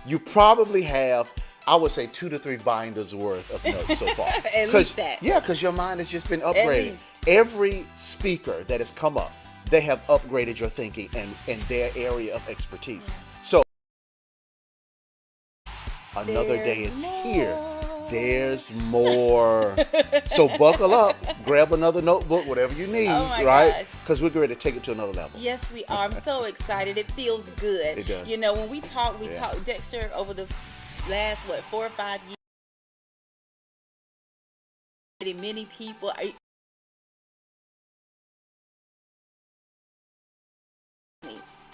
you probably have, I would say, 2 to 3 binders worth of notes so far. At least that. Yeah, because your mind has just been upgraded. least. Every speaker that has come up, they have upgraded your thinking and their area of expertise. So another day is here. There's more. So buckle up, grab another notebook, whatever you need, Oh my right? gosh. Because we're ready to take it to another level. Yes, we are. I'm so excited. It feels good. It does. You know, when we talk, Yeah. Dexter, over the last, 4 or 5 years, many people.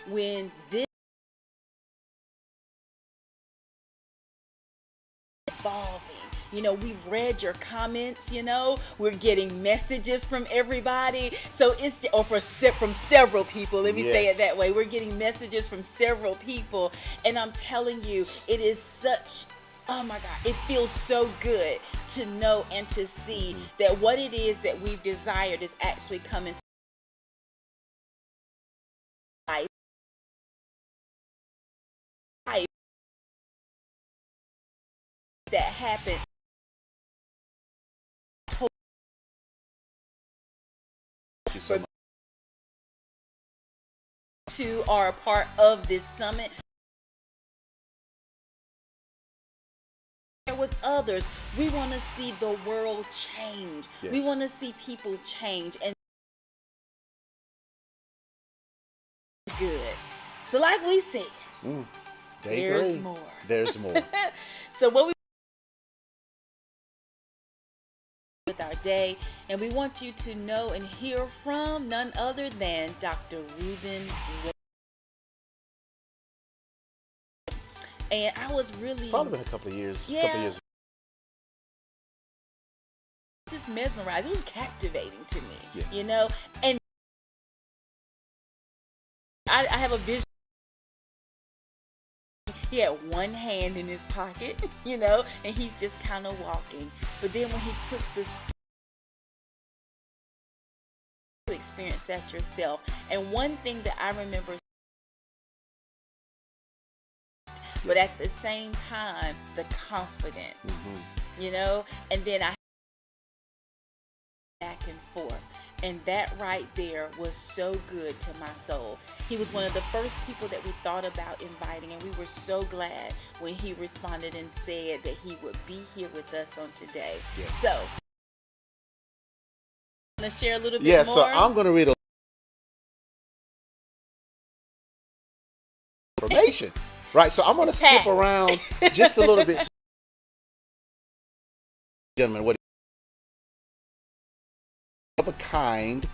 When this evolving, you know, we've read your comments, you know, we're getting messages from everybody. So it's, or from several people, let me say it Yes. that way. We're getting messages from several people. And I'm telling you, it is such, oh my God, it feels so good to know and to see that what it is that we've desired is actually coming to life. That happened Thank you so much. to are a part of this summit with others. We want to see the world change. Yes. We want to see people change, and good. So like we said, Day there's 3. more. There's more. So what we with our day, and we want you to know and hear from none other than Dr. Reuben Wade. And I was really Probably been a couple of years. Yeah. Couple of years. just mesmerized. It was captivating to me, Yeah. you know. And I have a vision. He had one hand in his pocket, you know, and he's just kind of walking. But then when he took this, to experience that yourself. And one thing that I remember, but at the same time, the confidence, you know, and then I back and forth. And that right there was so good to my soul. He was one of the first people that we thought about inviting, and we were so glad when he responded and said that he would be here with us on today. Yes. So, want to share a little bit Yeah, more? so I'm going to read a information. Right, so I'm going to It's skip packed. around just a little bit. Gentlemen, what of a kind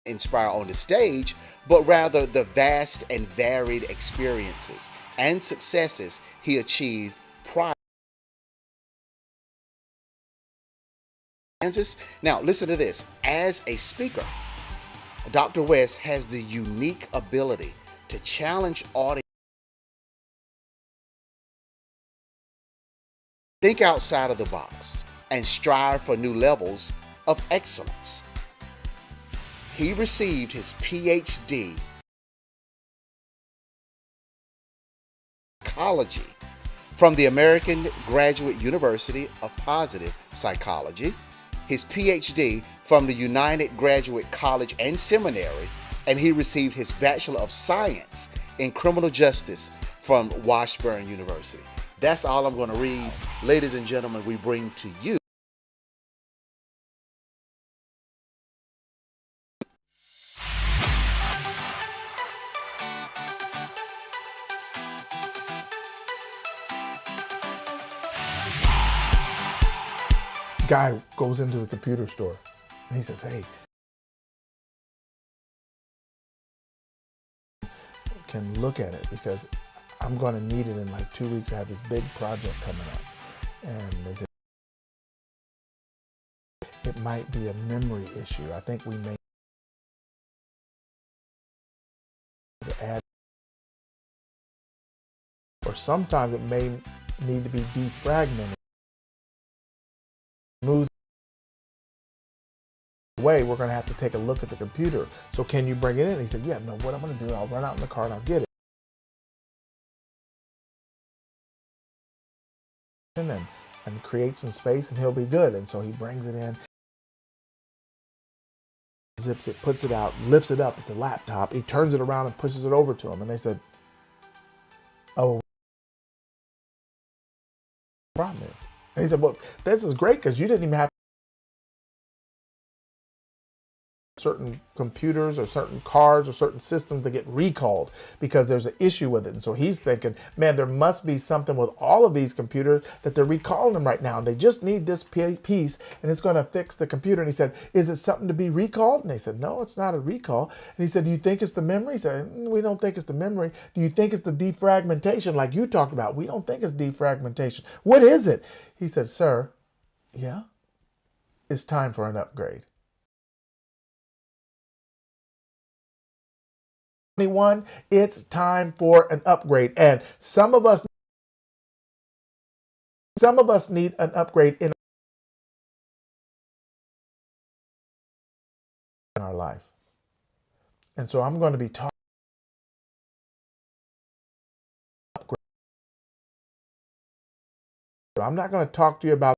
inspire on the stage, but rather the vast and varied experiences and successes he achieved prior. Now, listen to this. As a speaker, Dr. West has the unique ability to challenge audience. Think outside of the box and strive for new levels of excellence. He received his PhD in psychology from the American Graduate University of Positive Psychology, his PhD from the United Graduate College and Seminary, and he received his Bachelor of Science in Criminal Justice from Washburn University. That's all I'm going to read. Ladies and gentlemen, we bring to you guy goes into the computer store and he says, hey, can look at it because I'm going to need it in like 2 weeks. I have this big project coming up. And they said, it might be a memory issue. I think we may add, or sometimes it may need to be defragmented. Smooth way, we're going to have to take a look at the computer. So can you bring it in? He said, yeah, no, what I'm going to do, I'll run out in the car and I'll get it. And create some space and he'll be good. And so he brings it in, zips it, puts it out, lifts it up. It's a laptop. He turns it around and pushes it over to him. And they said, oh, problem is. And he said, well, this is great because you didn't even have certain computers or certain cards or certain systems that get recalled because there's an issue with it. And so he's thinking, man, there must be something with all of these computers that they're recalling them right now. And they just need this piece and it's going to fix the computer. And he said, is it something to be recalled? And they said, no, it's not a recall. And he said, do you think it's the memory? He said, we don't think it's the memory. Do you think it's the defragmentation like you talked about? We don't think it's defragmentation. What is it? He said, sir, yeah, it's time for an upgrade. 21, it's time for an upgrade. And some of us need an upgrade in our life. And so I'm going to be talking upgrade. I'm not going to talk to you about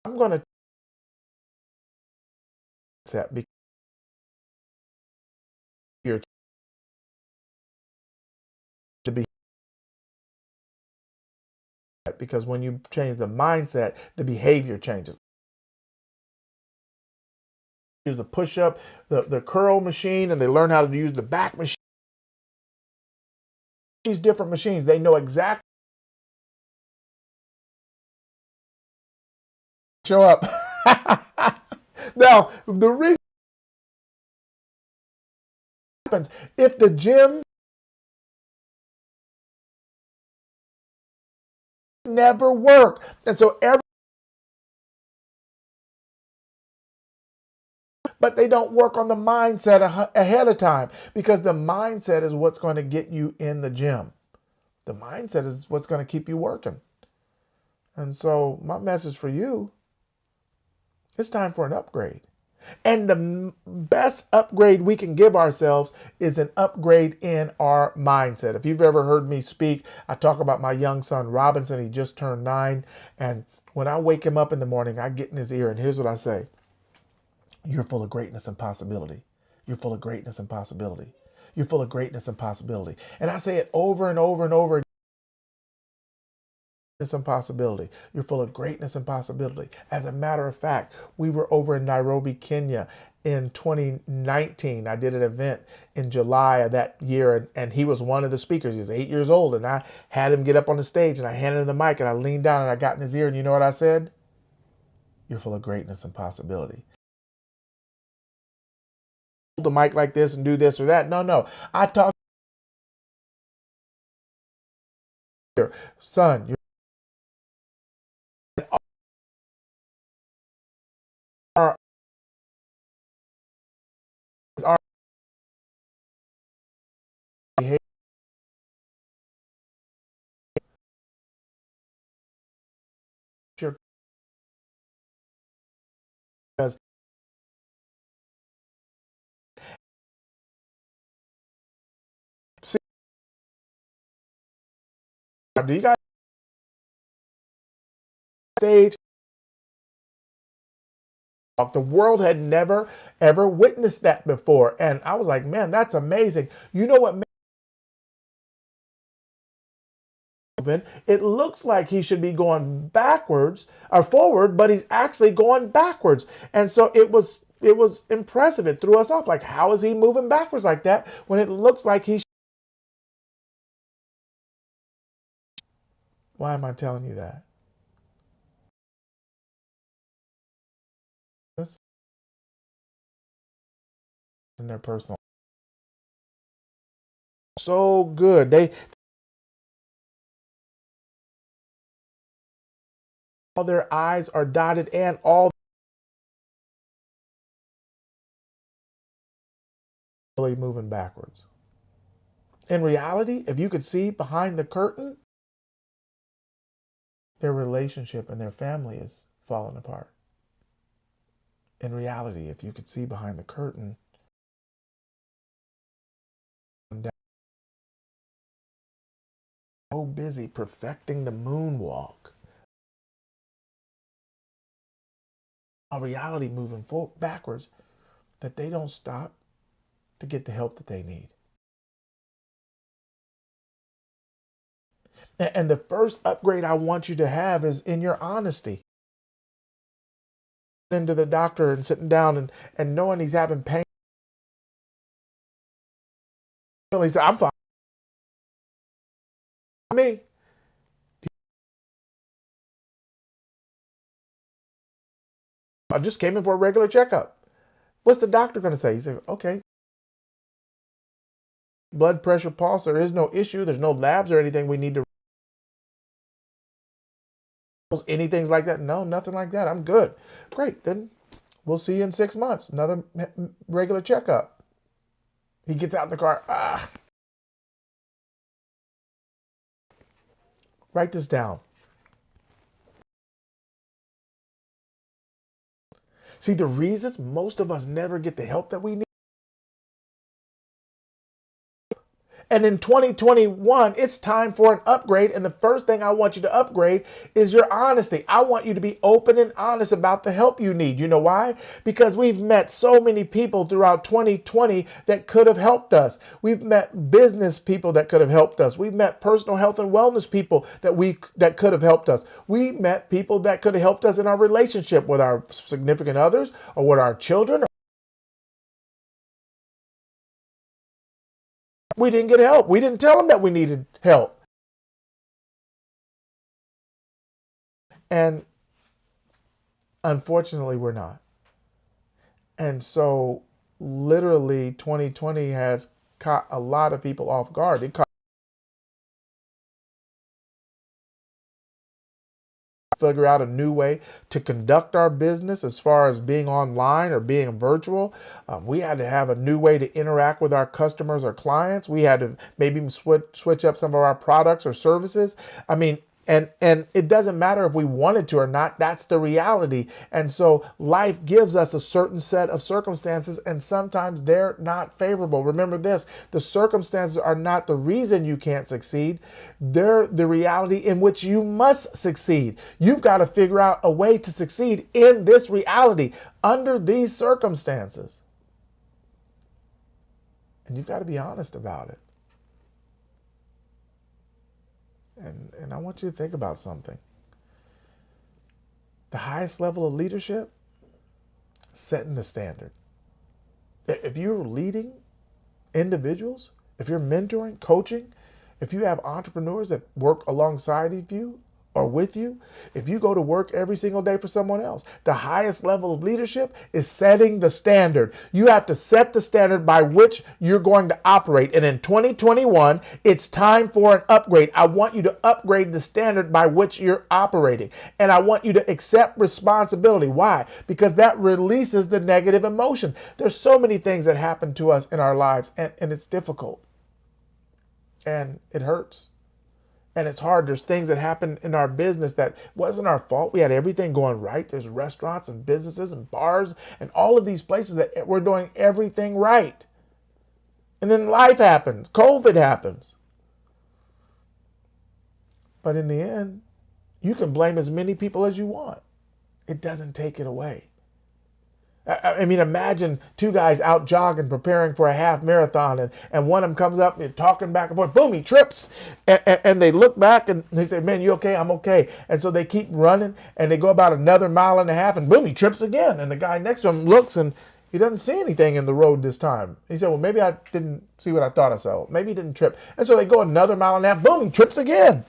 I'm going to set because you're to be because when you change the mindset, the behavior changes. Use the push-up, the curl machine, and they learn how to use the back machine. These different machines, they know exactly show up. Now, the reason happens if the gym never work, and so but they don't work on the mindset ahead of time because the mindset is what's going to get you in the gym. The mindset is what's going to keep you working. And so my message for you, it's time for an upgrade. And the best upgrade we can give ourselves is an upgrade in our mindset. If you've ever heard me speak, I talk about my young son, Robinson. He just turned 9. And when I wake him up in the morning, I get in his ear and here's what I say. You're full of greatness and possibility. You're full of greatness and possibility. You're full of greatness and possibility. And I say it over and over and over again. And possibility. You're full of greatness and possibility. As a matter of fact, we were over in Nairobi, Kenya in 2019. I did an event in July of that year, and he was one of the speakers. He was 8 years old, and I had him get up on the stage, and I handed him the mic, and I leaned down, and I got in his ear, and you know what I said? You're full of greatness and possibility. The mic like this and do this or that. No. I talk, son, you're our behavior. Because do you guys stage? The world had never ever witnessed that before, and I was like, man, that's amazing. You know what? It looks like he should be going backwards or forward, but he's actually going backwards, and so it was impressive. It threw us off. Like, how is he moving backwards like that when it looks like he's? Why am I telling you that? In their personal, so good. All their I's are dotted and all really moving backwards. In reality, if you could see behind the curtain, their relationship and their family is falling apart. In reality, if you could see behind the curtain, so busy perfecting the moonwalk, a reality moving forward, backwards, that they don't stop to get the help that they need. And the first upgrade I want you to have is in your honesty. Into the doctor and sitting down and knowing he's having pain. He said, I'm fine. Me. I just came in for a regular checkup. What's the doctor going to say? He said, okay. Blood pressure, pulse, there is no issue. There's no labs or anything we need to. Anything like that? No, nothing like that. I'm good. Great. Then we'll see you in 6 months. Another regular checkup. He gets out in the car. Write this down. See, the reason most of us never get the help that we need. And in 2021, it's time for an upgrade. And the first thing I want you to upgrade is your honesty. I want you to be open and honest about the help you need. You know why? Because we've met so many people throughout 2020 that could have helped us. We've met business people that could have helped us. We've met personal health and wellness people that could have helped us. We met people that could have helped us in our relationship with our significant others or with our children. We didn't get help. We didn't tell them that we needed help. And unfortunately, we're not. And so literally 2020 has caught a lot of people off guard. It caught figure out a new way to conduct our business as far as being online or being virtual. We had to have a new way to interact with our customers or clients. We had to maybe switch up some of our products or services. I mean, and it doesn't matter if we wanted to or not. That's the reality. And so life gives us a certain set of circumstances, and sometimes they're not favorable. Remember this, the circumstances are not the reason you can't succeed. They're the reality in which you must succeed. You've got to figure out a way to succeed in this reality under these circumstances. And you've got to be honest about it. And I want you to think about something. The highest level of leadership, setting the standard. If you're leading individuals, if you're mentoring, coaching, if you have entrepreneurs that work alongside of you or with you, if you go to work every single day for someone else, the highest level of leadership is setting the standard. You have to set the standard by which you're going to operate. And in 2021, it's time for an upgrade. I want you to upgrade the standard by which you're operating. And I want you to accept responsibility. Why? Because that releases the negative emotion. There's so many things that happen to us in our lives, and it's difficult. And it hurts. And it's hard. There's things that happen in our business that wasn't our fault. We had everything going right. There's restaurants and businesses and bars and all of these places that we're doing everything right. And then life happens. COVID happens. But in the end, you can blame as many people as you want. It doesn't take it away. I mean, imagine two guys out jogging, preparing for a half marathon, and one of them comes up and talking back and forth. Boom, he trips. And they look back and they say, man, you okay? I'm okay. And so they keep running and they go about another mile and a half and boom, he trips again. And the guy next to him looks and he doesn't see anything in the road this time. He said, well, maybe I didn't see what I thought I saw. Maybe he didn't trip. And so they go another mile and a half. Boom, he trips again.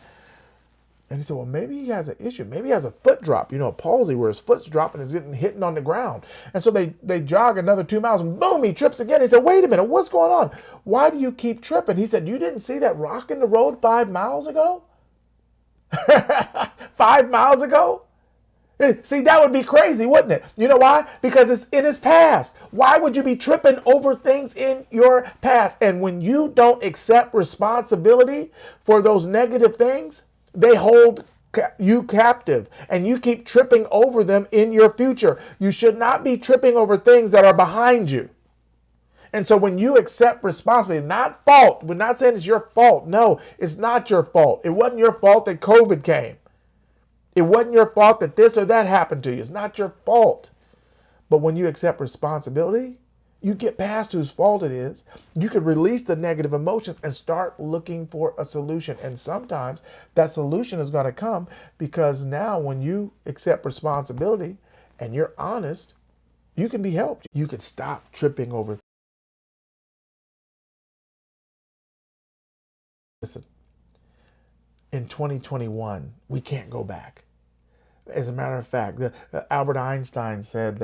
And he said, well, maybe he has an issue. Maybe he has a foot drop, a palsy where his foot's dropping and is hitting on the ground. And so they jog another 2 miles and boom, he trips again. He said, wait a minute, what's going on? Why do you keep tripping? He said, you didn't see that rock in the road 5 miles ago? 5 miles ago? See, that would be crazy, wouldn't it? You know why? Because it's in his past. Why would you be tripping over things in your past? And when you don't accept responsibility for those negative things, they hold you captive, and you keep tripping over them in your future. You should not be tripping over things that are behind you. And so when you accept responsibility, not fault, we're not saying it's your fault. No, it's not your fault. It wasn't your fault that COVID came. It wasn't your fault that this or that happened to you. It's not your fault. But when you accept responsibility, you get past whose fault it is. You can release the negative emotions and start looking for a solution. And sometimes that solution is going to come because now when you accept responsibility and you're honest, you can be helped. You can stop tripping over. Listen, in 2021, we can't go back. As a matter of fact, Albert Einstein said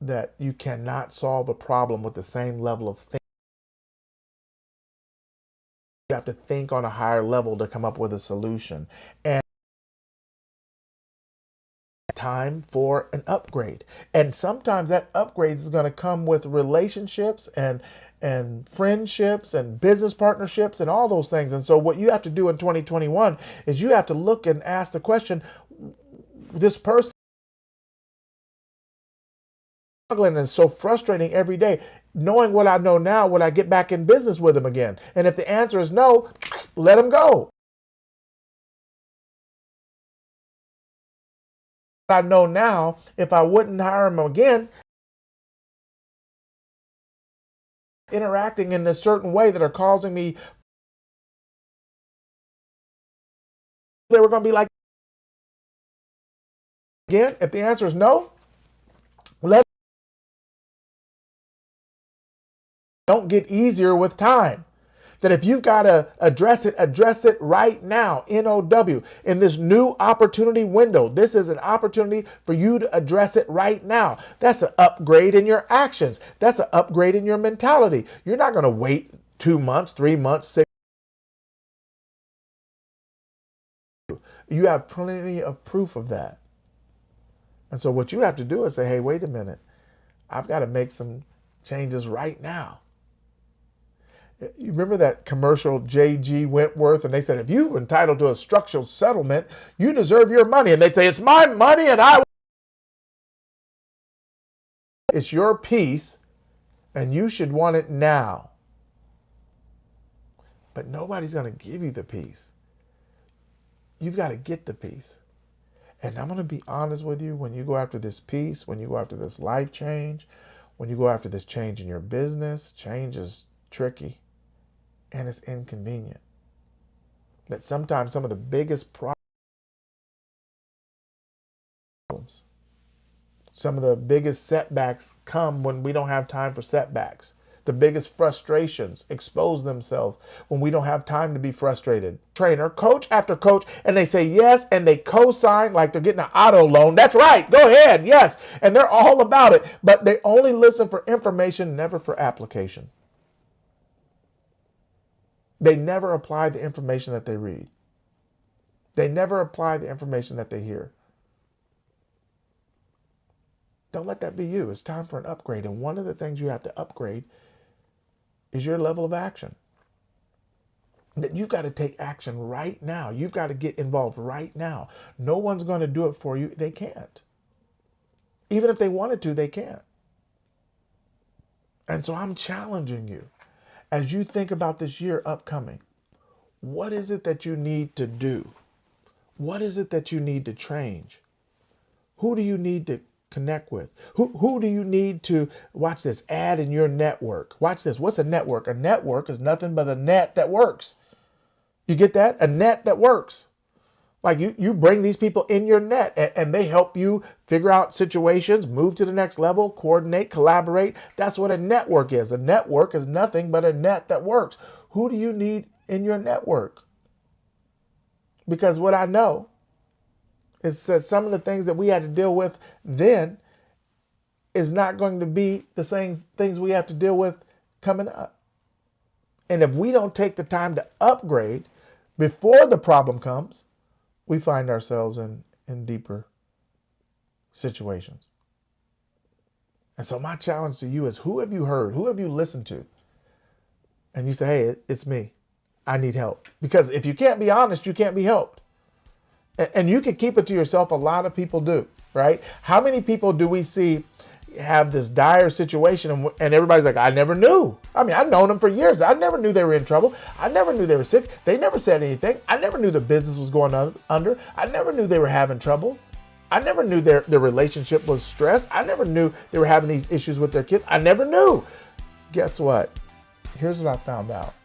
that you cannot solve a problem with the same level of thinking. You have to think on a higher level to come up with a solution. And time for an upgrade. And sometimes that upgrade is going to come with relationships and friendships and business partnerships and all those things. And so what you have to do in 2021 is you have to look and ask the question, this person struggling is so frustrating every day. Knowing what I know now, would I get back in business with them again? And if the answer is no, let them go. I know now, if I wouldn't hire him again, interacting in this certain way that are causing me, they were going to be like, again, if the answer is no, don't get easier with time. That if you've got to address it right now, NOW, in this new opportunity window. This is an opportunity for you to address it right now. That's an upgrade in your actions. That's an upgrade in your mentality. You're not going to wait 2 months, 3 months, 6 months. You have plenty of proof of that. And so what you have to do is say, hey, wait a minute. I've got to make some changes right now. You remember that commercial, J.G. Wentworth, and they said, if you're entitled to a structural settlement, you deserve your money. And they'd say, it's my money and it's your piece and you should want it now. But nobody's going to give you the piece. You've got to get the piece. And I'm going to be honest with you, when you go after this piece, when you go after this life change, when you go after this change in your business, change is tricky. And it's inconvenient. That sometimes some of the biggest problems, some of the biggest setbacks come when we don't have time for setbacks. The biggest frustrations expose themselves when we don't have time to be frustrated. Trainer, coach after coach, and they say yes, and they co-sign like they're getting an auto loan. That's right, go ahead, yes. And they're all about it, but they only listen for information, never for application. They never apply the information that they read. They never apply the information that they hear. Don't let that be you. It's time for an upgrade. And one of the things you have to upgrade is your level of action. That you've got to take action right now. You've got to get involved right now. No one's going to do it for you. They can't. Even if they wanted to, they can't. And so I'm challenging you. As you think about this year upcoming, what is it that you need to do? What is it that you need to change? Who do you need to connect with? Who do you need to, watch this, add in your network? Watch this. What's a network? A network is nothing but a net that works. You get that? A net that works. Like you bring these people in your net and they help you figure out situations, move to the next level, coordinate, collaborate. That's what a network is. A network is nothing but a net that works. Who do you need in your network? Because what I know is that some of the things that we had to deal with then is not going to be the same things we have to deal with coming up. And if we don't take the time to upgrade before the problem comes, we find ourselves in deeper situations. And so my challenge to you is, who have you heard? Who have you listened to? And you say, hey, it's me. I need help. Because if you can't be honest, you can't be helped. And you can keep it to yourself. A lot of people do, right? How many people do we see have this dire situation and everybody's like, I never knew. I mean, I've known them for years. I never knew they were in trouble. I never knew they were sick. They never said anything. I never knew the business was going under. I never knew they were having trouble. I never knew their relationship was stressed. I never knew they were having these issues with their kids. I never knew. Guess what? Here's what I found out.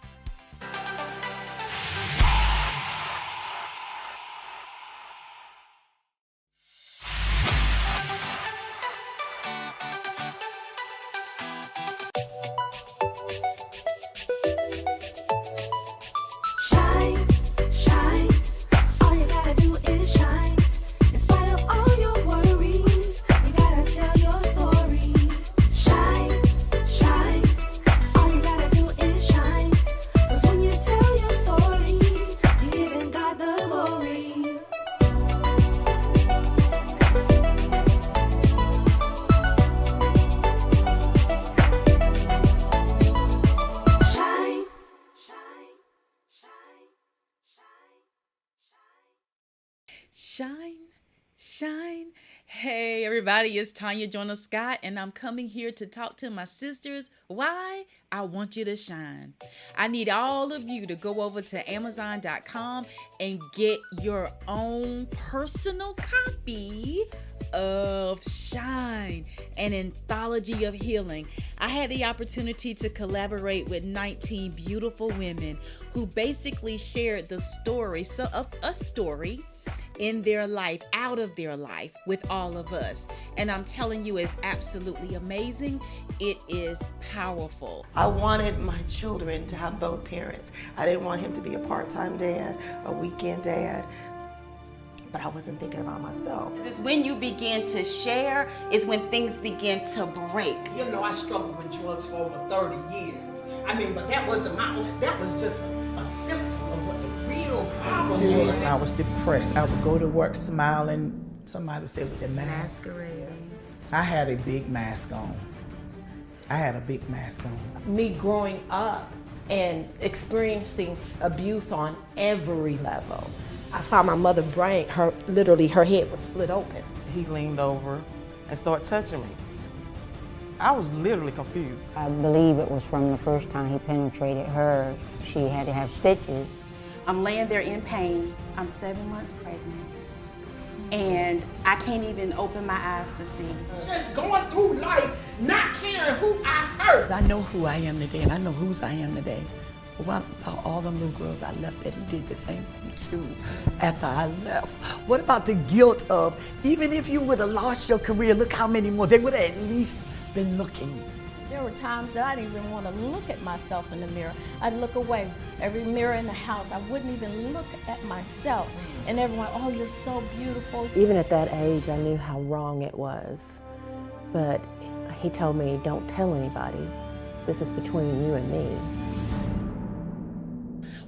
Shine. Hey everybody, it's Tanya Joyner Scott, and I'm coming here to talk to my sisters. Why? I want you to shine. I need all of you to go over to Amazon.com and get your own personal copy of Shine, an anthology of healing. I had the opportunity to collaborate with 19 beautiful women who basically shared the story, a story in their life, out of their life, with all of us. And I'm telling you, it's absolutely amazing. It is powerful. I wanted my children to have both parents. I didn't want him to be a part-time dad, a weekend dad, but I wasn't thinking about myself. It's when you begin to share, is when things begin to break. You know, I struggled with drugs for over 30 years. I mean, but that wasn't my own, that was just a symptom of what the real problem was. I was depressed. I would go to work smiling. Somebody would say with the mask. I had a big mask on. Me growing up and experiencing abuse on every level. I saw my mother brain, literally her head was split open. He leaned over and started touching me. I was literally confused. I believe it was from the first time he penetrated her. She had to have stitches. I'm laying there in pain. I'm 7 months pregnant. And I can't even open my eyes to see. Just going through life, not caring who I hurt. I know who I am today, and I know whose I am today. But what about all them little girls I left that he did the same thing to after I left? What about the guilt of, even if you would have lost your career, look how many more, they would have at least been looking. There were times that I didn't even want to look at myself in the mirror. I'd look away. Every mirror in the house, I wouldn't even look at myself. And everyone, oh, you're so beautiful. Even at that age, I knew how wrong it was. But he told me, don't tell anybody. This is between you and me.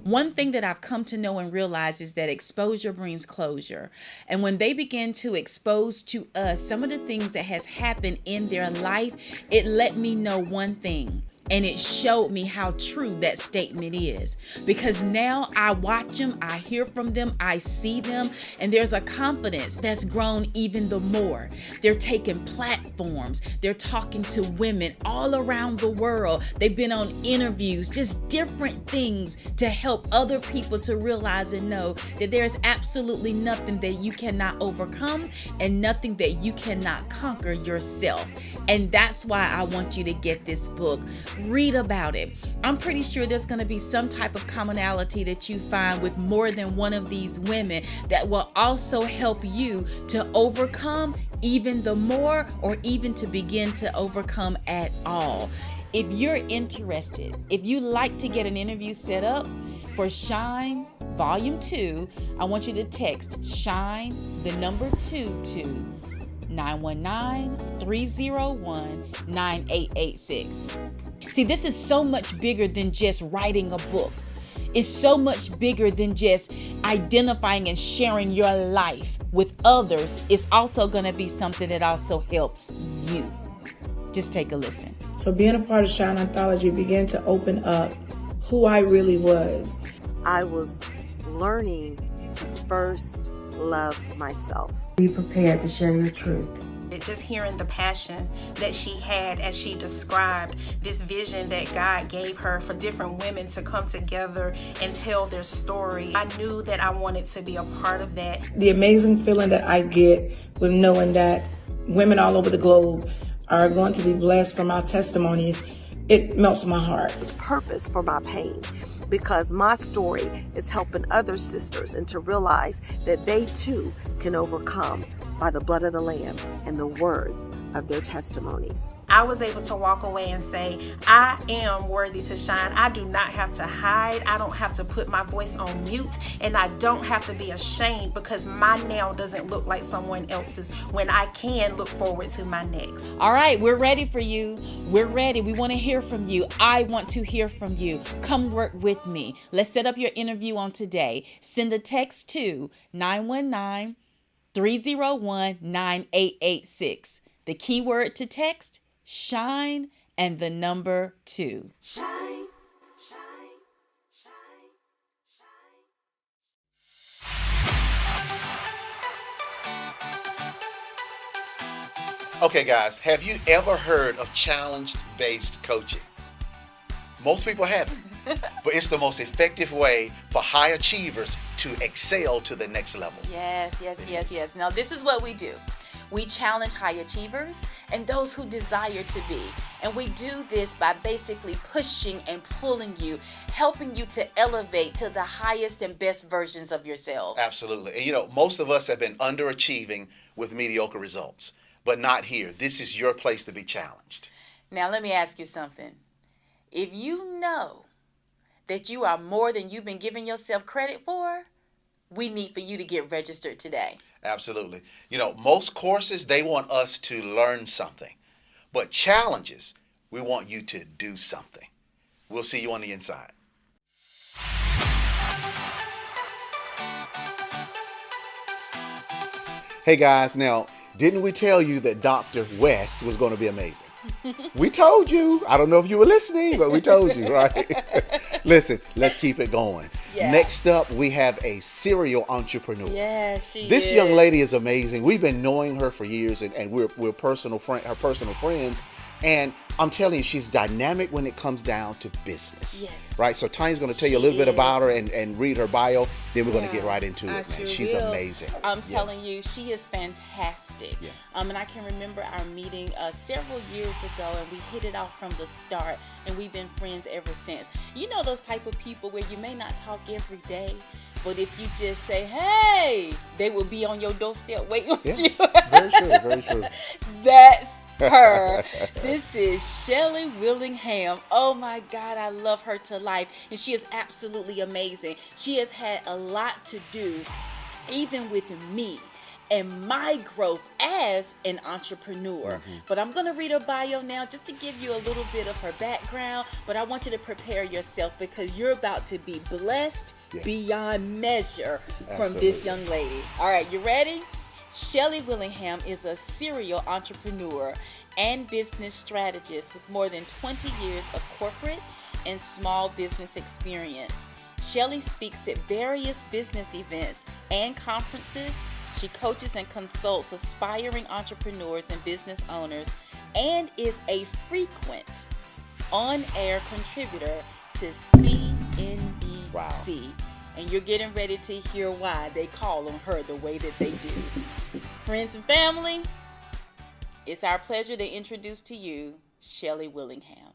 One thing that I've come to know and realize is that exposure brings closure. And when they begin to expose to us some of the things that has happened in their life, it let me know one thing. And it showed me how true that statement is. Because now I watch them, I hear from them, I see them, and there's a confidence that's grown even the more. They're taking platforms, they're talking to women all around the world. They've been on interviews, just different things to help other people to realize and know that there's absolutely nothing that you cannot overcome and nothing that you cannot conquer yourself. And that's why I want you to get this book. Read about it. I'm pretty sure there's going to be some type of commonality that you find with more than one of these women that will also help you to overcome even the more, or even to begin to overcome at all. If you're interested, if you like to get an interview set up for Shine Volume 2, I want you to text Shine, the number 2 to 919-301-9886. See, this is so much bigger than just writing a book. It's so much bigger than just identifying and sharing your life with others. It's also going to be something that also helps you. Just take a listen. So being a part of Shine Anthology began to open up who I really was. I was learning to first love myself. Be prepared to share your truth. Just hearing the passion that she had as she described this vision that God gave her for different women to come together and tell their story, I knew that I wanted to be a part of that. The amazing feeling that I get with knowing that women all over the globe are going to be blessed from our testimonies, it melts my heart. There's purpose for my pain, because my story is helping other sisters and to realize that they too can overcome by the blood of the Lamb and the words of their testimonies. I was able to walk away and say, I am worthy to shine. I do not have to hide. I don't have to put my voice on mute, and I don't have to be ashamed because my now doesn't look like someone else's when I can look forward to my next. All right, we're ready for you. We're ready. We want to hear from you. I want to hear from you. Come work with me. Let's set up your interview on today. Send a text to 919-301-9886. The keyword to text, shine, and the number 2. Shine, shine, shine, shine. Okay, guys, have you ever heard of challenge-based coaching? Most people haven't, but it's the most effective way for high achievers to excel to the next level. Yes. Now, this is what we do. We challenge high achievers and those who desire to be. And we do this by basically pushing and pulling you, helping you to elevate to the highest and best versions of yourselves. Absolutely. And you know, most of us have been underachieving with mediocre results, but not here. This is your place to be challenged. Now, let me ask you something. If you know that you are more than you've been giving yourself credit for, we need for you to get registered today. Absolutely. You know, most courses, they want us to learn something, but challenges, we want you to do something. We'll see you on the inside. Hey guys, now, didn't we tell you that Dr. West was going to be amazing? We told you. I don't know if you were listening, but we told you, right? Listen, let's keep it going. Yeah. Next up, we have a serial entrepreneur. Yeah, This young lady is amazing. We've been knowing her for years, and we're her personal friends. And I'm telling you, she's dynamic when it comes down to business. Yes. Right? So Tanya's going to tell you a little bit about her and read her bio. Then we're going to get right into it, man. She's amazing. I'm telling you, she is fantastic. Yeah. And I can remember our meeting several years ago, and we hit it off from the start, and we've been friends ever since. You know those type of people where you may not talk every day, but if you just say, hey, they will be on your doorstep waiting with you. Very true, very true. That's her. This is Shelly Willingham. Oh my God, I love her to life, and she is absolutely amazing. She has had a lot to do, even with me and my growth as an entrepreneur. But I'm going to read her bio now just to give you a little bit of her background, but I want you to prepare yourself because you're about to be blessed beyond measure from this young lady. All right, you ready? Shelly Willingham is a serial entrepreneur and business strategist with more than 20 years of corporate and small business experience. Shelly speaks at various business events and conferences. She coaches and consults aspiring entrepreneurs and business owners and is a frequent on-air contributor to CNBC. Wow. And you're getting ready to hear why they call on her the way that they do. Friends and family, it's our pleasure to introduce to you Shelly Willingham.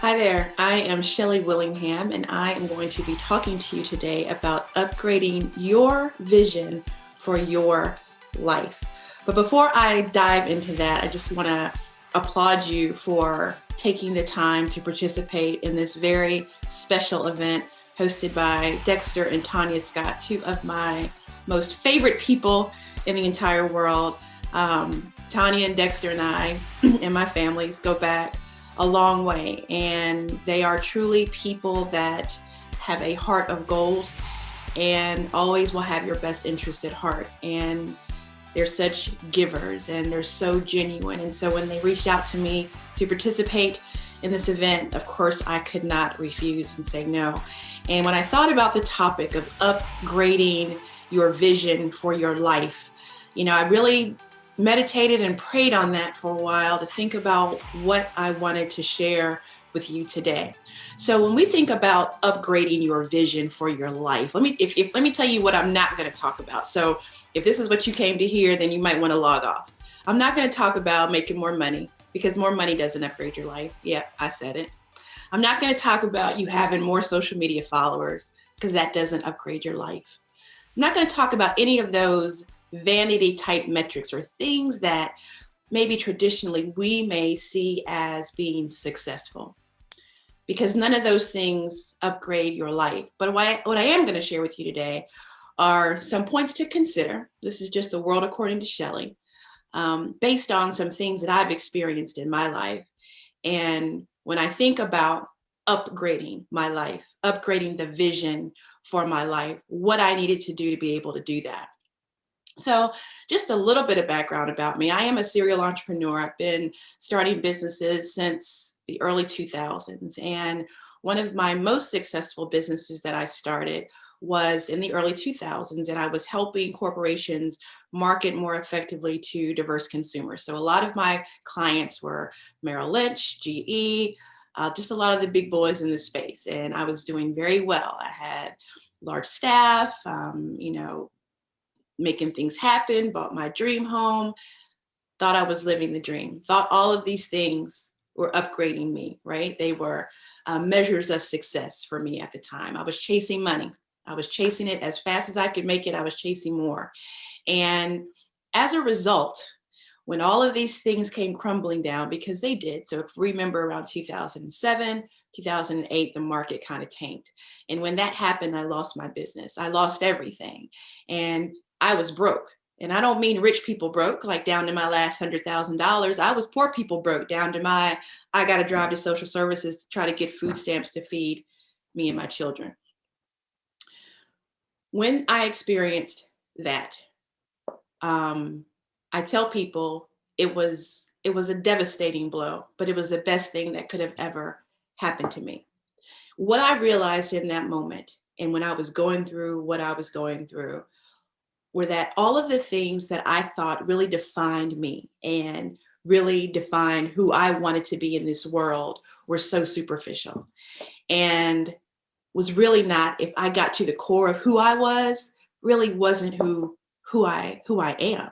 Hi there, I am Shelly Willingham, and I am going to be talking to you today about upgrading your vision for your life. But before I dive into that, I just want to applaud you for taking the time to participate in this very special event hosted by Dexter and Tanya Scott, two of my most favorite people in the entire world. Tanya and Dexter and I and my families go back a long way, and they are truly people that have a heart of gold and always will have your best interest at heart. And They're such givers and they're so genuine. And so when they reached out to me to participate in this event, of course, I could not refuse and say no. And when I thought about the topic of upgrading your vision for your life, I really meditated and prayed on that for a while to think about what I wanted to share with you today. So when we think about upgrading your vision for your life, let me tell you what I'm not going to talk about. So if this is what you came to hear, then you might want to log off. I'm not going to talk about making more money, because more money doesn't upgrade your life. Yeah, I said it. I'm not going to talk about you having more social media followers, because that doesn't upgrade your life. I'm not going to talk about any of those vanity type metrics or things that maybe traditionally we may see as being successful, because none of those things upgrade your life. But what I am going to share with you today are some points to consider. This is just the world according to Shelley, based on some things that I've experienced in my life. And when I think about upgrading my life, upgrading the vision for my life, what I needed to do to be able to do that. So just a little bit of background about me. I am a serial entrepreneur. I've been starting businesses since the early 2000s. And one of my most successful businesses that I started was in the early 2000s. And I was helping corporations market more effectively to diverse consumers. So a lot of my clients were Merrill Lynch, GE, just a lot of the big boys in the space. And I was doing very well. I had large staff, making things happen, bought my dream home, thought I was living the dream, thought all of these things were upgrading me, right? They were measures of success for me at the time. I was chasing money. I was chasing it as fast as I could make it. I was chasing more. And as a result, when all of these things came crumbling down, because they did. So if you remember around 2007, 2008, the market kind of tanked. And when that happened, I lost my business. I lost everything. And I was broke. And I don't mean rich people broke, like down to my last $100,000. I was poor people broke, down to I got to drive to social services to try to get food stamps to feed me and my children. When I experienced that, I tell people it was a devastating blow, but it was the best thing that could have ever happened to me. What I realized in that moment, and when I was going through what I was going through, were that all of the things that I thought really defined me and really defined who I wanted to be in this world were so superficial, and was really not, if I got to the core of who I was, really wasn't who I am.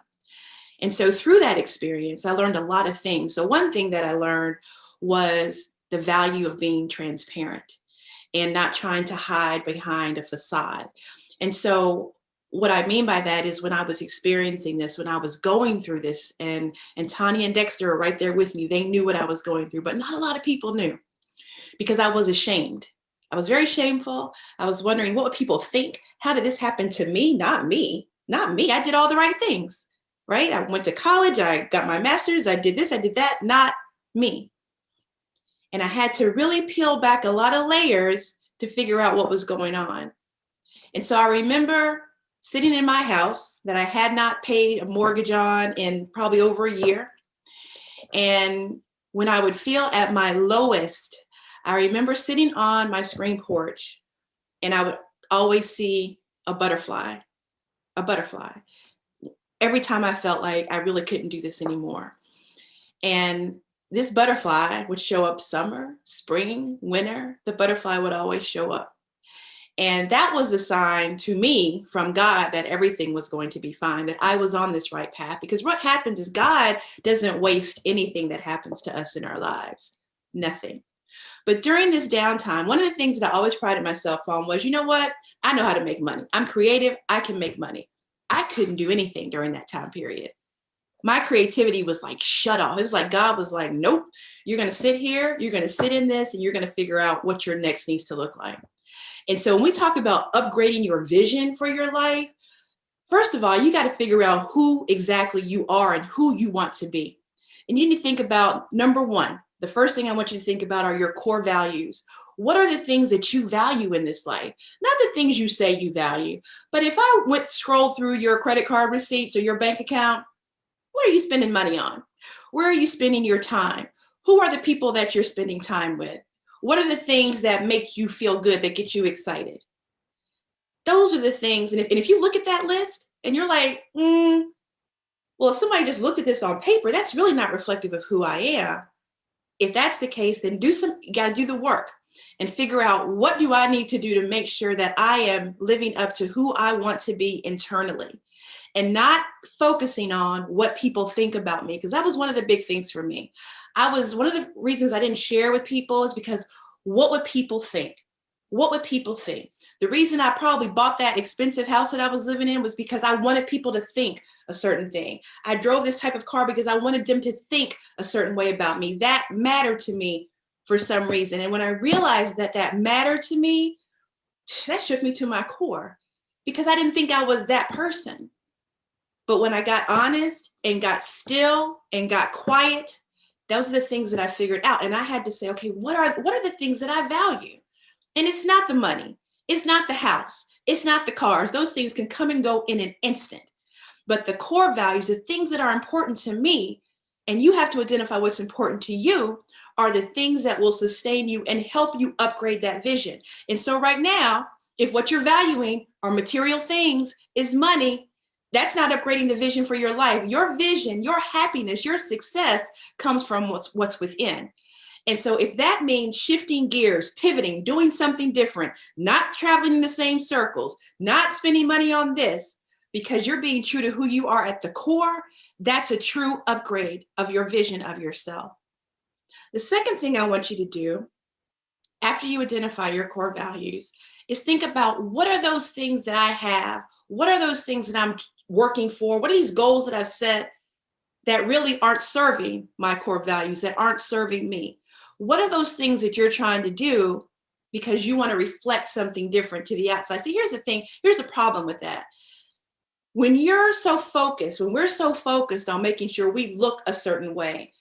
And so through that experience, I learned a lot of things. So one thing that I learned was the value of being transparent and not trying to hide behind a facade. And so what I mean by that is when I was experiencing this, when I was going through this, and Tanya and Dexter are right there with me, they knew what I was going through, but not a lot of people knew, because I was ashamed. I was very shameful. I was wondering, what would people think? How did this happen to me? Not me. I did all the right things, right? I went to college. I got my master's. I did this. I did that. Not me. And I had to really peel back a lot of layers to figure out what was going on. And so I remember sitting in my house that I had not paid a mortgage on in probably over a year. And when I would feel at my lowest, I remember sitting on my screen porch, and I would always see a butterfly. Every time I felt like I really couldn't do this anymore. And this butterfly would show up summer, spring, winter. The butterfly would always show up. And that was a sign to me from God that everything was going to be fine, that I was on this right path. Because what happens is God doesn't waste anything that happens to us in our lives. Nothing. But during this downtime, one of the things that I always prided myself on was, you know what? I know how to make money. I'm creative. I can make money. I couldn't do anything during that time period. My creativity was like shut off. It was like God was like, nope, you're going to sit here. You're going to sit in this, and you're going to figure out what your next needs to look like. And so when we talk about upgrading your vision for your life, first of all, you got to figure out who exactly you are and who you want to be. And you need to think about, number one, the first thing I want you to think about are your core values. What are the things that you value in this life? Not the things you say you value, but if I scroll through your credit card receipts or your bank account, what are you spending money on? Where are you spending your time? Who are the people that you're spending time with? What are the things that make you feel good, that get you excited? Those are the things. And if you look at that list and you're like, well, if somebody just looked at this on paper, that's really not reflective of who I am. If that's the case, then you got to do the work and figure out, what do I need to do to make sure that I am living up to who I want to be internally, and not focusing on what people think about me. Because that was one of the big things for me. One of the reasons I didn't share with people is because what would people think? What would people think? The reason I probably bought that expensive house that I was living in was because I wanted people to think a certain thing. I drove this type of car because I wanted them to think a certain way about me. That mattered to me for some reason. And when I realized that that mattered to me, that shook me to my core, because I didn't think I was that person. But when I got honest and got still and got quiet, those are the things that I figured out. And I had to say, okay, what are the things that I value? And it's not the money. It's not the house. It's not the cars. Those things can come and go in an instant. But the core values, the things that are important to me, and you have to identify what's important to you, are the things that will sustain you and help you upgrade that vision. And so right now, if what you're valuing are material things, is money, that's not upgrading the vision for your life. Your vision, your happiness, your success comes from what's within. And so if that means shifting gears, pivoting, doing something different, not traveling in the same circles, not spending money on this, because you're being true to who you are at the core, that's a true upgrade of your vision of yourself. The second thing I want you to do after you identify your core values is think about, what are those things that I have? What are those things that I'm working for? What are these goals that I've set that really aren't serving my core values, that aren't serving me? What are those things that you're trying to do because you want to reflect something different to the outside? See, here's the thing. Here's the problem with that. When we're so focused on making sure we look a certain way,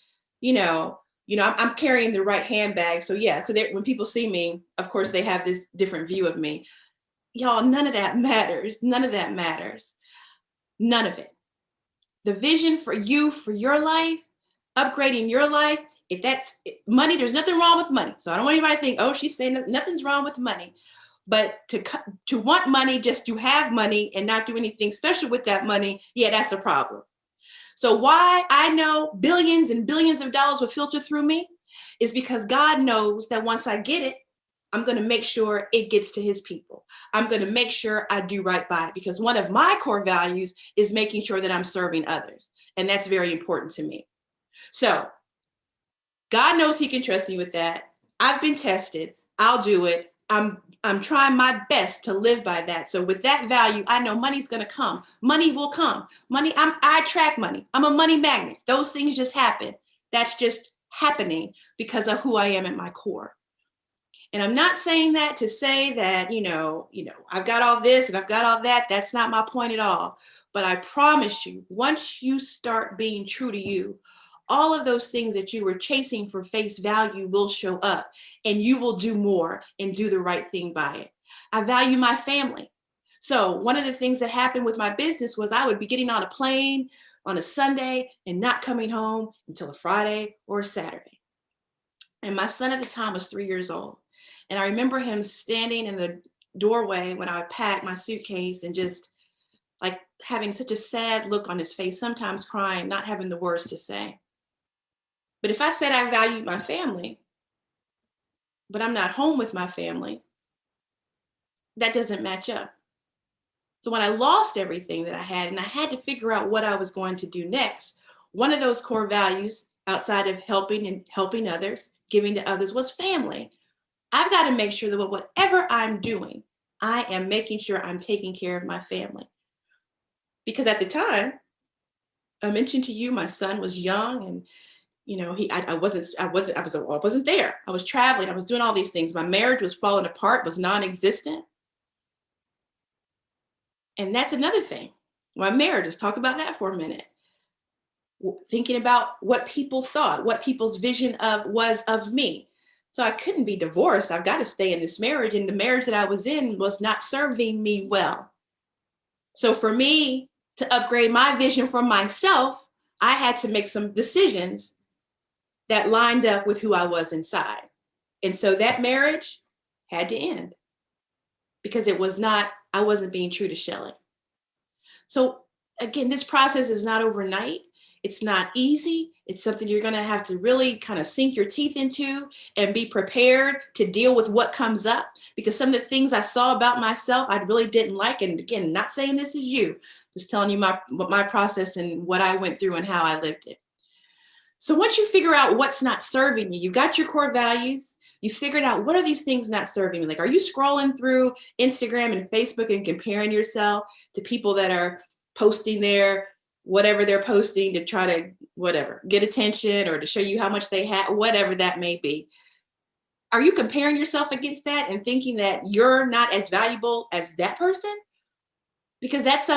I'm carrying the right handbag. So yeah, so when people see me, of course, they have this different view of me. Y'all, none of that matters. None of that matters. None of it. The vision for you, for your life, upgrading your life, if that's money, there's nothing wrong with money. So I don't want anybody to think, oh, she's saying nothing's wrong with money. But to want money just to have money and not do anything special with that money, yeah, that's a problem. So why I know billions and billions of dollars will filter through me is because God knows that once I get it, I'm going to make sure it gets to his people. I'm going to make sure I do right by it, because one of my core values is making sure that I'm serving others. And that's very important to me. So God knows he can trust me with that. I've been tested. I'll do it. I'm trying my best to live by that. So with that value, I know money's going to come. Money will come. I attract money. I'm a money magnet. Those things just happen. That's just happening because of who I am at my core. And I'm not saying that to say that, I've got all this and I've got all that. That's not my point at all. But I promise you, once you start being true to you, all of those things that you were chasing for face value will show up, and you will do more and do the right thing by it. I value my family. So one of the things that happened with my business was I would be getting on a plane on a Sunday and not coming home until a Friday or a Saturday. And my son at the time was 3 years old. And I remember him standing in the doorway when I would pack my suitcase and just like having such a sad look on his face, sometimes crying, not having the words to say. But if I said I valued my family, but I'm not home with my family, that doesn't match up. So when I lost everything that I had and I had to figure out what I was going to do next, one of those core values outside of helping others, giving to others, was family. I've got to make sure that whatever I'm doing, I am making sure I'm taking care of my family. Because at the time, I mentioned to you, my son was young, and I wasn't there. I was traveling. I was doing all these things. My marriage was falling apart, was non-existent. And that's another thing. My marriage, let's talk about that for a minute. Thinking about what people thought, what people's vision was of me. So I couldn't be divorced. I've got to stay in this marriage. And the marriage that I was in was not serving me well. So for me to upgrade my vision for myself, I had to make some decisions that lined up with who I was inside. And so that marriage had to end because I wasn't being true to Shelly. So again, this process is not overnight. It's not easy. It's something you're going to have to really kind of sink your teeth into and be prepared to deal with what comes up, because some of the things I saw about myself, I really didn't like. And again, not saying this is you, just telling you my process and what I went through and how I lived it. So once you figure out what's not serving you, you got your core values, you figured out what are these things not serving me? Like, are you scrolling through Instagram and Facebook and comparing yourself to people that are posting their whatever they're posting to try to get attention or to show you how much they have, whatever that may be? Are you comparing yourself against that and thinking that you're not as valuable as that person? Because that's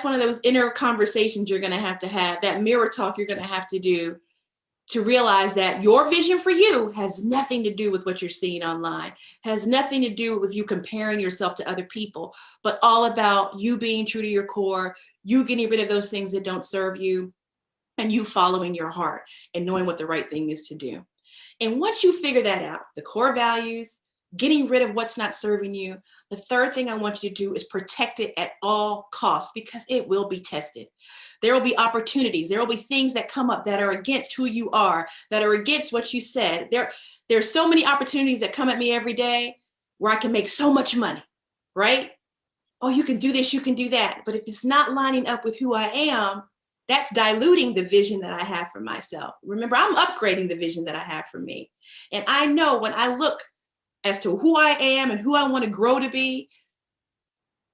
one of those inner conversations you're going to have, that mirror talk you're going to have to do to realize that your vision for you has nothing to do with what you're seeing online, has nothing to do with you comparing yourself to other people, but all about you being true to your core, you getting rid of those things that don't serve you, and you following your heart and knowing what the right thing is to do. And once you figure that out, the core values, getting rid of what's not serving you, the third thing I want you to do is protect it at all costs, because it will be tested. There will be opportunities. There will be things that come up that are against who you are, that are against what you said. There's so many opportunities that come at me every day where I can make so much money, right? Oh, you can do this, you can do that. But if it's not lining up with who I am, that's diluting the vision that I have for myself. Remember, I'm upgrading the vision that I have for me. And I know when I look as to who I am and who I want to grow to be,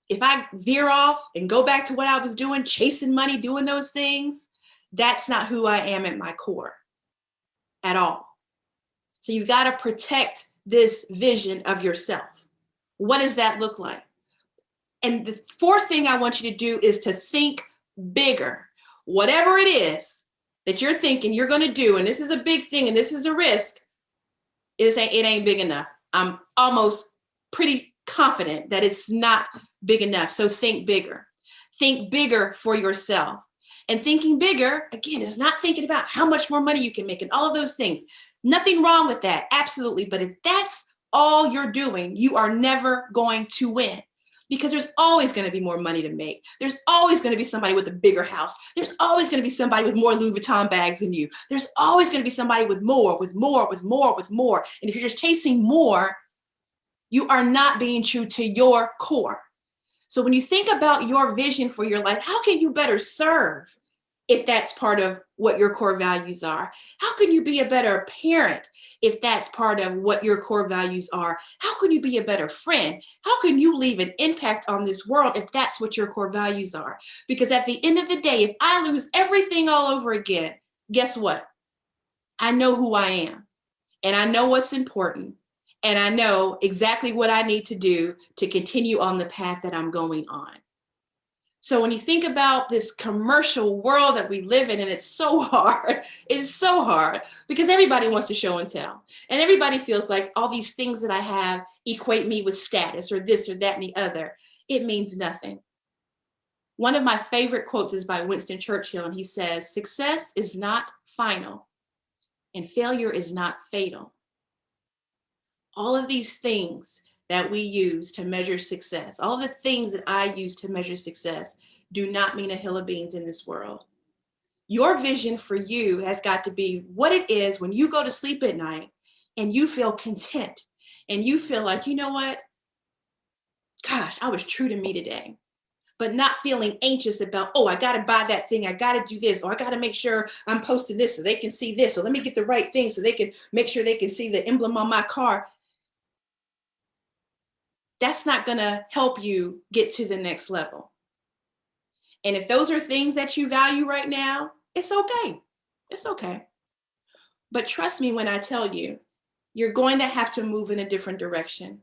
if I veer off and go back to what I was doing, chasing money, doing those things, that's not who I am at my core at all. So you've got to protect this vision of yourself. What does that look like? And the fourth thing I want you to do is to think bigger. Whatever it is that you're thinking you're going to do, and this is a big thing and this is a risk, it ain't big enough. I'm almost pretty confident that it's not big enough. So think bigger. Think bigger for yourself. And thinking bigger, again, is not thinking about how much more money you can make and all of those things. Nothing wrong with that, absolutely. But if that's all you're doing, you are never going to win, because there's always going to be more money to make. There's always going to be somebody with a bigger house. There's always going to be somebody with more Louis Vuitton bags than you. There's always going to be somebody with more. And if you're just chasing more, you are not being true to your core. So when you think about your vision for your life, how can you better serve if that's part of what your core values are? How can you be a better parent if that's part of what your core values are? How can you be a better friend? How can you leave an impact on this world if that's what your core values are? Because at the end of the day, if I lose everything all over again, guess what? I know who I am, and I know what's important, and I know exactly what I need to do to continue on the path that I'm going on. So when you think about this commercial world that we live in, and it's so hard because everybody wants to show and tell. And everybody feels like all these things that I have equate me with status or this or that and the other. It means nothing. One of my favorite quotes is by Winston Churchill, and he says, "Success is not final and failure is not fatal." All of these things that we use to measure success, all the things that I use to measure success, do not mean a hill of beans in this world. Your vision for you has got to be what it is when you go to sleep at night and you feel content and you feel like, you know what? Gosh, I was true to me today. But not feeling anxious about, oh, I got to buy that thing. I got to do this. Or I got to make sure I'm posting this so they can see this. So let me get the right thing so they can make sure they can see the emblem on my car. That's not going to help you get to the next level. And if those are things that you value right now, it's okay. It's okay. But trust me when I tell you, you're going to have to move in a different direction.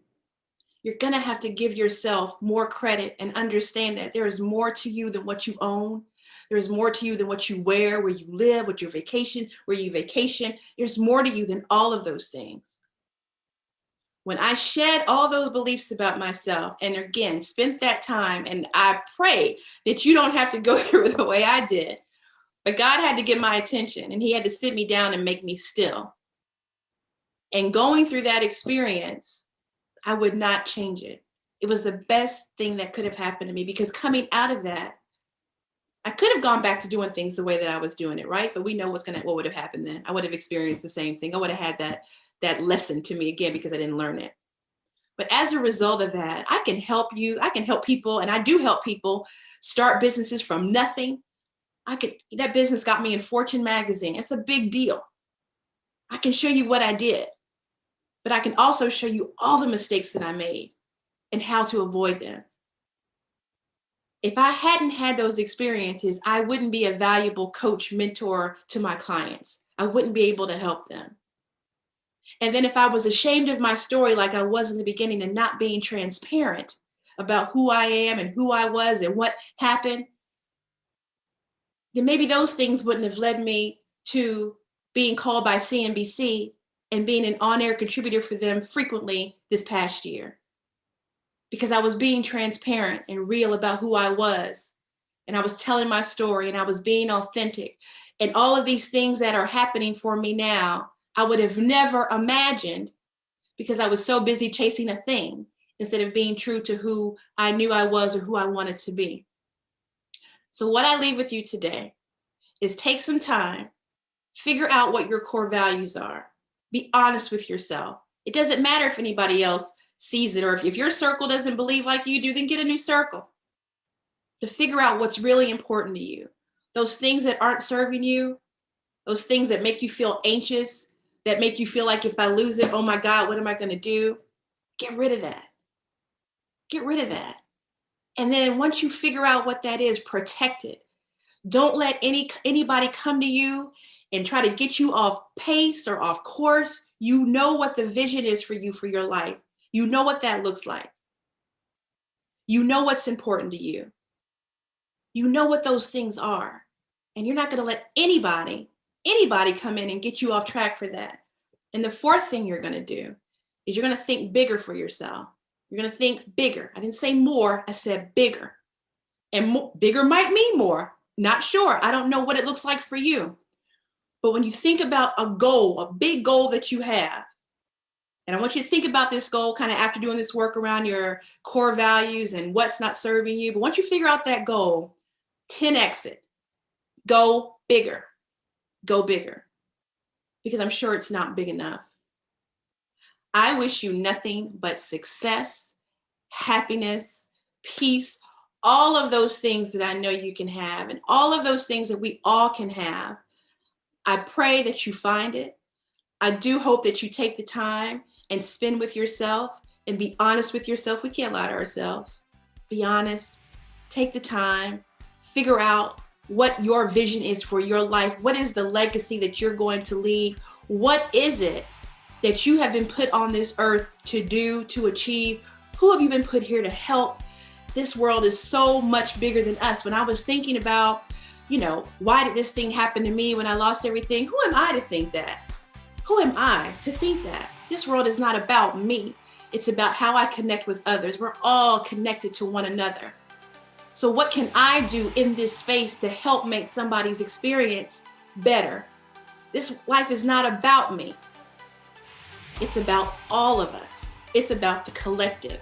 You're going to have to give yourself more credit and understand that there is more to you than what you own. There's more to you than what you wear, where you live, what your vacation, where you vacation. There's more to you than all of those things. when I shed all those beliefs about myself, and again, spent that time, and I pray that you don't have to go through it the way I did, but God had to get my attention, and he had to sit me down and make me still. And going through that experience, I would not change it. It was the best thing that could have happened to me, because coming out of that, I could have gone back to doing things the way that I was doing it, right? But we know what would have happened then. I would have experienced the same thing. I would have had that lesson to me again, because I didn't learn it. But as a result of that, I can help you. I can help people, and I do help people start businesses from nothing. That business got me in Fortune magazine. It's a big deal. I can show you what I did, but I can also show you all the mistakes that I made and how to avoid them. If I hadn't had those experiences, I wouldn't be a valuable coach, mentor to my clients. I wouldn't be able to help them. And then if I was ashamed of my story, like I was in the beginning, and not being transparent about who I am and who I was and what happened, then maybe those things wouldn't have led me to being called by CNBC and being an on-air contributor for them frequently this past year. Because I was being transparent and real about who I was. And I was telling my story, and I was being authentic. And all of these things that are happening for me now, I would have never imagined, because I was so busy chasing a thing instead of being true to who I knew I was or who I wanted to be. So what I leave with you today is take some time, figure out what your core values are. Be honest with yourself. It doesn't matter if anybody else sees it, or if your circle doesn't believe like you do, then get a new circle. To figure out what's really important to you. Those things that aren't serving you, those things that make you feel anxious, that make you feel like if I lose it, oh my God, what am I going to do? Get rid of that. Get rid of that. And then once you figure out what that is, protect it. Don't let anybody come to you and try to get you off pace or off course. You know what the vision is for you for your life. You know what that looks like. You know what's important to you. You know what those things are. And you're not going to let anybody come in and get you off track for that. And the fourth thing you're going to do is you're going to think bigger for yourself. You're going to think bigger. I didn't say more, I said bigger. And bigger might mean more. Not sure. I don't know what it looks like for you. But when you think about a goal, a big goal that you have, and I want you to think about this goal kind of after doing this work around your core values and what's not serving you. But once you figure out that goal, 10x it. Go bigger. Go bigger. Because I'm sure it's not big enough. I wish you nothing but success, happiness, peace, all of those things that I know you can have, and all of those things that we all can have. I pray that you find it. I do hope that you take the time and spend with yourself and be honest with yourself. We can't lie to ourselves. Be honest. Take the time. Figure out what your vision is for your life. What is the legacy that you're going to leave? What is it that you have been put on this earth to do, to achieve? Who have you been put here to help? This world is so much bigger than us. When I was thinking about, why did this thing happen to me when I lost everything? Who am I to think that? Who am I to think that? This world is not about me. It's about how I connect with others. We're all connected to one another. So what can I do in this space to help make somebody's experience better? This life is not about me. It's about all of us. It's about the collective.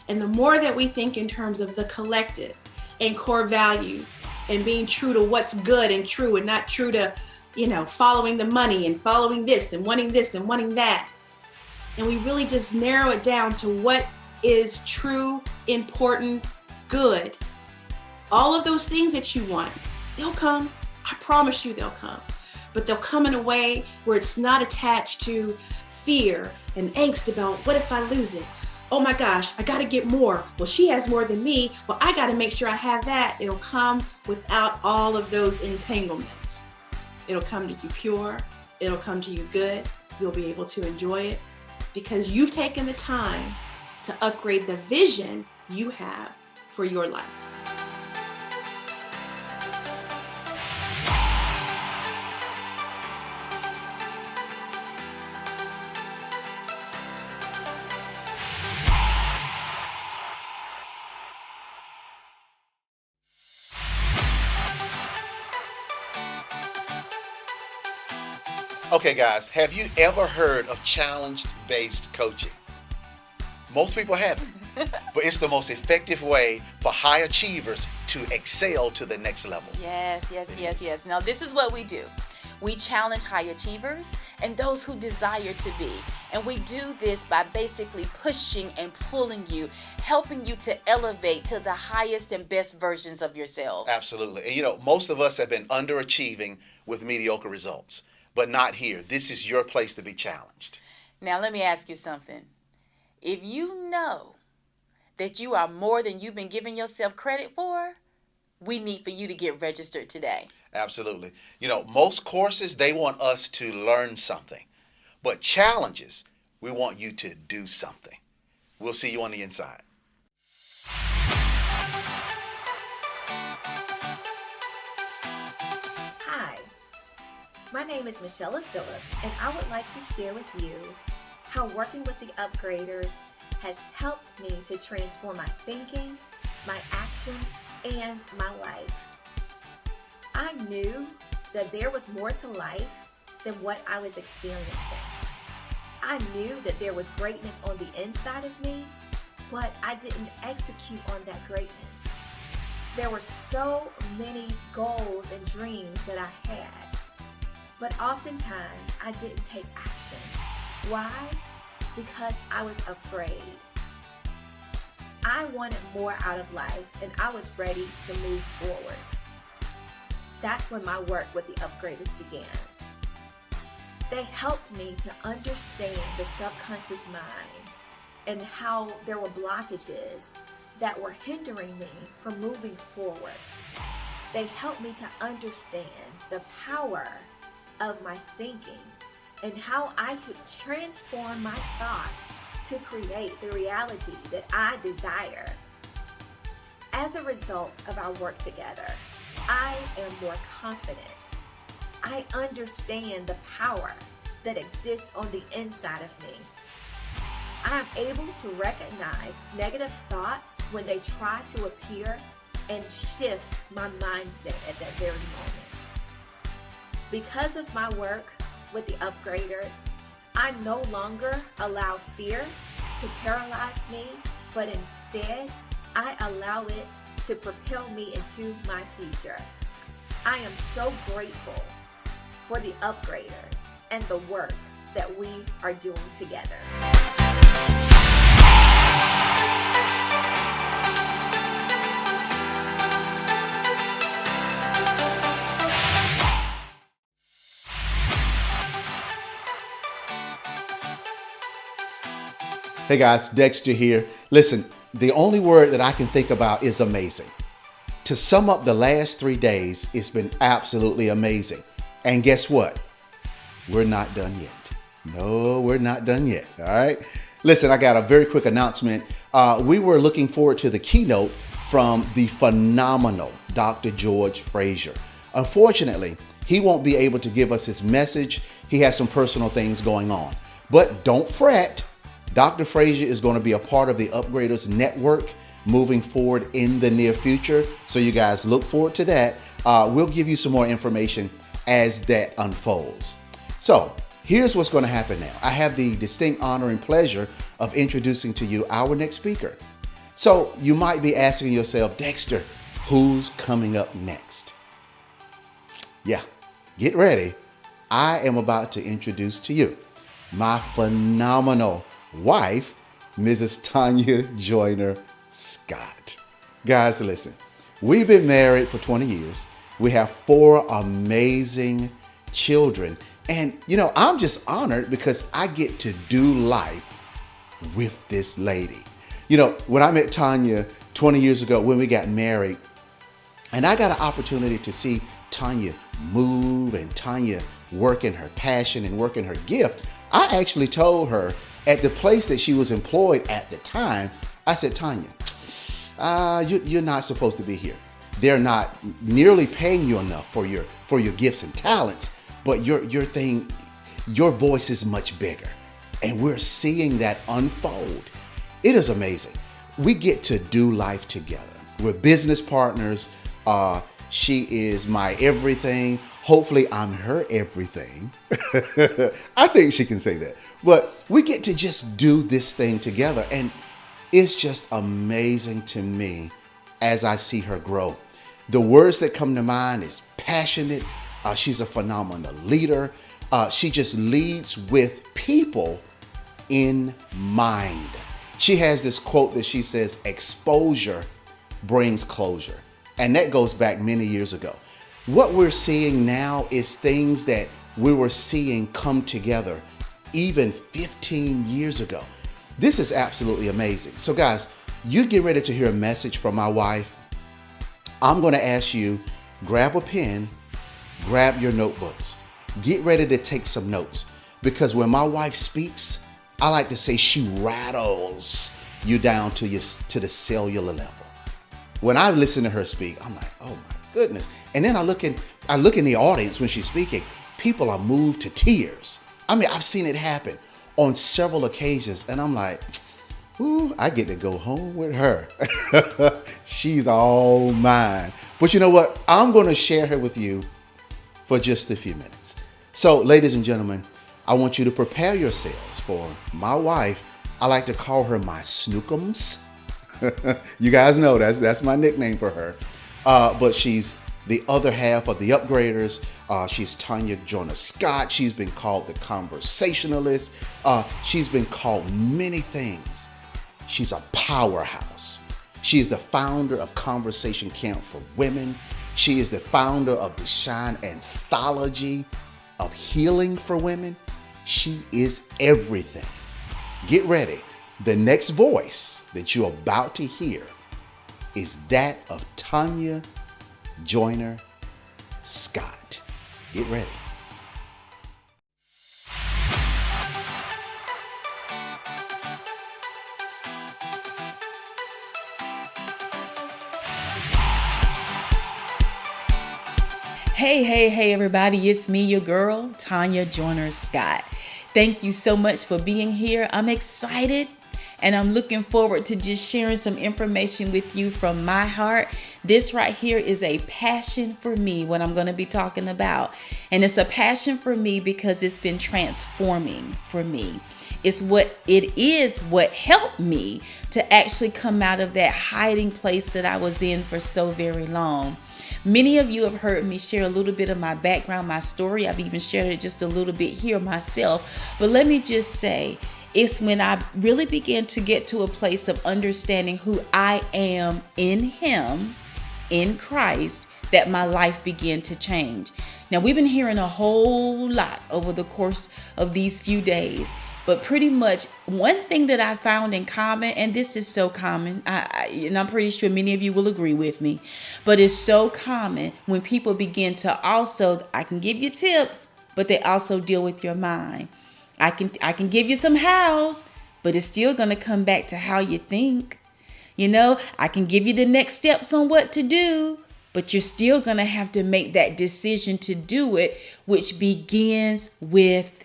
And the more that we think in terms of the collective and core values and being true to what's good and true and not true to, following the money and following this and wanting that. And we really just narrow it down to what is true, important, good. All of those things that you want, they'll come. I promise you they'll come. But they'll come in a way where it's not attached to fear and angst about what if I lose it? Oh my gosh, I gotta get more. Well, she has more than me. Well, I gotta make sure I have that. It'll come without all of those entanglements. It'll come to you pure. It'll come to you good. You'll be able to enjoy it because you've taken the time to upgrade the vision you have for your life. Okay, guys, have you ever heard of challenge-based coaching? Most people haven't, but it's the most effective way for high achievers to excel to the next level. Yes. Now, this is what we do. We challenge high achievers and those who desire to be. And we do this by basically pushing and pulling you, helping you to elevate to the highest and best versions of yourselves. Absolutely. And you know, most of us have been underachieving with mediocre results, but not here. This is your place to be challenged. Now, let me ask you something. If you know that you are more than you've been giving yourself credit for, we need for you to get registered today. Absolutely. You know, most courses, they want us to learn something, but challenges, we want you to do something. We'll see you on the inside. Hi, my name is Michelle Phillips, and I would like to share with you how working with the Upgraders has helped me to transform my thinking, my actions, and my life. I knew that there was more to life than what I was experiencing. I knew that there was greatness on the inside of me, but I didn't execute on that greatness. There were so many goals and dreams that I had, but oftentimes I didn't take action. Why? Because I was afraid. I wanted more out of life, and I was ready to move forward. That's when my work with the Upgraders began. They helped me to understand the subconscious mind and how there were blockages that were hindering me from moving forward. They helped me to understand the power of my thinking and how I could transform my thoughts to create the reality that I desire. As a result of our work together, I am more confident. I understand the power that exists on the inside of me. I am able to recognize negative thoughts when they try to appear and shift my mindset at that very moment. Because of my work with the Upgraders, I no longer allow fear to paralyze me, but instead, I allow it to propel me into my future. I am so grateful for the Upgraders and the work that we are doing together. Hey guys, Dexter here. Listen, the only word that I can think about is amazing. To sum up the last 3 days, it's been absolutely amazing. And guess what? We're not done yet. No, we're not done yet. All right. Listen, I got a very quick announcement. We were looking forward to the keynote from the phenomenal Dr. George Frazier. Unfortunately, he won't be able to give us his message. He has some personal things going on. But don't fret. Dr. Frazier is going to be a part of the Upgraders Network moving forward in the near future. So you guys look forward to that. We'll give you some more information as that unfolds. So here's what's going to happen now. I have the distinct honor and pleasure of introducing to you our next speaker. So you might be asking yourself, Dexter, who's coming up next? Yeah, get ready. I am about to introduce to you my phenomenal wife, Mrs. Tanya Joyner Scott. Guys, listen, we've been married for 20 years. We have 4 amazing children. And, you know, I'm just honored because I get to do life with this lady. You know, when I met Tanya 20 years ago when we got married, and I got an opportunity to see Tanya move and Tanya work in her passion and work in her gift, I actually told her at the place that she was employed at the time, I said, Tanya, you're not supposed to be here. They're not nearly paying you enough for your gifts and talents, but your voice is much bigger. And we're seeing that unfold. It is amazing. We get to do life together. We're business partners. She is my everything, Hopefully I'm her everything. I think she can say that. But we get to just do this thing together. And it's just amazing to me as I see her grow. The words that come to mind is passionate. She's a phenomenal leader. She just leads with people in mind. She has this quote that she says, exposure brings closure. And that goes back many years ago. What we're seeing now is things that we were seeing come together even 15 years ago. This is absolutely amazing. So guys, you get ready to hear a message from my wife. I'm going to ask you, grab a pen, grab your notebooks, get ready to take some notes, because when my wife speaks, I like to say she rattles you down to the cellular level. When I listen to her speak, I'm like, oh my goodness. And then I look in the audience when she's speaking, people are moved to tears. I mean, I've seen it happen on several occasions, and I'm like, ooh, I get to go home with her. She's all mine. But you know what? I'm going to share her with you for just a few minutes. So, ladies and gentlemen, I want you to prepare yourselves for my wife. I like to call her my Snookums. You guys know that's my nickname for her. But she's the other half of the Upgraders. She's Tanya Joyner Scott. She's been called the conversationalist. She's been called many things. She's a powerhouse. She is the founder of Conversation Camp for Women. She is the founder of the Shine Anthology of Healing for Women. She is everything. Get ready. The next voice that you're about to hear is that of Tanya Joyner Scott. Get ready. Hey, everybody. It's me, your girl, Tanya Joyner Scott. Thank you so much for being here. I'm excited and I'm looking forward to just sharing some information with you from my heart. This right here is a passion for me, what I'm going to be talking about. And it's a passion for me because it's been transforming for me. It's what helped me to actually come out of that hiding place that I was in for so very long. Many of you have heard me share a little bit of my background, my story. I've even shared it just a little bit here myself. But let me just say, it's when I really began to get to a place of understanding who I am in Him, in Christ, that my life began to change. Now, we've been hearing a whole lot over the course of these few days. But pretty much one thing that I found in common, and this is so common, and I'm pretty sure many of you will agree with me, but it's so common when people begin to also, I can give you tips, but they also deal with your mind. I can give you some hows, but it's still going to come back to how you think. You know, I can give you the next steps on what to do, but you're still going to have to make that decision to do it, which begins with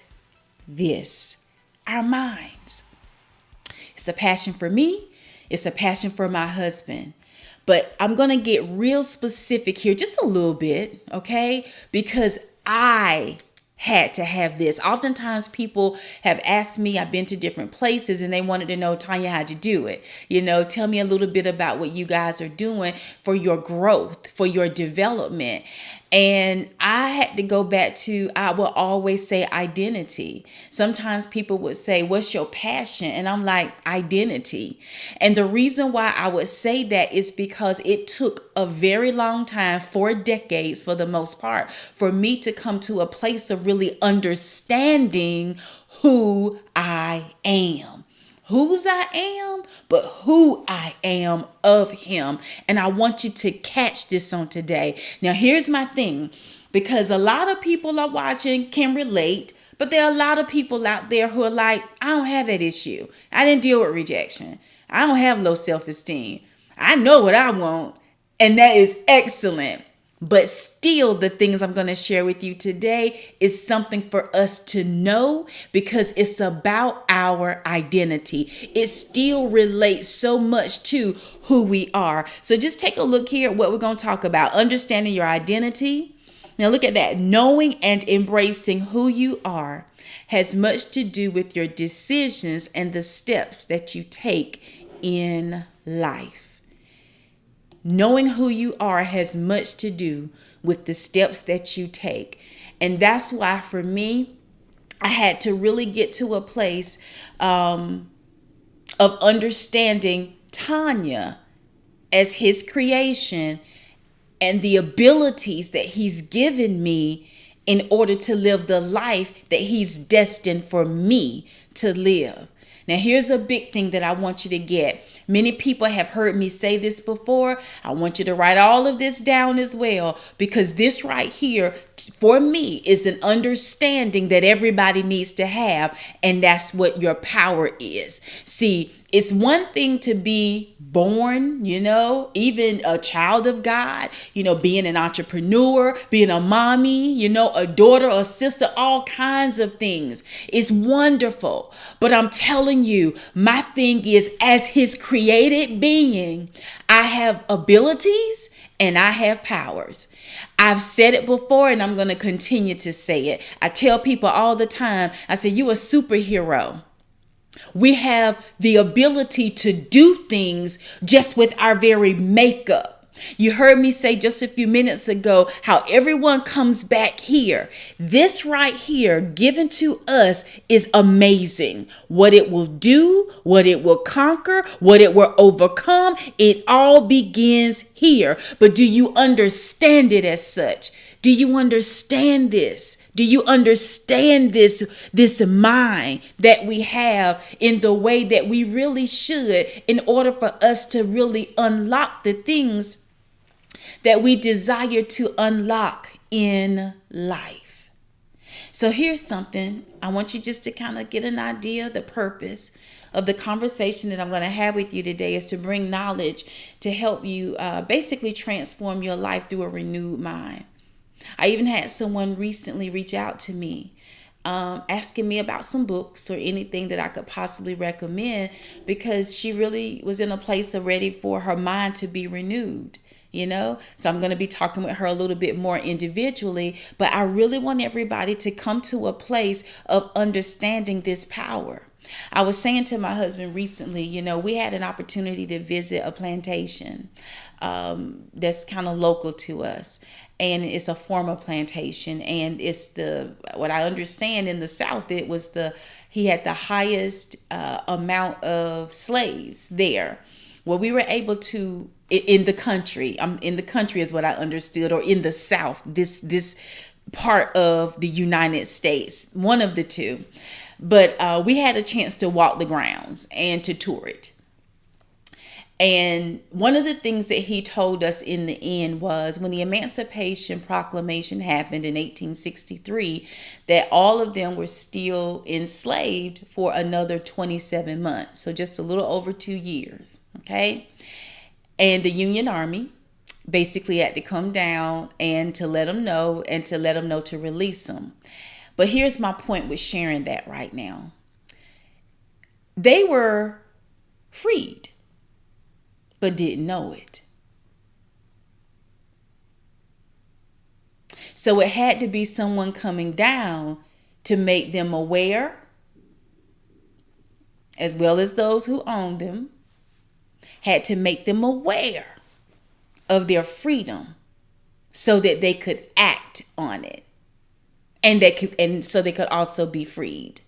this. Our minds. It's a passion for me. It's a passion for my husband. But I'm going to get real specific here just a little bit, okay? Because I had to have this. Oftentimes people have asked me, I've been to different places and they wanted to know, Tanya, how'd you do it? You know, tell me a little bit about what you guys are doing for your growth, for your development. And I had to go back to, I will always say identity. Sometimes people would say, what's your passion? And I'm like, identity. And the reason why I would say that is because it took a very long time, 4 decades for the most part, for me to come to a place of really understanding who I am. Whose I am, but who I am of Him. And I want you to catch this on today. Now, here's my thing, because a lot of people are watching can relate, but there are a lot of people out there who are like, I don't have that issue. I didn't deal with rejection. I don't have low self-esteem. I know what I want, and that is excellent. But still, the things I'm going to share with you today is something for us to know, because it's about our identity. It still relates so much to who we are. So just take a look here at what we're going to talk about. Understanding your identity, Now look at that. Knowing and embracing who you are has much to do with your decisions and the steps that you take in life. Knowing who you are has much to do with the steps that you take. And that's why for me, I had to really get to a place of understanding Tanya as his creation and the abilities that he's given me in order to live the life that he's destined for me to live. Now, here's a big thing that I want you to get. Many people have heard me say this before. I want you to write all of this down as well, because this right here, for me, is an understanding that everybody needs to have, and that's what your power is. See, it's one thing to be born, even a child of God, being an entrepreneur, being a mommy, a daughter, a sister, all kinds of things. It's wonderful. But I'm telling you, my thing is, as his created being, I have abilities and I have powers. I've said it before and I'm going to continue to say it. I tell people all the time, I say, you a superhero. We have the ability to do things just with our very makeup. You heard me say just a few minutes ago how everyone comes back here. This right here given to us is amazing. What it will do, what it will conquer, what it will overcome, it all begins here. But do you understand it as such? Do you understand this? Do you understand this mind that we have in the way that we really should, in order for us to really unlock the things that we desire to unlock in life? So here's something. I want you just to kind of get an idea. The purpose of the conversation that I'm going to have with you today is to bring knowledge to help you basically transform your life through a renewed mind. I even had someone recently reach out to me asking me about some books or anything that I could possibly recommend, because she really was in a place of ready for her mind to be renewed. So I'm going to be talking with her a little bit more individually, but I really want everybody to come to a place of understanding this power. I was saying to my husband recently, we had an opportunity to visit a plantation that's kind of local to us. And it's a former plantation. And it's what I understand in the South, he had the highest amount of slaves there. Well, we were able to, in the country is what I understood, or in the South, this part of the United States, one of the two. But we had a chance to walk the grounds and to tour it. And one of the things that he told us in the end was, when the Emancipation Proclamation happened in 1863, that all of them were still enslaved for another 27 months. So just a little over 2 years. Okay. And the Union Army basically had to come down and to let them know to release them. But here's my point with sharing that right now. They were freed, but didn't know it. So it had to be someone coming down to make them aware, as well as those who owned them, had to make them aware of their freedom so that they could act on it. And so they could also be freed.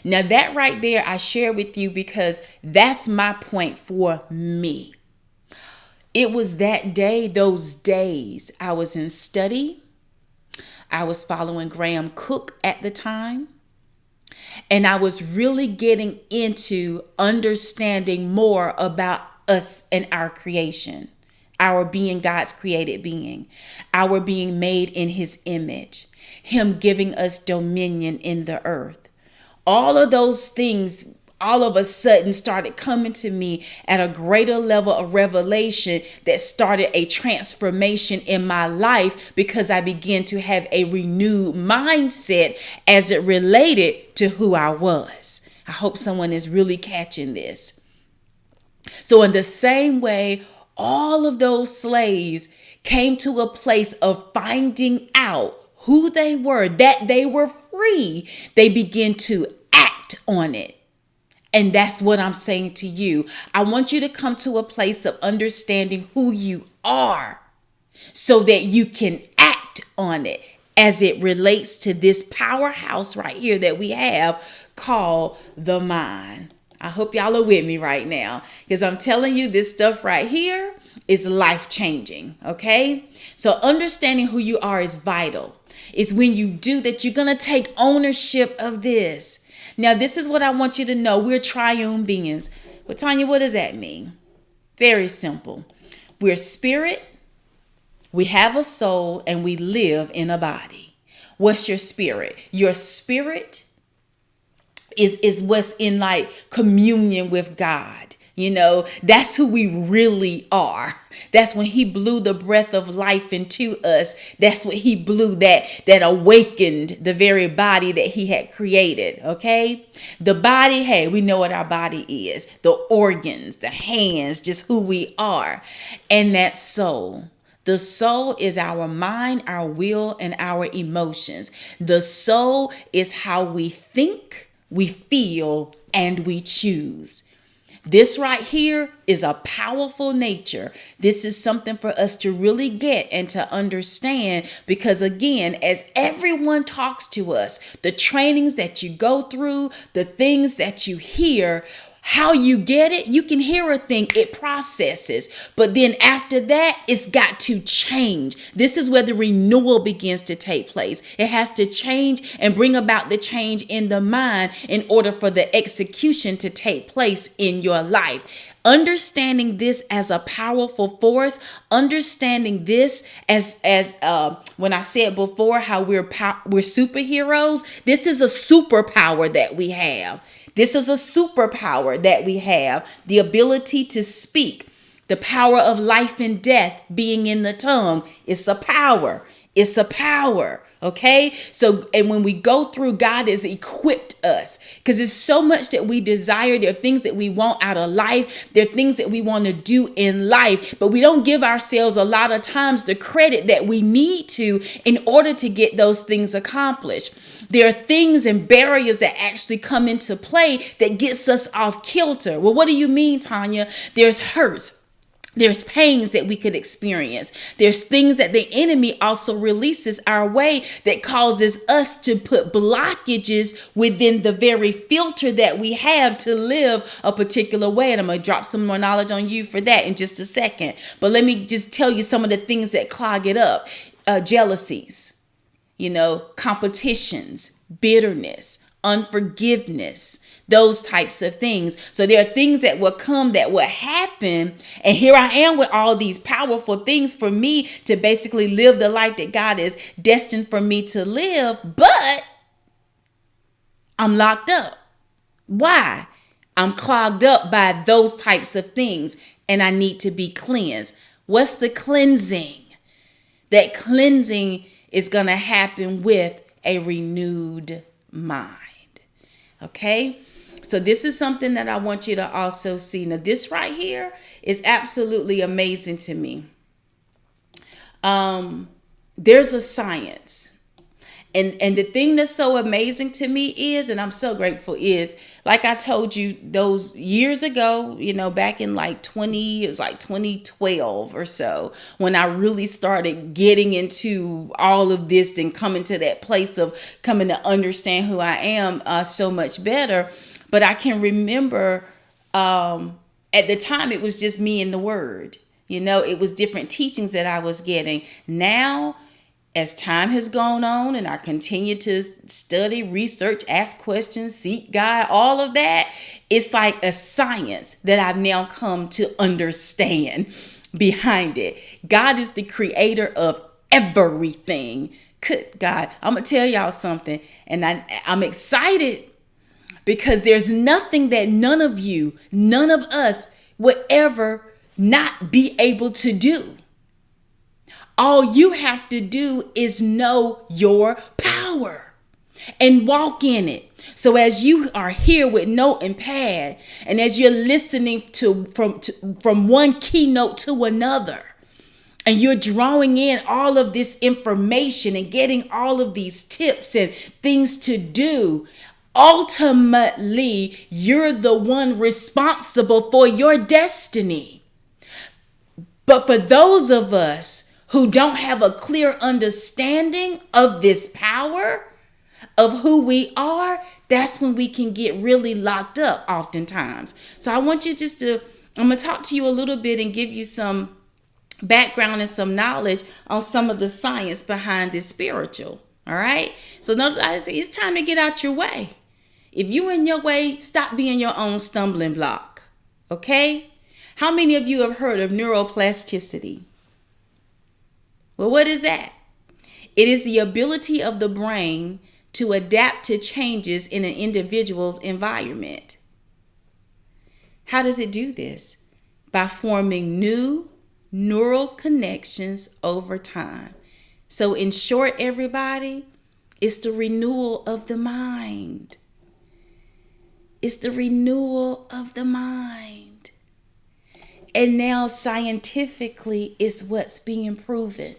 Now that right there, I share with you because that's my point for me. It was that day, those days, I was in study. I was following Graham Cook at the time. And I was really getting into understanding more about us and our creation, our being God's created being, our being made in his image, him giving us dominion in the earth. All of those things all of a sudden started coming to me at a greater level of revelation that started a transformation in my life, because I began to have a renewed mindset as it related to who I was. I hope someone is really catching this. So in the same way, all of those slaves came to a place of finding out who they were, that they were free, they began to act on it. And that's what I'm saying to you. I want you to come to a place of understanding who you are so that you can act on it as it relates to this powerhouse right here that we have called the mind. I hope y'all are with me right now, because I'm telling you, this stuff right here is life-changing, okay? So understanding who you are is vital. It's when you do that, you're going to take ownership of this. Now, this is what I want you to know. We're triune beings. But Tanya, what does that mean? Very simple. We're spirit, we have a soul, and we live in a body. What's your spirit? Your spirit is what's in like communion with God. You know, that's who we really are. That's when he blew the breath of life into us. That's what he blew that awakened the very body that he had created. Okay. The body, hey, we know what our body is. The organs, the hands, just who we are. And that soul. The soul is our mind, our will, and our emotions. The soul is how we think, we feel, and we choose. This right here is a powerful nature. This is something for us to really get and to understand, because again, as everyone talks to us, the trainings that you go through, the things that you hear, how you get it, you can hear a thing, it processes. But then after that, it's got to change. This is where the renewal begins to take place. It has to change and bring about the change in the mind in order for the execution to take place in your life. Understanding this as a powerful force, understanding this as when I said before how we're superheroes, this is a superpower that we have. This is a superpower that we have, the ability to speak, the power of life and death being in the tongue. It's a power. It's a power. Okay. So, and when we go through, God has equipped us, because there's so much that we desire. There are things that we want out of life. There are things that we want to do in life, but we don't give ourselves a lot of times the credit that we need to in order to get those things accomplished. There are things and barriers that actually come into play that gets us off kilter. Well, what do you mean, Tanya? There's hurts. There's pains that we could experience. There's things that the enemy also releases our way that causes us to put blockages within the very filter that we have to live a particular way. And I'm going to drop some more knowledge on you for that in just a second. But let me just tell you some of the things that clog it up. Jealousies, competitions, bitterness, unforgiveness, those types of things. So there are things that will come, that will happen. And here I am with all these powerful things for me to basically live the life that God is destined for me to live. But I'm locked up. Why? I'm clogged up by those types of things, and I need to be cleansed. What's the cleansing? That cleansing is going to happen with a renewed mind. Okay? So this is something that I want you to also see. Now, this right here is absolutely amazing to me. There's a science. And the thing that's so amazing to me is, and I'm so grateful, is, like I told you, those years ago, back in it was like 2012 or so, when I really started getting into all of this and coming to that place of coming to understand who I am so much better. But I can remember at the time, it was just me and the word. It was different teachings that I was getting. Now, as time has gone on and I continue to study, research, ask questions, seek God, all of that, it's like a science that I've now come to understand behind it. God is the creator of everything. Good God, I'm going to tell y'all something, and I'm excited because there's nothing that none of us would ever not be able to do. All you have to do is know your power. and walk in it. So as you are here with note and pad, and as you're listening from one keynote to another, and you're drawing in all of this information and getting all of these tips and things to do, ultimately, you're the one responsible for your destiny. But for those of us who don't have a clear understanding of this power, of who we are, that's when we can get really locked up oftentimes. So I want you I'm going to talk to you a little bit and give you some background and some knowledge on some of the science behind this spiritual. All right. So notice I say it's time to get out your way. If you in your way, stop being your own stumbling block. Okay. How many of you have heard of neuroplasticity? Well, what is that? It is the ability of the brain to adapt to changes in an individual's environment. How does it do this? By forming new neural connections over time. So in short, everybody, it's the renewal of the mind. It's the renewal of the mind. And now scientifically, it's what's being proven.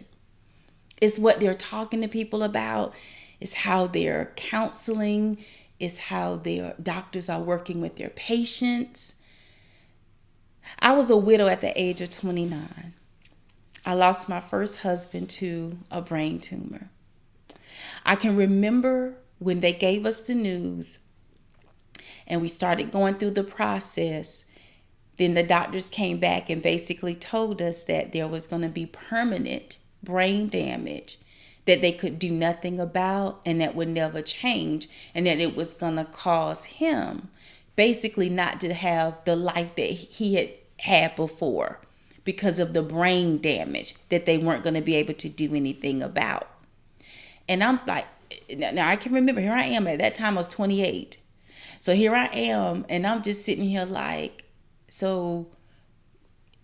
It's what they're talking to people about. It's how they're counseling. It's how their doctors are working with their patients. I was a widow at the age of 29. I lost my first husband to a brain tumor. I can remember when they gave us the news and we started going through the process. Then the doctors came back and basically told us that there was going to be permanent brain damage that they could do nothing about and that would never change, and that it was going to cause him basically not to have the life that he had before because of the brain damage that they weren't going to be able to do anything about. And I'm like, now I can remember, here I am, at that time I was 28. So here I am, and I'm just sitting here like, so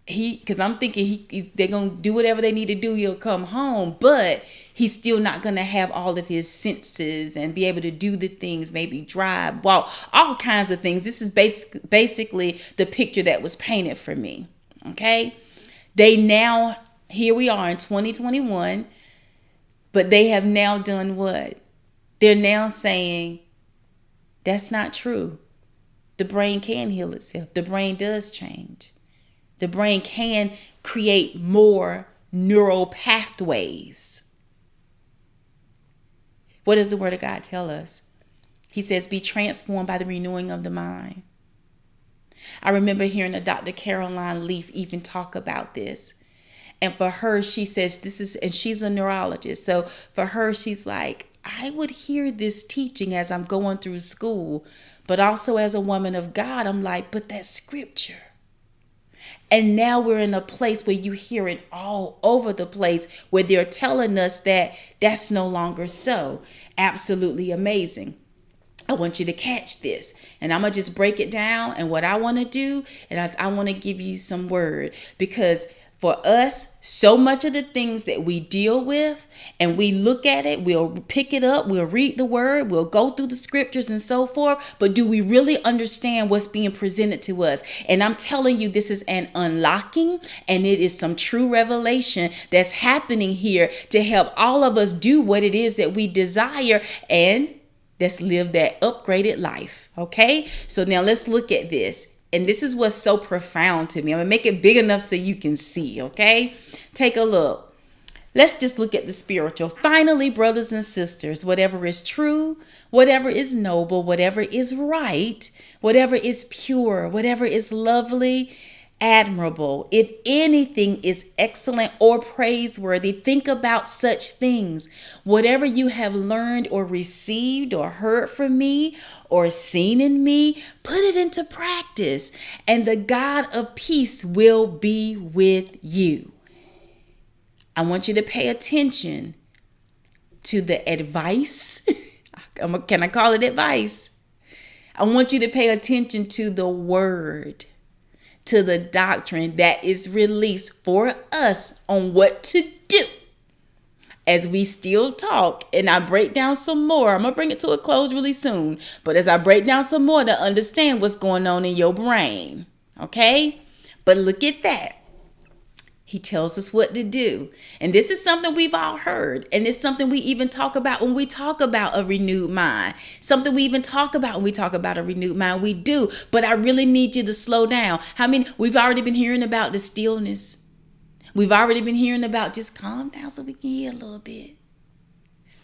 because I'm thinking they're going to do whatever they need to do, he'll come home, but he's still not going to have all of his senses and be able to do the things, maybe drive, walk, all kinds of things. This is basically the picture that was painted for me, okay? Here we are in 2021, but they have now done what? They're now saying, that's not true. The brain can heal itself. The brain does change. The brain can create more neural pathways. What does the Word of God tell us? He says, be transformed by the renewing of the mind. I remember hearing a Dr. Caroline Leaf even talk about this. And for her, she says and she's a neurologist. So for her, she's like, I would hear this teaching as I'm going through school, but also as a woman of God, I'm like, but that's scripture. And now we're in a place where you hear it all over the place, where they're telling us that that's no longer so. Absolutely amazing. I want you to catch this, and I'm going to just break it down. And what I want to do is I want to give you some word, because for us, so much of the things that we deal with and we look at it, we'll pick it up, we'll read the word, we'll go through the scriptures and so forth. But do we really understand what's being presented to us? And I'm telling you, this is an unlocking, and it is some true revelation that's happening here to help all of us do what it is that we desire, and let's live that upgraded life. Okay, so now let's look at this. And this is what's so profound to me. I'm going to make it big enough so you can see, okay? Take a look. Let's just look at the spiritual. Finally, brothers and sisters, whatever is true, whatever is noble, whatever is right, whatever is pure, whatever is lovely, admirable, if anything is excellent or praiseworthy, think about such things. Whatever you have learned or received or heard from me or seen in me, put it into practice, and the God of peace will be with you. I want you to pay attention to the advice. Can I call it advice? I want you to pay attention to the word, to the doctrine that is released for us on what to do. as we still talk and I break down some more, I'm going to bring it to a close really soon. But as I break down some more to understand what's going on in your brain. Okay? But look at that. He tells us what to do. And this is something we've all heard. And it's something we even talk about when we talk about a renewed mind. Something we even talk about when we talk about a renewed mind. We do. But I really need you to slow down. How many? We've already been hearing about the stillness. We've already been hearing about just calm down so we can hear a little bit.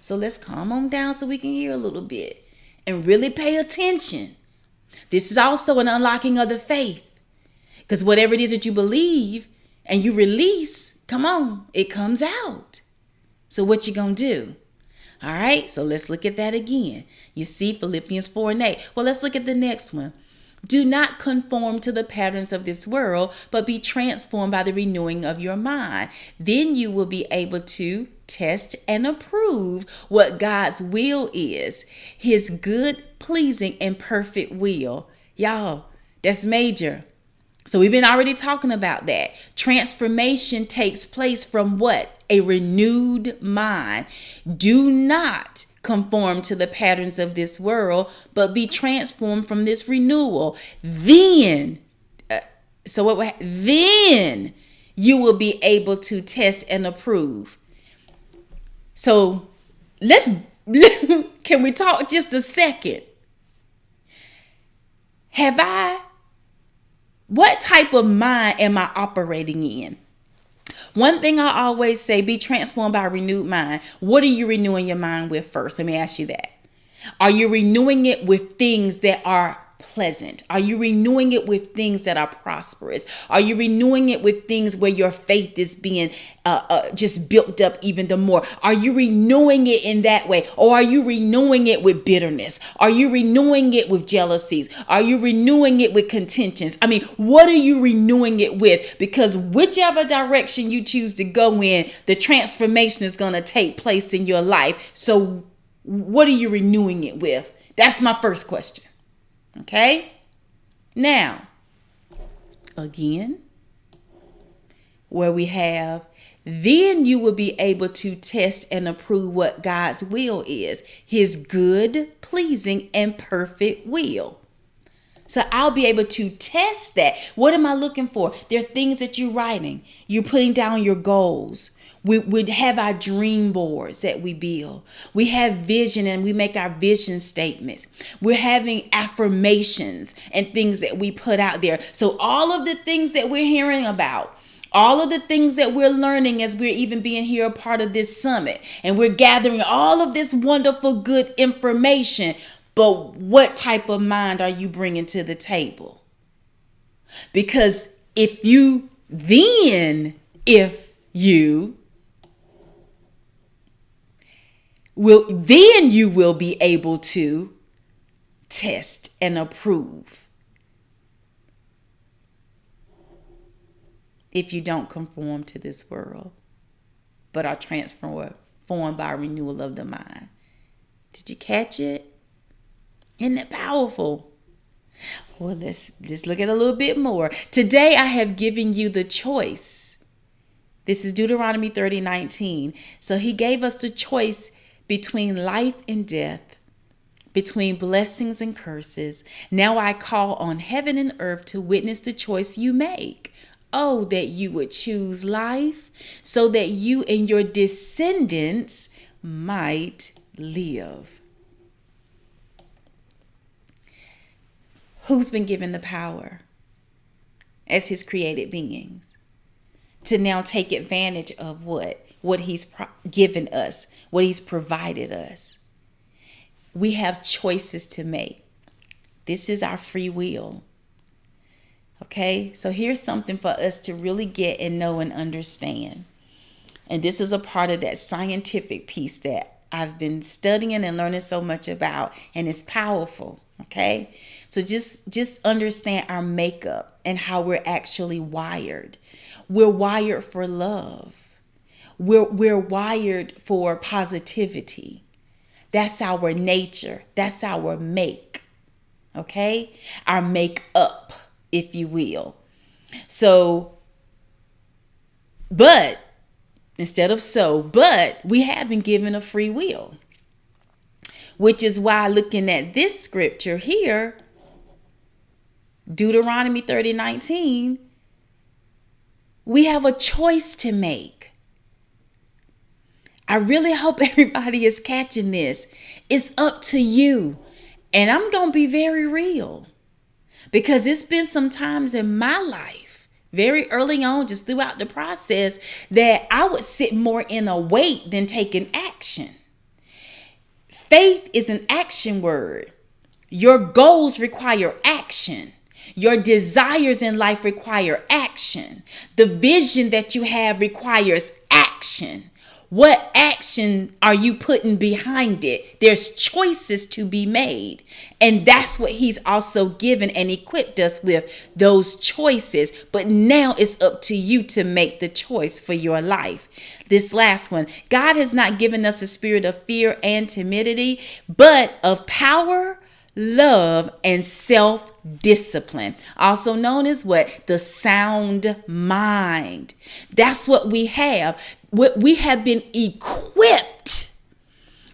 So let's calm on down so we can hear a little bit. And really pay attention. This is also an unlocking of the faith. Because whatever it is that you believe, and you release, come on, it comes out. So what you gonna do? All right, so let's look at that again. You see Philippians 4:8. Well, let's look at the next one. Do not conform to the patterns of this world, but be transformed by the renewing of your mind. Then you will be able to test and approve what God's will is, his good, pleasing, and perfect will. Y'all, that's major. So we've been already talking about that. Transformation takes place from what? A renewed mind. Do not conform to the patterns of this world, but be transformed from this renewal. Then you will be able to test and approve. So can we talk just a second? What type of mind am I operating in? One thing I always say, be transformed by a renewed mind. What are you renewing your mind with first? Let me ask you that. Are you renewing it with things that are pleasant? Are you renewing it with things that are prosperous? Are you renewing it with things where your faith is being just built up even the more? Are you renewing it in that way? Or are you renewing it with bitterness? Are you renewing it with jealousies? Are you renewing it with contentions? I mean, what are you renewing it with? Because whichever direction you choose to go in, the transformation is going to take place in your life. So what are you renewing it with? That's my first question. Okay? Now, again, where we have, then you will be able to test and approve what God's will is, his good, pleasing, and perfect will. So I'll be able to test that. What am I looking for? There are things that you're writing. You're putting down your goals. We have our dream boards that we build. We have vision and we make our vision statements. We're having affirmations and things that we put out there. So all of the things that we're hearing about, all of the things that we're learning as we're even being here a part of this summit, and we're gathering all of this wonderful good information. But what type of mind are you bringing to the table? Because you will be able to test and approve if you don't conform to this world, but are transformed by renewal of the mind. Did you catch it? Isn't that powerful? Well, let's just look at a little bit more. Today, I have given you the choice. This is Deuteronomy 30:19. So he gave us the choice between life and death, between blessings and curses. Now I call on heaven and earth to witness the choice you make. Oh, that you would choose life so that you and your descendants might live. Who's been given the power as his created beings to now take advantage of what he's given us, what he's provided us? We have choices to make. This is our free will. Okay, so here's something for us to really get and know and understand. And this is a part of that scientific piece that I've been studying and learning so much about, and it's powerful. Okay, so just understand our makeup and how we're actually wired. We're wired for love. We're wired for positivity. That's our nature. That's our make. Okay, our makeup, if you will. So, but instead of so, but we have been given a free will, which is why looking at this scripture here, Deuteronomy 30:19, we have a choice to make. I really hope everybody is catching this. It's up to you. And I'm going to be very real, because it's been some times in my life, very early on, just throughout the process, that I would sit more in a wait than taking action. Faith is an action word. Your goals require action. Your desires in life require action. The vision that you have requires action. What action are you putting behind it? There's choices to be made. And that's what he's also given and equipped us with, those choices. But now it's up to you to make the choice for your life. This last one, God has not given us a spirit of fear and timidity, but of power, love, and self-discipline, also known as what? The sound mind. That's what we have. We have been equipped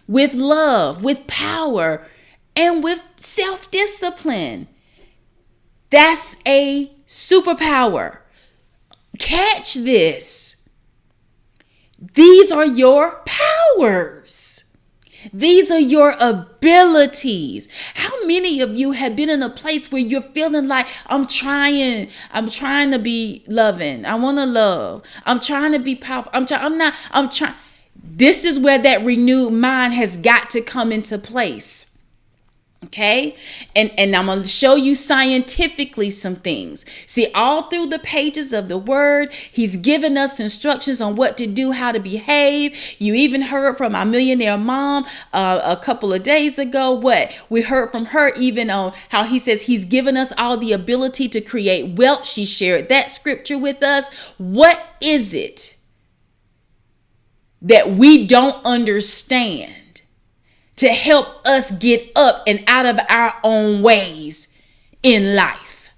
with love, with power, and with self-discipline. That's a superpower. Catch this. These are your powers. These are your abilities. How many of you have been in a place where you're feeling like, I'm trying to be loving. I want to love. I'm trying to be powerful. I'm trying. This is where that renewed mind has got to come into place. Okay. And I'm going to show you scientifically some things. See, all through the pages of the word, he's given us instructions on what to do, how to behave. You even heard from our millionaire mom a couple of days ago. We heard from her even on how he says he's given us all the ability to create wealth. She shared that scripture with us. What is it that we don't understand to help us get up and out of our own ways in life?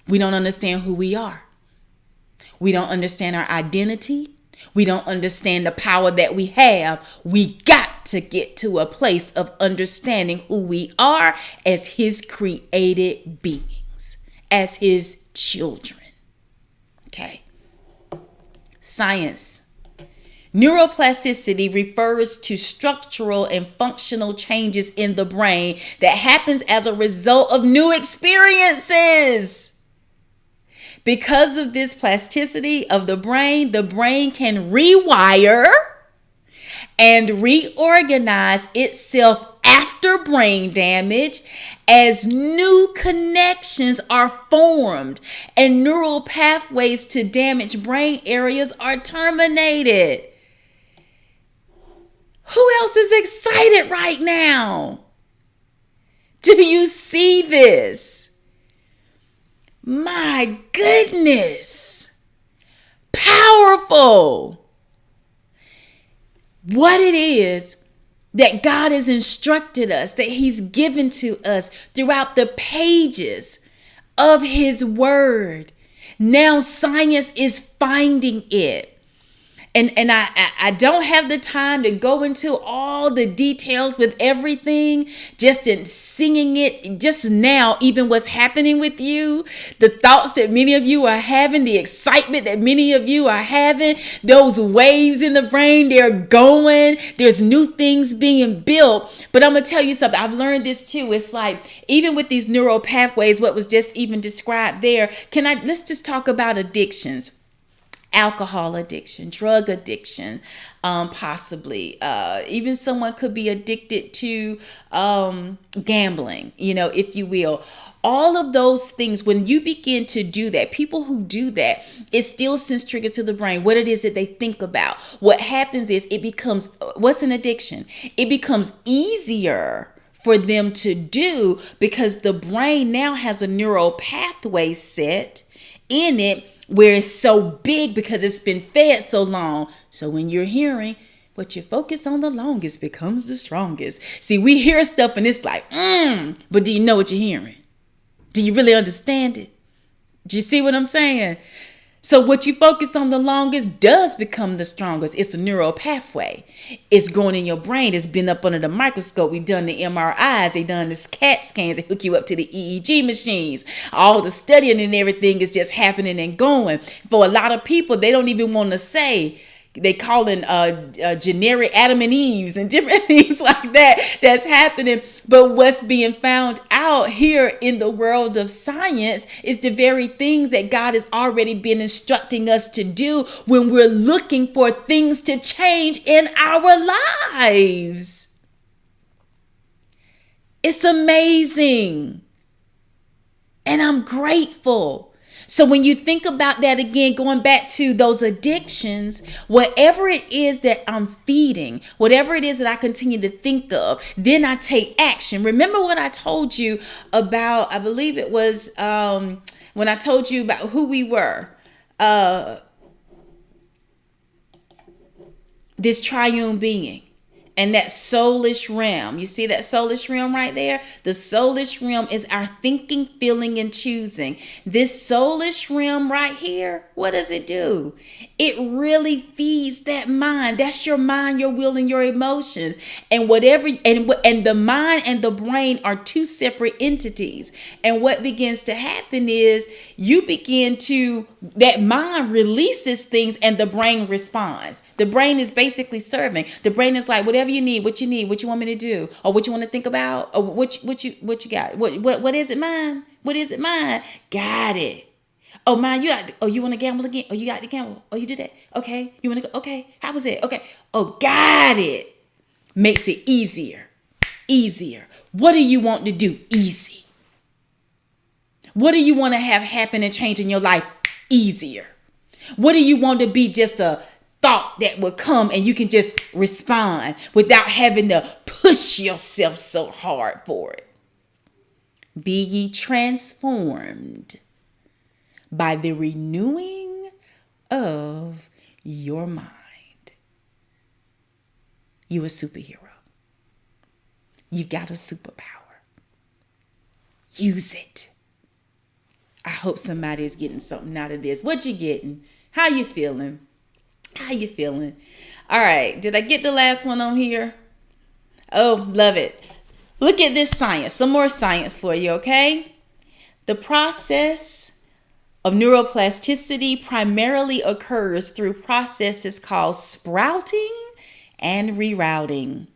We don't understand who we are. We don't understand our identity. We don't understand the power that we have. We got to get to a place of understanding who we are as his created beings, as his children. Okay. Science. Neuroplasticity refers to structural and functional changes in the brain that happens as a result of new experiences. Because of this plasticity of the brain can rewire and reorganize itself after brain damage as new connections are formed and neural pathways to damaged brain areas are terminated. Who else is excited right now? Do you see this? My goodness. Powerful. What it is that God has instructed us, that he's given to us throughout the pages of his word. Now science is finding it. And I don't have the time to go into all the details with everything, just in singing it just now, even what's happening with you, the thoughts that many of you are having, the excitement that many of you are having, those waves in the brain, they're going, there's new things being built. But I'm going to tell you something. I've learned this too. It's like, even with these neural pathways, what was just even described there, let's just talk about addictions. Alcohol addiction, drug addiction, possibly. Even someone could be addicted to gambling, if you will. All of those things, when you begin to do that, people who do that, it still sends triggers to the brain. What it is that they think about. What happens is it becomes, what's an addiction? It becomes easier for them to do because the brain now has a neural pathway set in it where it's so big because it's been fed so long. So when you're hearing, what you focus on the longest becomes the strongest. See, we hear stuff and it's like, but do you know what you're hearing? Do you really understand it? Do you see what I'm saying? So what you focus on the longest does become the strongest. It's a neural pathway. It's growing in your brain. It's been up under the microscope. We've done the MRIs. They've done the CAT scans. They hook you up to the EEG machines. All the studying and everything is just happening and going. For a lot of people, they don't even want to say. They call in generic Adam and Eves and different things like that that's happening. But what's being found out here in the world of science is the very things that God has already been instructing us to do when we're looking for things to change in our lives. It's amazing. And I'm grateful. So when you think about that again, going back to those addictions, whatever it is that I'm feeding, whatever it is that I continue to think of, then I take action. Remember what I told you about, I believe it was when I told you about who we were, this triune being. And that soulish realm, you see that soulish realm right there? The soulish realm is our thinking, feeling, and choosing. This soulish realm right here, what does it do? It really feeds that mind. That's your mind, your will, and your emotions. And whatever, and the mind and the brain are two separate entities. And what begins to happen is that mind releases things and the brain responds. The brain is basically serving. The brain is like, whatever you need, what you want me to do, or what you want to think about, or what you got. What is it, mine? What is it, mine? Got it. Oh, mine, you want to gamble again? Oh, you got to gamble. Oh, you did that. Okay. You want to go? Okay. How was it? Okay. Oh, got it. Makes it easier. Easier. What do you want to do? Easy. What do you want to have happen and change in your life? Easier. What do you want to be? Just a thought that will come and you can just respond without having to push yourself so hard for it. Be ye transformed by the renewing of your mind. You a superhero. You got a superpower. Use it. I hope somebody is getting something out of this. What you getting? How you feeling? How you feeling? All right. Did I get the last one on here? Oh, love it. Look at this science. Some more science for you, okay? The process of neuroplasticity primarily occurs through processes called sprouting and rerouting.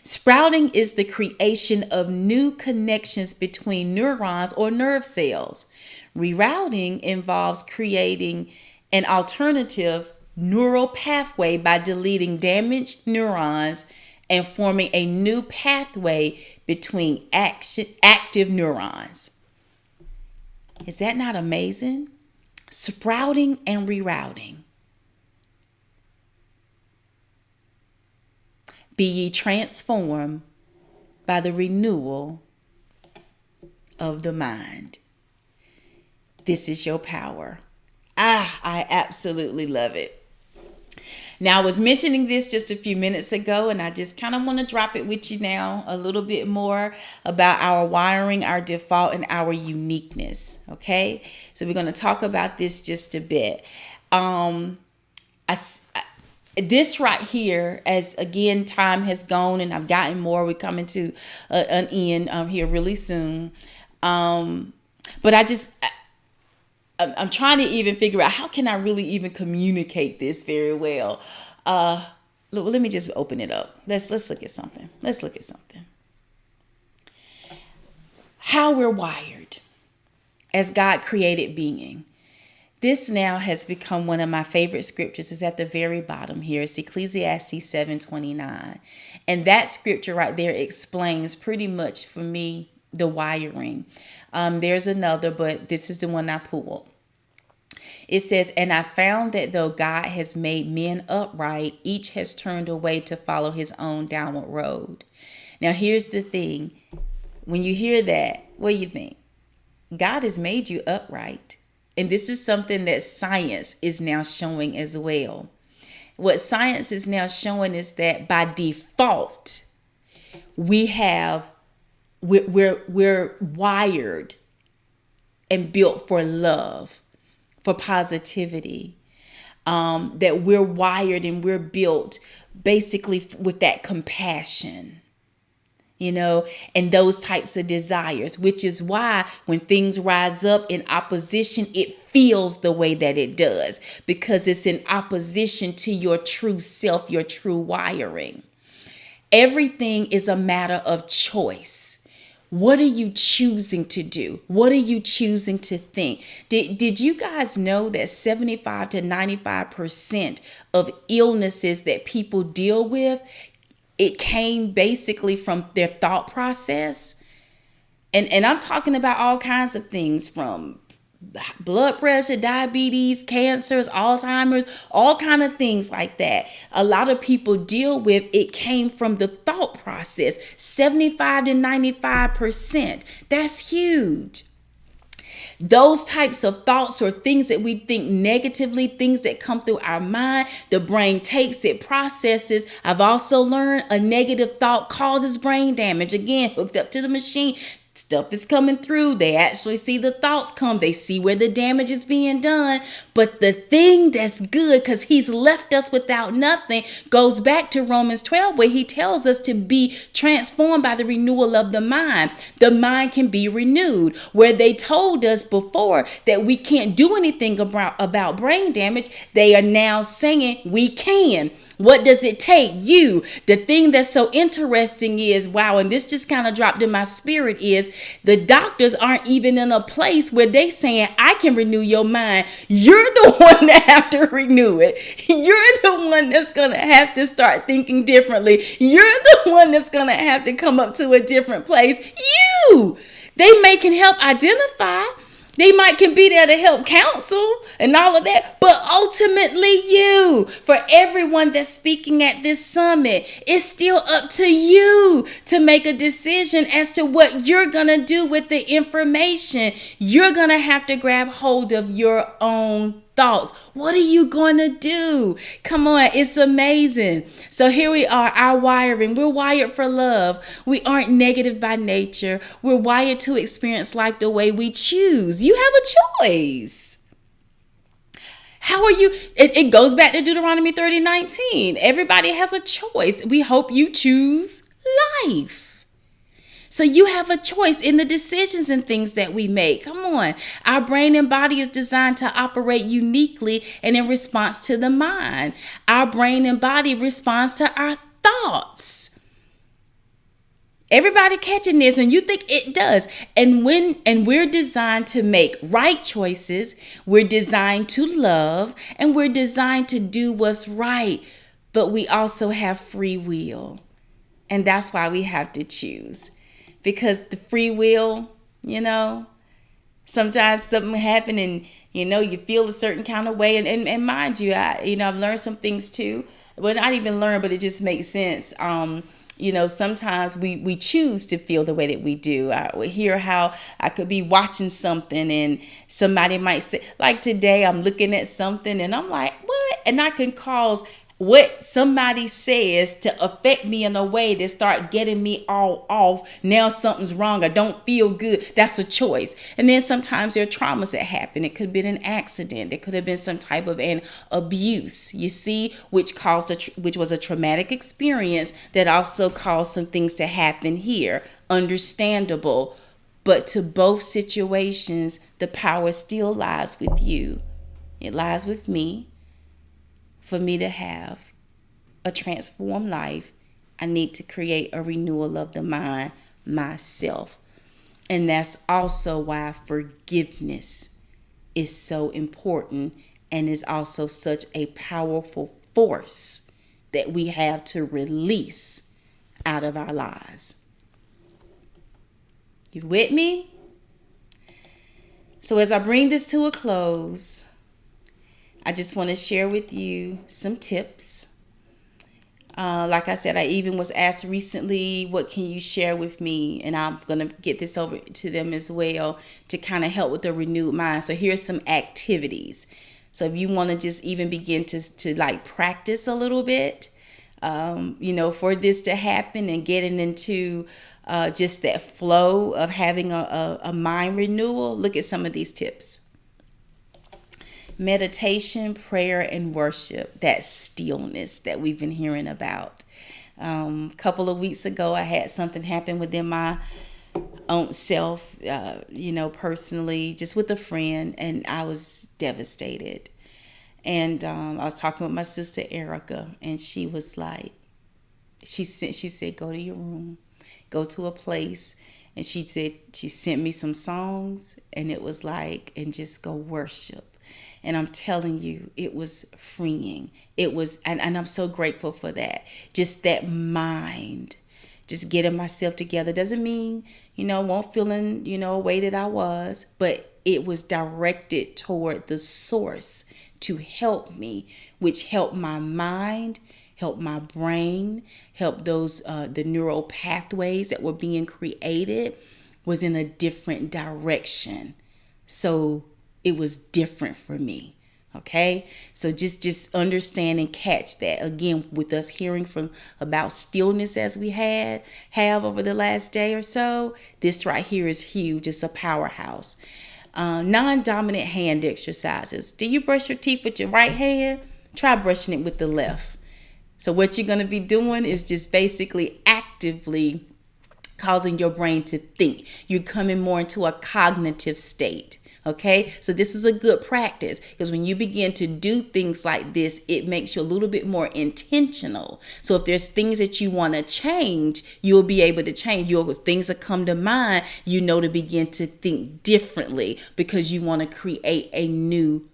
Sprouting is the creation of new connections between neurons or nerve cells. Rerouting involves creating an alternative neural pathway by deleting damaged neurons and forming a new pathway between active neurons. Is that not amazing? Sprouting and rerouting. Be ye transformed by the renewal of the mind. This is your power. I absolutely love it. Now, I was mentioning this just a few minutes ago, and I just kind of want to drop it with you now a little bit more about our wiring, our default, and our uniqueness. Okay, so we're going to talk about this just a bit. This right here, as again, time has gone and I've gotten more. We're coming to an end here really soon. But I'm trying to even figure out how can I really even communicate this very well. Let me just open it up. Let's look at something. How we're wired as God created being. This now has become one of my favorite scriptures. It's at the very bottom here. It's Ecclesiastes 7:29. And that scripture right there explains pretty much for me the wiring. There's another, but this is the one I pulled. It says, and I found that though God has made men upright, each has turned away to follow his own downward road. Now, here's the thing. When you hear that, what do you think? God has made you upright. And this is something that science is now showing as well. What science is now showing is that by default, we're wired and built for love, for positivity. That we're wired and we're built basically with that compassion, and those types of desires, which is why when things rise up in opposition, it feels the way that it does, because it's in opposition to your true self, your true wiring. Everything is a matter of choice. What are you choosing to do? What are you choosing to think? Did you guys know that 75 to 95% of illnesses that people deal with, it came basically from their thought process? And I'm talking about all kinds of things, from blood pressure, diabetes, cancers, Alzheimer's, all kind of things like that. A lot of people deal with it came from the thought process. 75 to 95%. That's huge. Those types of thoughts or things that we think negatively, things that come through our mind, the brain takes it, processes. I've also learned a negative thought causes brain damage. Again, hooked up to the machine. Stuff is coming through. They actually see the thoughts come. They see where the damage is being done. But the thing that's good, because he's left us without nothing, goes back to Romans 12, where he tells us to be transformed by the renewal of the mind. The mind can be renewed. Where they told us before that we can't do anything about brain damage, they are now saying we can. What does it take? You. The thing that's so interesting is, wow, and this just kind of dropped in my spirit, is the doctors aren't even in a place where they saying, I can renew your mind. You're the one that have to renew it. You're the one that's going to have to start thinking differently. You're the one that's going to have to come up to a different place. You. They can help identify. They can be there to help counsel and all of that, but ultimately you. For everyone that's speaking at this summit, it's still up to you to make a decision as to what you're going to do with the information. You're going to have to grab hold of your own thoughts. What are you going to do? Come on, it's amazing. So here we are, our wiring. We're wired for love. We aren't negative by nature. We're wired to experience life the way we choose. You have a choice. How are you? It goes back to Deuteronomy 30:19. Everybody has a choice. We hope you choose life. So you have a choice in the decisions and things that we make. Come on. Our brain and body is designed to operate uniquely and in response to the mind. Our brain and body responds to our thoughts. Everybody catching this, and you think it does. And we're designed to make right choices. We're designed to love, and we're designed to do what's right. But we also have free will. And that's why we have to choose. Because the free will, sometimes something happen and, you feel a certain kind of way. And mind you, I've learned some things too. Well, not even learn, but it just makes sense. Sometimes we choose to feel the way that we do. I would hear how I could be watching something and somebody might say, like today, I'm looking at something and I'm like, what? And I can cause what somebody says to affect me in a way that start getting me all off. Now something's wrong. I don't feel good. That's a choice. And then sometimes there are traumas that happen. It could have been an accident. It could have been some type of an abuse, you see, which was a traumatic experience that also caused some things to happen here. Understandable. But to both situations, the power still lies with you. It lies with me. For me to have a transformed life, I need to create a renewal of the mind myself. And that's also why forgiveness is so important and is also such a powerful force that we have to release out of our lives. You with me? So as I bring this to a close, I just want to share with you some tips. Like I said, I even was asked recently, what can you share with me? And I'm going to get this over to them as well to kind of help with the renewed mind. So here's some activities. So if you want to just even begin to like practice a little bit, for this to happen and getting into just that flow of having a mind renewal, look at some of these tips. meditation, prayer, and worship, that stillness that we've been hearing about. A couple of weeks ago, I had something happen within my own self, personally, just with a friend, and I was devastated. And I was talking with my sister Erica, and she was like, she said, go to your room, go to a place. And she said, she sent me some songs, and it was like, and just go worship. And I'm telling you, it was freeing. It was, and I'm so grateful for that. Just that mind, just getting myself together. Doesn't mean, won't feeling, a way that I was, but it was directed toward the source to help me, which helped my mind, helped my brain, helped those, the neural pathways that were being created was in a different direction. So it was different for me. Okay, so just understand and catch that. Again, with us hearing about stillness as we have over the last day or so, this right here is huge. It's a powerhouse. Non-dominant hand exercises. Do you brush your teeth with your right hand? Try brushing it with the left. So what you're going to be doing is just basically actively causing your brain to think. You're coming more into a cognitive state. Okay, so this is a good practice, because when you begin to do things like this, it makes you a little bit more intentional. So if there's things that you want to change, you'll be able to change. Things that come to mind, to begin to think differently, because you want to create a new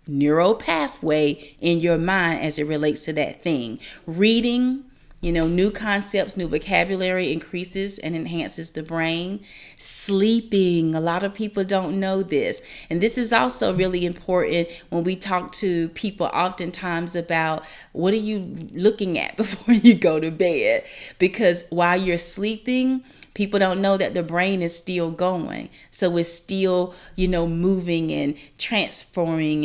neural pathway in your mind as it relates to that thing. Reading, new concepts, new vocabulary increases and enhances the brain. Sleeping, a lot of people don't know this. And this is also really important when we talk to people oftentimes about what are you looking at before you go to bed? Because while you're sleeping, people don't know that the brain is still going. So it's still, moving and transferring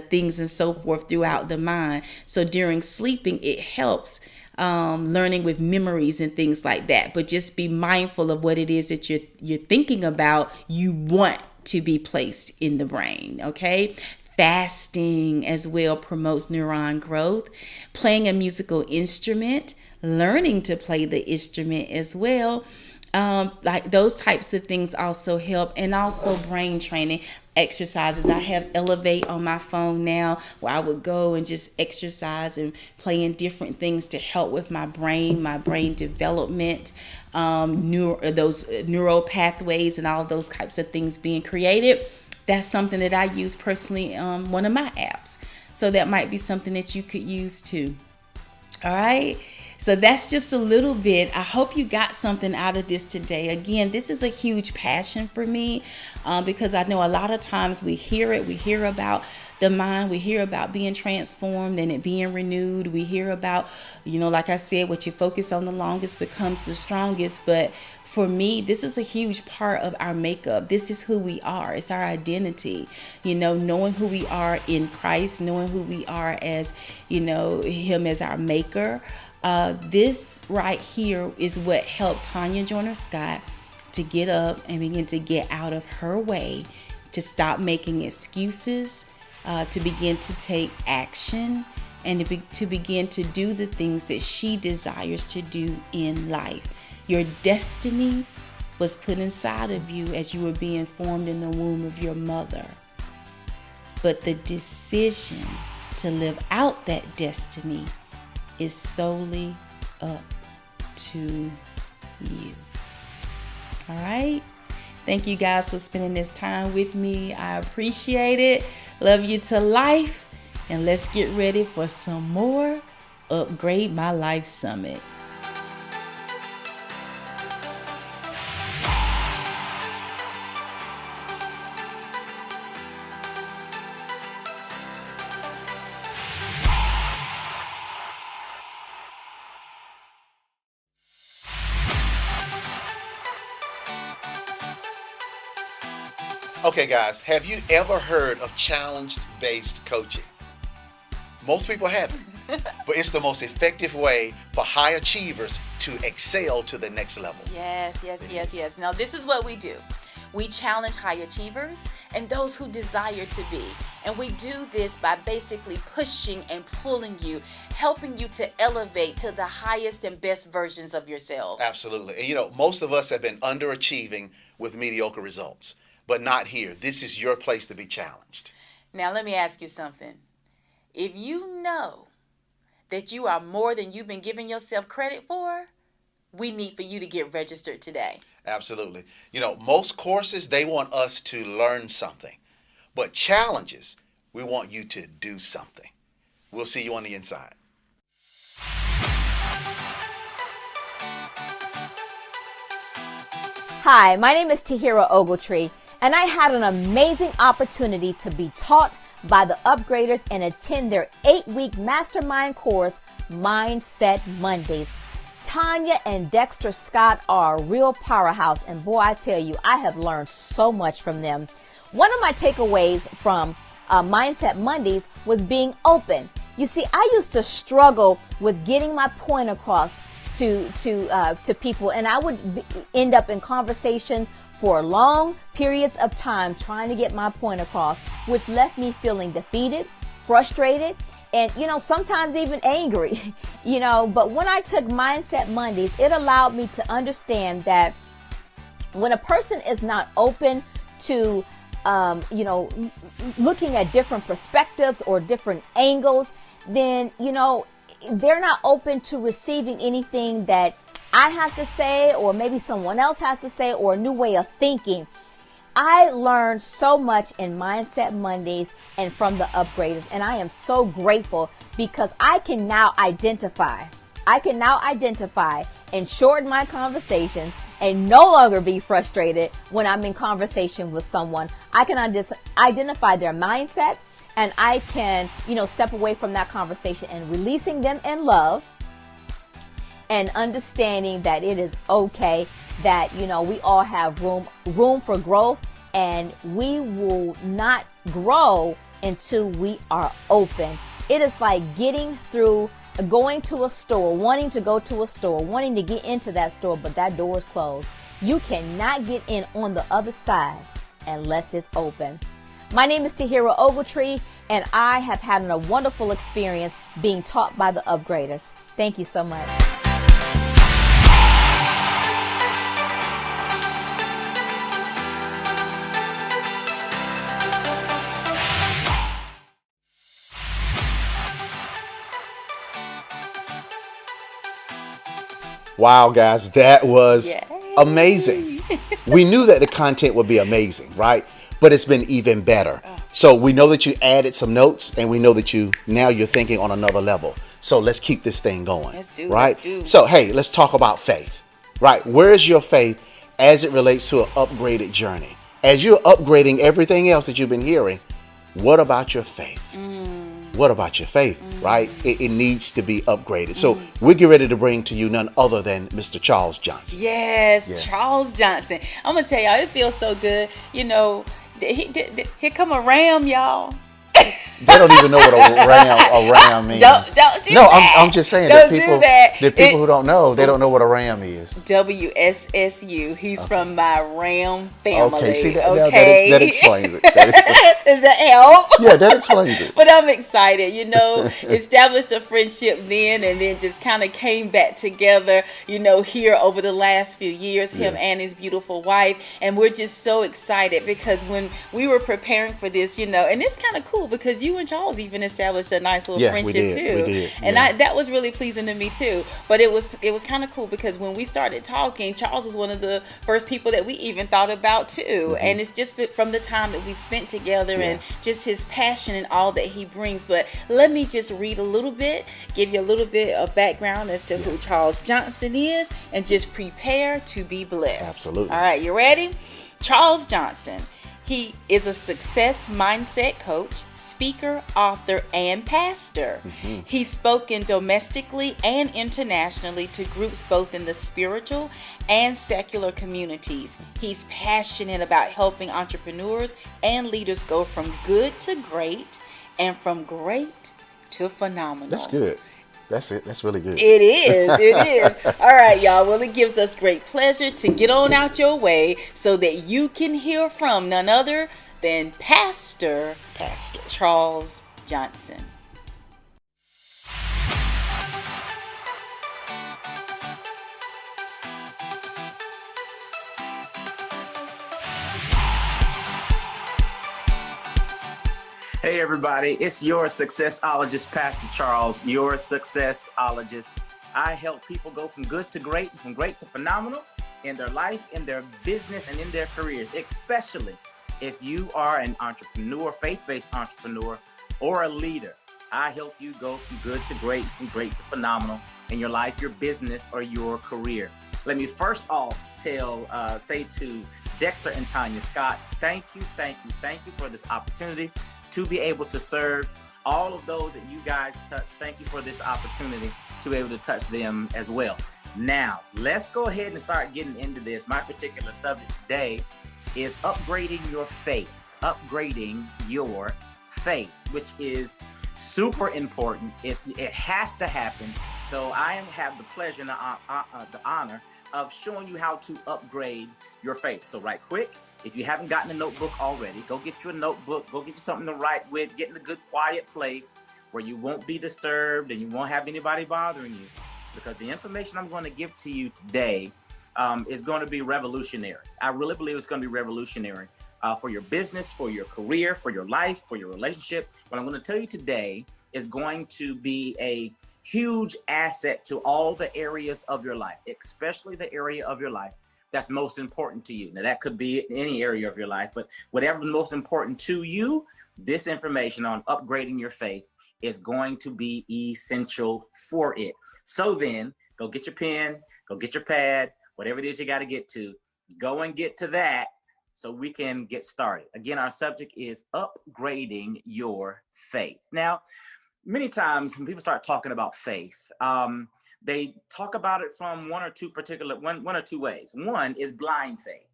things and so forth throughout the mind. So during sleeping, it helps learning with memories and things like that. But just be mindful of what it is that you're thinking about, you want to be placed in the brain, okay? Fasting as well promotes neuron growth. Playing a musical instrument, learning to play the instrument as well, like those types of things also help. And also brain training exercises. I have Elevate on my phone now, where I would go and just exercise and playing different things to help with my brain development, those neural pathways and all those types of things being created. That's something that I use personally on one of my apps. So that might be something that you could use too. All right. So that's just a little bit. I hope you got something out of this today. Again, this is a huge passion for me because I know a lot of times we hear about the mind, we hear about being transformed and it being renewed. We hear about, like I said, what you focus on the longest becomes the strongest. But for me, this is a huge part of our makeup. This is who we are. It's our identity. Knowing who we are in Christ, knowing who we are as, Him as our maker. This right here is what helped Tanya Joyner Scott to get up and begin to get out of her way, to stop making excuses, to begin to take action, and to begin to do the things that she desires to do in life. Your destiny was put inside of you as you were being formed in the womb of your mother. But the decision to live out that destiny is solely up to you. All right. Thank you guys for spending this time with me. I appreciate it. Love you to life. And let's get ready for some more Upgrade My Life Summit. Okay, guys, have you ever heard of challenge-based coaching? Most people haven't, but it's the most effective way for high achievers to excel to the next level. Yes. Now, this is what we do. We challenge high achievers and those who desire to be. And we do this by basically pushing and pulling you, helping you to elevate to the highest and best versions of yourselves. Absolutely. And you know, most of us have been underachieving with mediocre results, but not here. This is your place to be challenged. Now, let me ask you something. If you know that you are more than you've been giving yourself credit for, we need for you to get registered today. Absolutely. You know, most courses, they want us to learn something, but challenges, we want you to do something. We'll see you on the inside. Hi, my name is Tahira Ogletree, and I had an amazing opportunity to be taught by the Upgraders and attend their 8-week mastermind course, Mindset Mondays. Tanya and Dexter Scott are a real powerhouse, and boy, I tell you, I have learned so much from them. One of my takeaways from Mindset Mondays was being open. You see, I used to struggle with getting my point across to people, and I would end up in conversations for long periods of time trying to get my point across, which left me feeling defeated, frustrated, and, you know, sometimes even angry, you know. But when I took Mindset Mondays, it allowed me to understand that when a person is not open to, you know, looking at different perspectives or different angles, then, you know, they're not open to receiving anything that I have to say, or maybe someone else has to say, or a new way of thinking. I learned so much in Mindset Mondays and from the Upgraders, and I am so grateful because I can now identify and shorten my conversations and no longer be frustrated when I'm in conversation with someone. I can identify their mindset, and I can, you know, step away from that conversation and releasing them in love and understanding that it is okay, that, you know, we all have room for growth, and we will not grow until we are open. It is like going to a store, wanting to go to a store, wanting to get into that store, but that door is closed. You cannot get in on the other side unless it's open. My name is Tahira Ogletree, and I have had a wonderful experience being taught by the Upgraders. Thank you so much. Wow, guys, that was amazing. We knew that the content would be amazing, right? But it's been even better. So we know that you added some notes, and we know that now you're thinking on another level. So let's keep this thing going. Let's do. Right? Let's do. So, hey, let's talk about faith, right? Where is your faith as it relates to an upgraded journey? As you're upgrading everything else that you've been hearing, what about your faith? What about your faith, right? It needs to be upgraded. So we get ready to bring to you none other than Mr. Charles Johnson. Yes, yeah. Charles Johnson. I'm going to tell y'all, it feels so good. You know, here come a ram, y'all. They don't even know what a ram means. Don't do no, that. I'm just saying don't the people who don't know, they don't know what a ram is. WSSU. He's from my Ram family. Okay, see that explains it. Does that help? Yeah, that explains it. But I'm excited. You know, established a friendship then, and then just kind of came back together, you know, here over the last few years, him and his beautiful wife. And we're just so excited because when we were preparing for this, you know, and it's kind of cool because you and Charles even established a nice little friendship too. We did. And that was really pleasing to me too. But it was kind of cool because when we started talking, Charles was one of the first people that we even thought about too. And it's just from the time that we spent together and just his passion and all that he brings. But let me just read a little bit, give you a little bit of background as to who Charles Johnson is, and just prepare to be blessed. Absolutely. All right, you ready? Charles Johnson. He is a success mindset coach, speaker, author, and pastor. He's spoken domestically and internationally to groups both in the spiritual and secular communities. He's passionate about helping entrepreneurs and leaders go from good to great and from great to phenomenal. That's good. That's it. That's really good. It is. It is. All right, y'all. Well, it gives us great pleasure to get on out your way so that you can hear from none other than Pastor Charles Johnson. Hey everybody, it's your successologist, Pastor Charles, your successologist. I help people go from good to great, from great to phenomenal in their life, in their business, and in their careers, especially if you are an entrepreneur, faith-based entrepreneur, or a leader. I help you go from good to great, from great to phenomenal in your life, your business, or your career. Let me first off say to Dexter and Tanya Scott, thank you for this opportunity to be able to serve all of those that you guys touch. Thank you for this opportunity to be able to touch them as well. Now, let's go ahead and start getting into this. My particular subject today is upgrading your faith. Upgrading your faith, which is super important. It has to happen. So I have the pleasure and the honor of showing you how to upgrade your faith. So right quick, if you haven't gotten a notebook already, go get you a notebook, go get you something to write with, get in a good quiet place where you won't be disturbed and you won't have anybody bothering you, because the information I'm going to give to you today is going to be revolutionary. I really believe it's going to be revolutionary for your business, for your career, for your life, for your relationship. What I'm going to tell you today is going to be a huge asset to all the areas of your life, especially the area of your life that's most important to you. Now, that could be in any area of your life, but whatever is most important to you, this information on upgrading your faith is going to be essential for it. So then, go get your pen, go get your pad, whatever it is you got to get to, go and get to that so we can get started. Again, our subject is upgrading your faith. Now, many times when people start talking about faith, they talk about it from one or two ways. One is blind faith.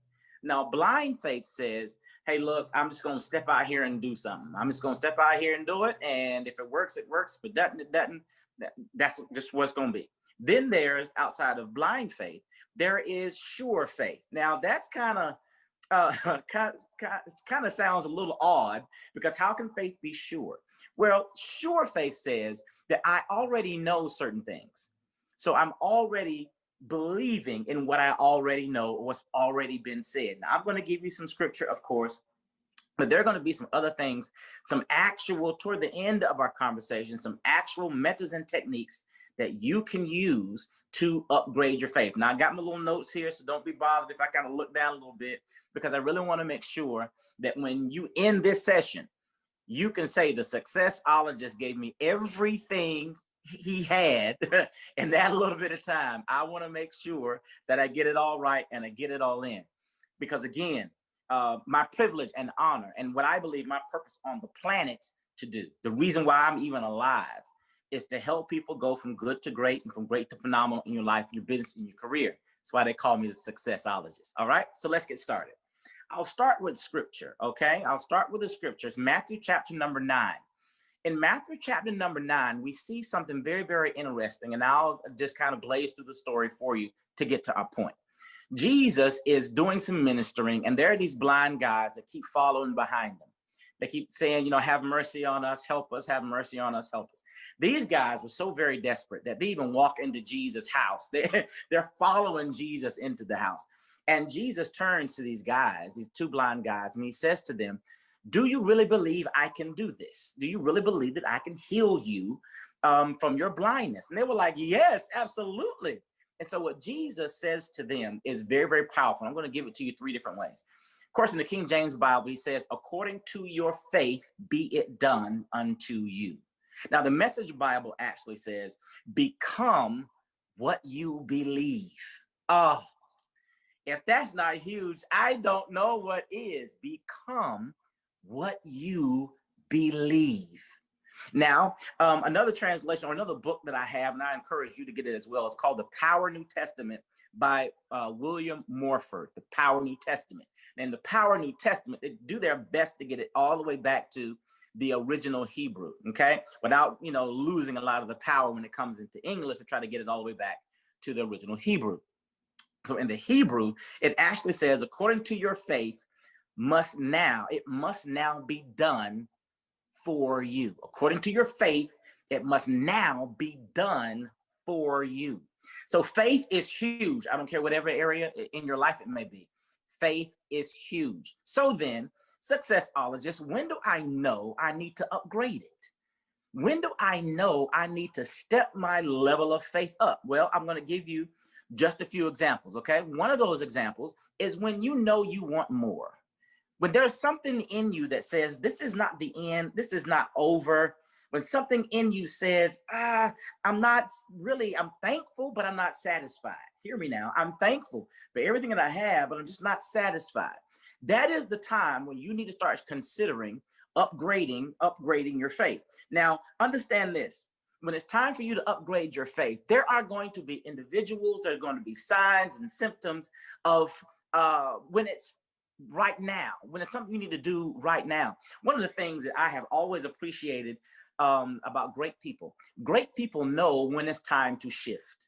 Now, blind faith says, hey, look, I'm just going to step out here and do something. I'm just going to step out here and do it. And if it works, it works. If it doesn't, it doesn't. That's just what it's going to be. Then there's, outside of blind faith, there is sure faith. Now, that's kind of sounds a little odd, because how can faith be sure? Well, sure faith says that I already know certain things. So I'm already believing in what I already know, or what's already been said. Now, I'm going to give you some scripture, of course, but there are going to be some other things, some actual, toward the end of our conversation, some actual methods and techniques that you can use to upgrade your faith. Now, I got my little notes here, so don't be bothered if I kind of look down a little bit, because I really want to make sure that when you end this session, you can say the successologist gave me everything he had in that little bit of time. I want to make sure that I get it all right and I get it all in, because again, my privilege and honor, and what I believe my purpose on the planet to do, the reason why I'm even alive, is to help people go from good to great and from great to phenomenal in your life, your business, and your career. That's why they call me the successologist. All right, so let's get started. I'll start with scripture, okay? I'll start with the scriptures. Matthew chapter number 9. In Matthew chapter number 9, we see something very, very interesting, and I'll just kind of blaze through the story for you to get to our point. Jesus is doing some ministering, and there are these blind guys that keep following behind them. They keep saying, have mercy on us, help us, have mercy on us, help us. These guys were so very desperate that they even walk into Jesus' house. They're following Jesus into the house. And Jesus turns to these guys, these two blind guys, and he says to them, do you really believe I can do this? Do you really believe that I can heal you from your blindness? And they were like, yes, absolutely. And so what Jesus says to them is very, very powerful. I'm going to give it to you 3 different ways. Of course, in the King James Bible, he says, according to your faith, be it done unto you. Now, the Message Bible actually says, become what you believe. Oh, if that's not huge, I don't know what is. Become what you believe. Now, another translation, or another book that I have, and I encourage you to get it as well, it's called The Power New Testament by William Morford, The Power New Testament. And The Power New Testament, they do their best to get it all the way back to the original Hebrew, okay? Without, losing a lot of the power when it comes into English to try to get it all the way back to the original Hebrew. So in the Hebrew, it actually says, according to your faith, it must now be done for you. According to your faith, it must now be done for you. So faith is huge. I don't care whatever area in your life it may be. Faith is huge. So then, successologist, when do I know I need to upgrade it? When do I know I need to step my level of faith up? Well, I'm going to give you just a few examples, okay? One of those examples is when you know you want more. When there's something in you that says, this is not the end, this is not over. When something in you says, I'm thankful, but I'm not satisfied. Hear me now. I'm thankful for everything that I have, but I'm just not satisfied. That is the time when you need to start considering upgrading your faith. Now, understand this. When it's time for you to upgrade your faith, there are going to be individuals, there are going to be signs and symptoms of when it's right now, when it's something you need to do right now. One of the things that I have always appreciated about great people know when it's time to shift.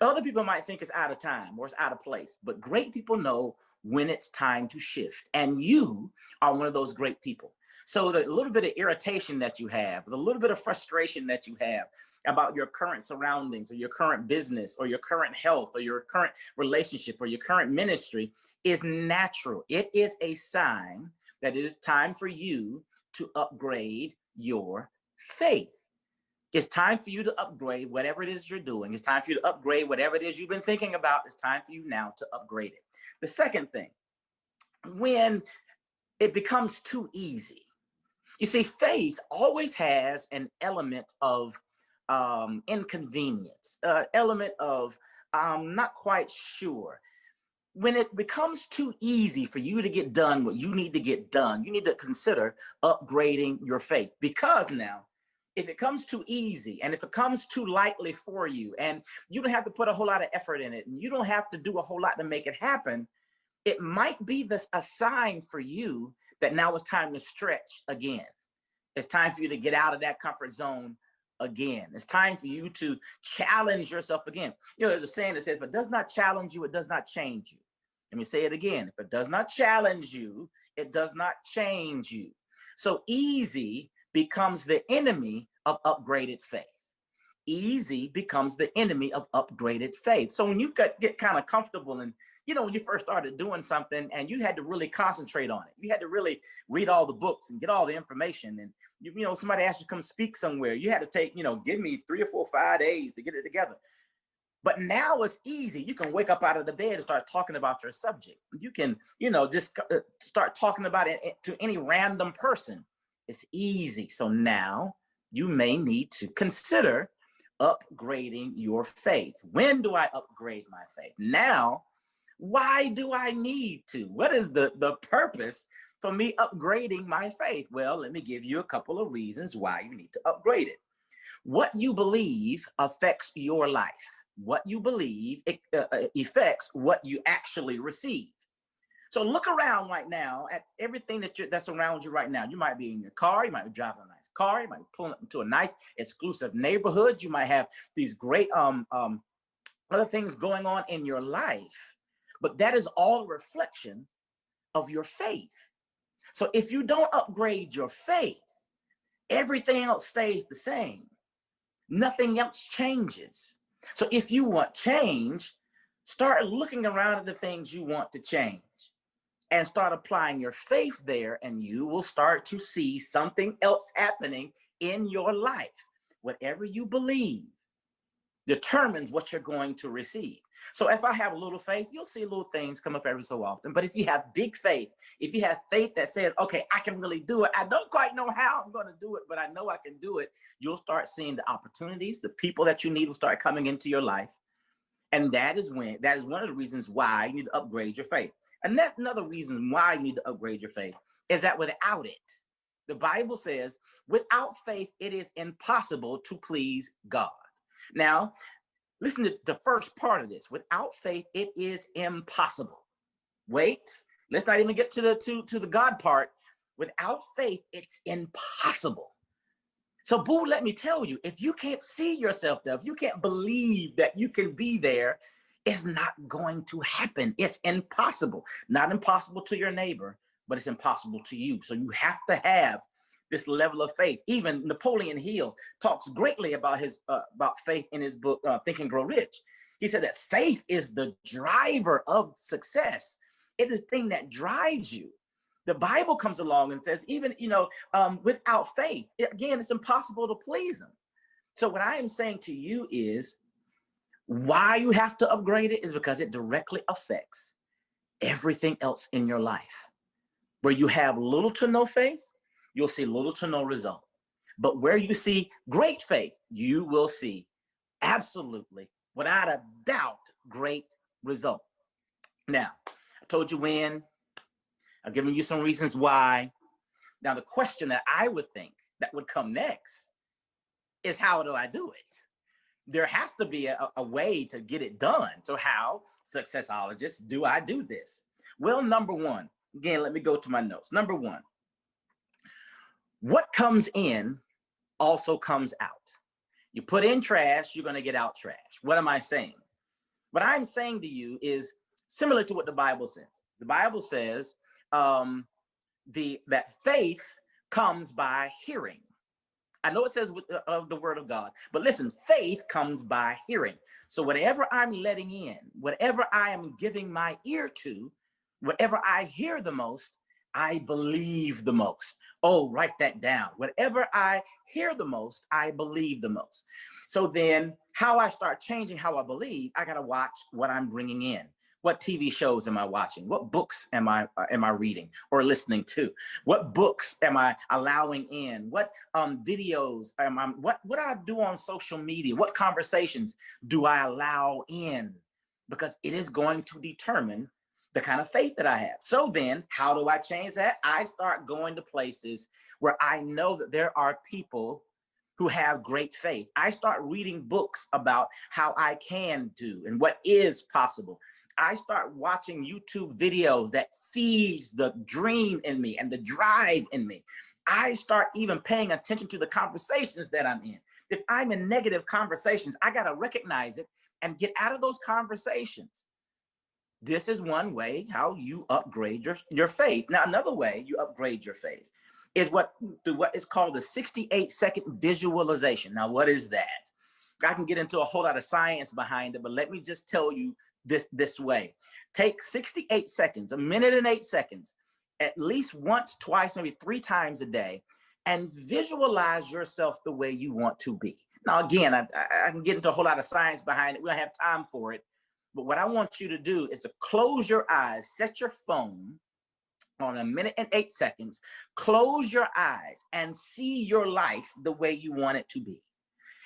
Other people might think it's out of time or it's out of place, but great people know when it's time to shift. And you are one of those great people. So the little bit of irritation that you have, the little bit of frustration that you have about your current surroundings or your current business or your current health or your current relationship or your current ministry is natural. It is a sign that it is time for you to upgrade your faith. It's time for you to upgrade whatever it is you're doing. It's time for you to upgrade whatever it is you've been thinking about. It's time for you now to upgrade it. The second thing, when it becomes too easy. You see, faith always has an element of inconvenience, element of I'm not quite sure. When it becomes too easy for you to get done what you need to get done, you need to consider upgrading your faith. Because now, if it comes too easy and if it comes too lightly for you and you don't have to put a whole lot of effort in it and you don't have to do a whole lot to make it happen, it might be a sign for you that now it's time to stretch again. It's time for you to get out of that comfort zone again. It's time for you to challenge yourself again. There's a saying that says, if it does not challenge you, it does not change you. Let me say it again. If it does not challenge you, it does not change you. So easy becomes the enemy of upgraded faith. Easy becomes the enemy of upgraded faith. So when you get kind of comfortable and, when you first started doing something and you had to really concentrate on it, you had to really read all the books and get all the information. And, somebody asked you to come speak somewhere. You had to take, give me 3 or 4 or 5 days to get it together. But now it's easy. You can wake up out of the bed and start talking about your subject. You can, just start talking about it to any random person. It's easy. So now you may need to consider upgrading your faith. When do I upgrade my faith? Now, why do I need to? What is the purpose for me upgrading my faith? Well, let me give you a couple of reasons why you need to upgrade it. What you believe affects your life. What you believe affects what you actually receive. So look around right now at everything that's around you right now. You might be in your car. You might be driving a nice car. You might be pulling up into a nice exclusive neighborhood. You might have these great other things going on in your life. But that is all a reflection of your faith. So if you don't upgrade your faith, everything else stays the same. Nothing else changes. So if you want change, start looking around at the things you want to change and start applying your faith there, and you will start to see something else happening in your life. Whatever you believe determines what you're going to receive. So if I have a little faith, you'll see little things come up every so often. But if you have big faith, if you have faith that says, okay, I can really do it. I don't quite know how I'm going to do it, but I know I can do it. You'll start seeing the opportunities, the people that you need will start coming into your life. And that is one of the reasons why you need to upgrade your faith. And that's another reason why you need to upgrade your faith is that without it, the Bible says, without faith, it is impossible to please God. Now, listen to the first part of this. Without faith, it is impossible. Wait, let's not even get to the God part. Without faith, it's impossible. So, boo, let me tell you, if you can't see yourself there, if you can't believe that you can be there, it's not going to happen. It's impossible. Not impossible to your neighbor, but it's impossible to you. So you have to have this level of faith. Even Napoleon Hill talks greatly about faith in his book, Think and Grow Rich. He said that faith is the driver of success. It is the thing that drives you. The Bible comes along and says, even, without faith, again, it's impossible to please him. So what I am saying to you is, why you have to upgrade it is because it directly affects everything else in your life. Where you have little to no faith, you'll see little to no result. But where you see great faith, you will see absolutely, without a doubt, great result. Now, I told you when, I've given you some reasons why. Now, the question that I would think that would come next is, how do I do it? There has to be a way to get it done. So how, successologists, do I do this? Well, number one, again, let me go to my notes. Number one, what comes in also comes out. You put in trash, you're going to get out trash. What am I saying? What I'm saying to you is similar to what the Bible says. The Bible says that faith comes by hearing. I know it says of the word of God, but listen, faith comes by hearing. So whatever I'm letting in, whatever I am giving my ear to, whatever I hear the most, I believe the most. Oh, write that down. Whatever I hear the most, I believe the most. So then how I start changing how I believe, I got to watch what I'm bringing in. What TV shows am I watching? What books am I reading or listening to? What books am I allowing in? What videos am I? What I do on social media? What conversations do I allow in? Because it is going to determine the kind of faith that I have. So then, how do I change that? I start going to places where I know that there are people who have great faith. I start reading books about how I can do and what is possible. I start watching YouTube videos that feeds the dream in me and the drive in me. I start even paying attention to the conversations that I'm in. If I'm in negative conversations, I got to recognize it and get out of those conversations. This is one way how you upgrade your faith. Now, another way you upgrade your faith is what is called the 68-second visualization. Now, what is that? I can get into a whole lot of science behind it, but let me just tell you this way. Take 68 seconds, a minute and 8 seconds, at least once, twice, maybe 3 times a day, and visualize yourself the way you want to be. Now, again, I can get into a whole lot of science behind it. We don't have time for it. But what I want you to do is to close your eyes, set your phone on a minute and 8 seconds, close your eyes and see your life the way you want it to be.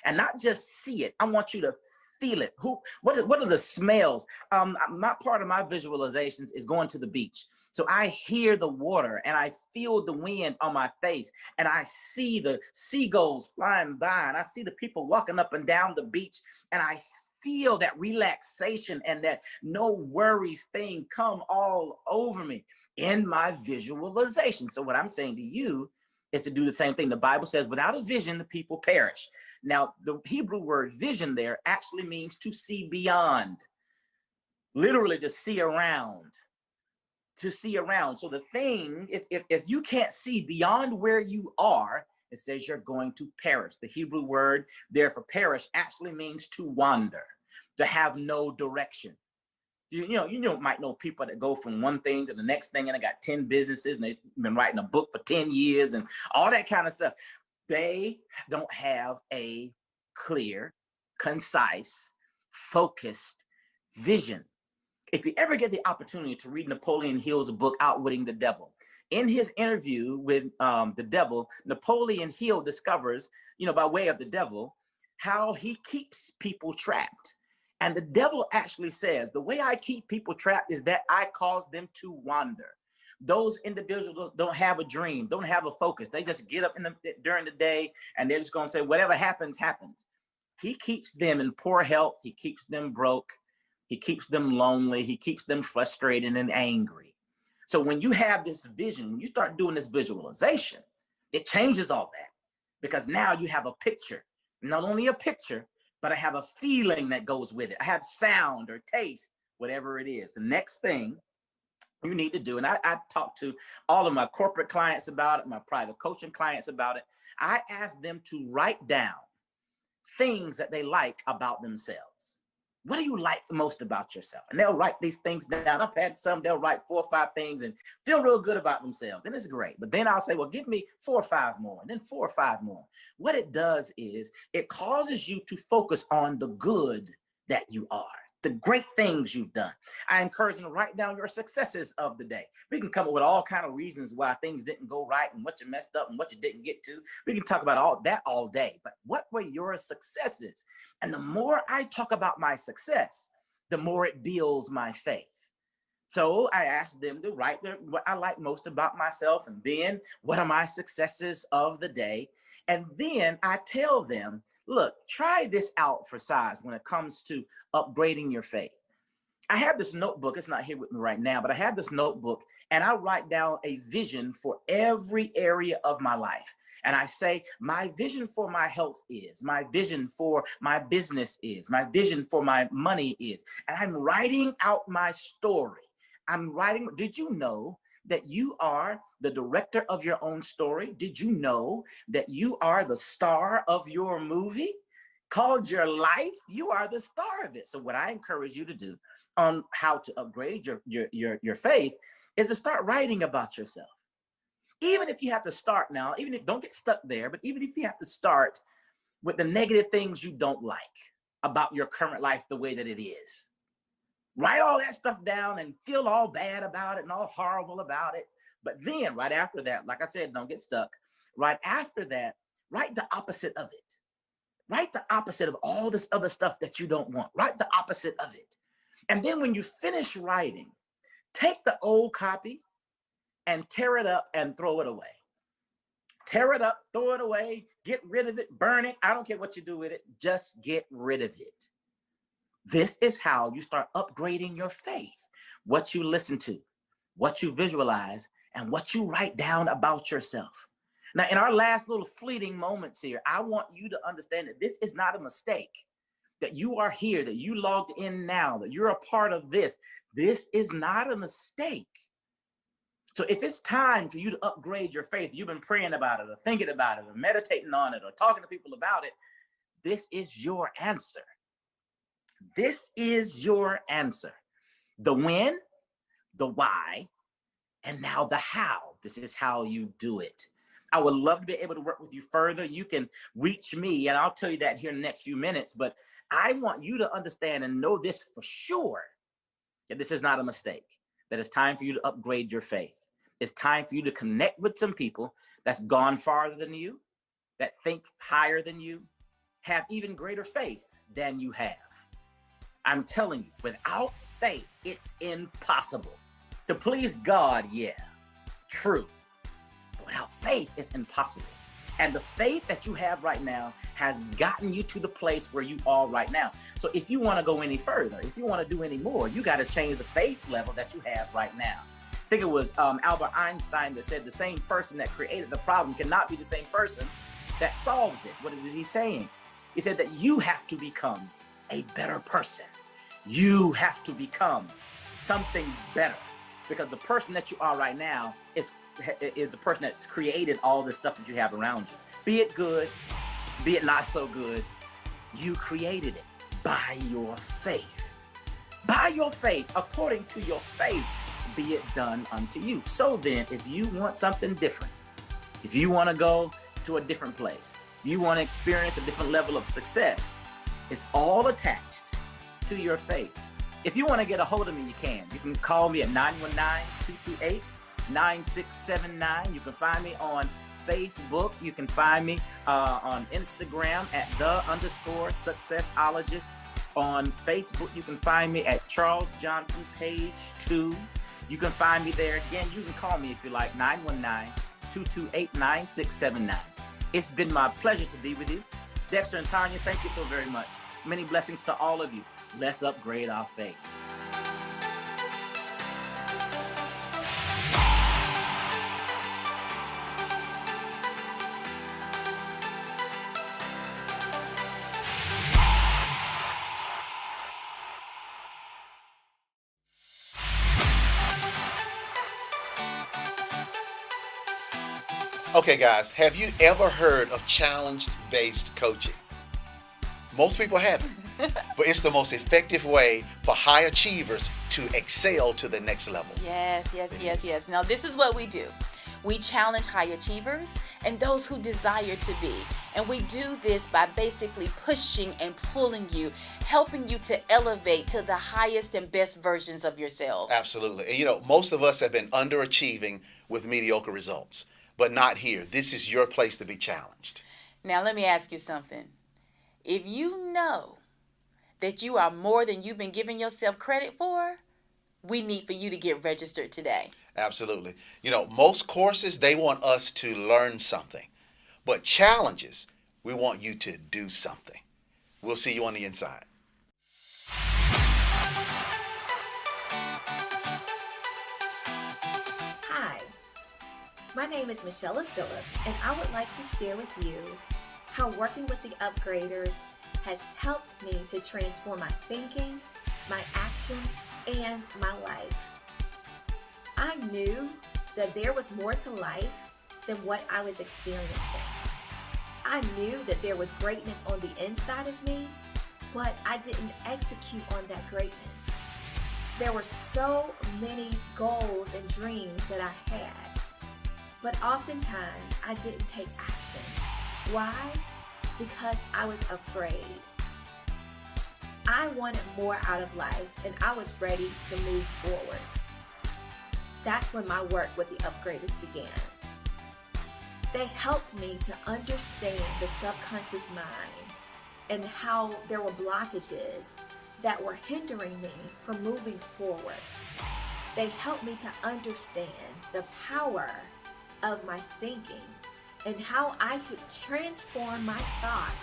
And not just see it, I want you to feel it. What are the smells? Not part of my visualizations is going to the beach. So I hear the water and I feel the wind on my face and I see the seagulls flying by and I see the people walking up and down the beach and I feel that relaxation and that no worries thing come all over me in my visualization. So what I'm saying to you is to do the same thing. The Bible says, without a vision, the people perish. Now, the Hebrew word vision there actually means to see beyond, literally to see around, to see around. So the thing, if you can't see beyond where you are, it says you're going to perish. The Hebrew word there for perish actually means to wander, to have no direction. You might know people that go from one thing to the next thing and they got 10 businesses and they've been writing a book for 10 years and all that kind of stuff. They don't have a clear, concise, focused vision. If you ever get the opportunity to read Napoleon Hill's book, Outwitting the Devil, in his interview with the devil, Napoleon Hill discovers, by way of the devil, how he keeps people trapped. And the devil actually says, the way I keep people trapped is that I cause them to wander. Those individuals don't have a dream, don't have a focus. They just get up during the day and they're just going to say, whatever happens, happens. He keeps them in poor health. He keeps them broke. He keeps them lonely. He keeps them frustrated and angry. So when you have this vision, when you start doing this visualization, it changes all that, because now you have a picture, not only a picture, but I have a feeling that goes with it. I have sound or taste, whatever it is. The next thing you need to do, and I talk to all of my corporate clients about it, my private coaching clients about it. I ask them to write down things that they like about themselves. What do you like most about yourself? And they'll write these things down. I've had some, they'll write 4 or 5 things and feel real good about themselves. And it's great. But then I'll say, well, give me 4 or 5 more, and then 4 or 5 more. What it does is it causes you to focus on the good that you are, the great things you've done. I encourage them to write down your successes of the day. We can come up with all kinds of reasons why things didn't go right and what you messed up and what you didn't get to. We can talk about all that all day, but what were your successes? And the more I talk about my success, the more it builds my faith. So I asked them to write what I like most about myself, and then what are my successes of the day? And then I tell them, look, try this out for size when it comes to upgrading your faith. I have this notebook. It's not here with me right now, but I have this notebook, and I write down a vision for every area of my life. And I say, my vision for my health is, my vision for my business is, my vision for my money is. And I'm writing out my story. I'm writing, did you know that you are the director of your own story? Did you know that you are the star of your movie called your life? You are the star of it. So what I encourage you to do on how to upgrade your faith is to start writing about yourself. Even if you have to start now, even if don't get stuck there, but even if you have to start with the negative things you don't like about your current life the way that it is. Write all that stuff down and feel all bad about it and all horrible about it. But then right after that, like I said, don't get stuck. Right after that, write the opposite of it. Write the opposite of all this other stuff that you don't want. Write the opposite of it. And then when you finish writing, take the old copy and tear it up and throw it away. Tear it up, throw it away, get rid of it, burn it. I don't care what you do with it. Just get rid of it. This is how you start upgrading your faith. What you listen to, what you visualize, and what you write down about yourself. Now, in our last little fleeting moments here, I want you to understand that this is not a mistake, that you are here, that you logged in now, that you're a part of this. This is not a mistake. So if it's time for you to upgrade your faith, you've been praying about it or thinking about it or meditating on it or talking to people about it, this is your answer. This is your answer. The when, the why, and now the how. This is how you do it. I would love to be able to work with you further. You can reach me, and I'll tell you that here in the next few minutes, but I want you to understand and know this for sure, that this is not a mistake, that it's time for you to upgrade your faith. It's time for you to connect with some people that's gone farther than you, that think higher than you, have even greater faith than you have. I'm telling you, without faith, it's impossible. To please God, yeah, true. But without faith, it's impossible. And the faith that you have right now has gotten you to the place where you are right now. So if you want to go any further, if you want to do any more, you got to change the faith level that you have right now. I think it was Albert Einstein that said the same person that created the problem cannot be the same person that solves it. What is he saying? He said that you have to become a better person. You have to become something better, because the person that you are right now is the person that's created all this stuff that you have around you. Be it good, be it not so good, you created it by your faith. By your faith, according to your faith, be it done unto you. So then, if you want something different, if you want to go to a different place, if you want to experience a different level of success, it's all attached to your faith. If you want to get a hold of me, you can. You can call me at 919-228-9679. You can find me on Facebook. You can find me on Instagram at _successologist. On Facebook, you can find me at Charles Johnson Page 2. You can find me there. Again, you can call me if you like, 919-228-9679. It's been my pleasure to be with you. Dexter and Tanya, thank you so very much. Many blessings to all of you. Let's upgrade our faith. Okay, guys, have you ever heard of challenge-based coaching? Most people haven't, but it's the most effective way for high achievers to excel to the next level. Yes. Now, this is what we do. We challenge high achievers and those who desire to be. And we do this by basically pushing and pulling you, helping you to elevate to the highest and best versions of yourselves. Absolutely. And you know, most of us have been underachieving with mediocre results, but not here. This is your place to be challenged. Now, let me ask you something. If you know that you are more than you've been giving yourself credit for, we need for you to get registered today. Absolutely. You know, most courses, they want us to learn something, but challenges, we want you to do something. We'll see you on the inside. Hi, my name is Michelle Phillips, and I would like to share with you how working with the Upgraders has helped me to transform my thinking, my actions, and my life. I knew that there was more to life than what I was experiencing. I knew that there was greatness on the inside of me, but I didn't execute on that greatness. There were so many goals and dreams that I had, but oftentimes I didn't take action. Why? Because I was afraid. I wanted more out of life, and I was ready to move forward. That's when my work with the Upgraders began. They helped me to understand the subconscious mind and how there were blockages that were hindering me from moving forward. They helped me to understand the power of my thinking and how I could transform my thoughts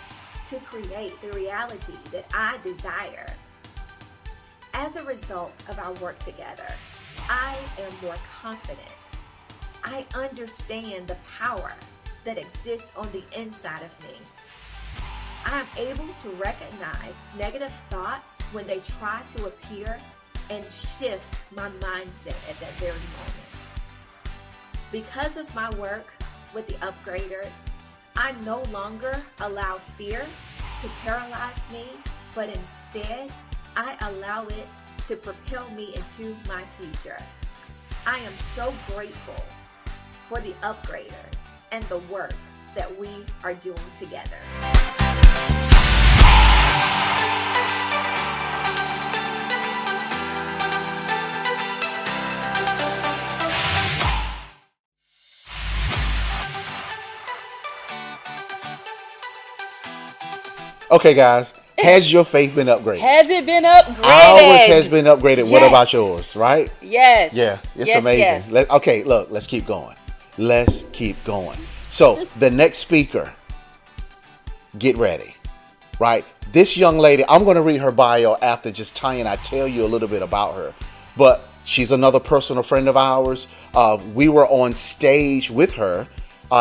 to create the reality that I desire. As a result of our work together, I am more confident. I understand the power that exists on the inside of me. I am able to recognize negative thoughts when they try to appear and shift my mindset at that very moment. Because of my work with the Upgraders, I no longer allow fear to paralyze me, but instead, I allow it to propel me into my future. I am so grateful for the Upgraders and the work that we are doing together. Okay, guys, has your faith been upgraded? Has it been upgraded? Ours has been upgraded. Yes. What about yours, right? Yes. Yeah, it's Yes, amazing. yes. Okay, look, let's keep going. Let's keep going. So the next speaker, get ready, right? This young lady, I'm going to read her bio after just Tanya and I tell you a little bit about her. But she's another personal friend of ours. We were on stage with her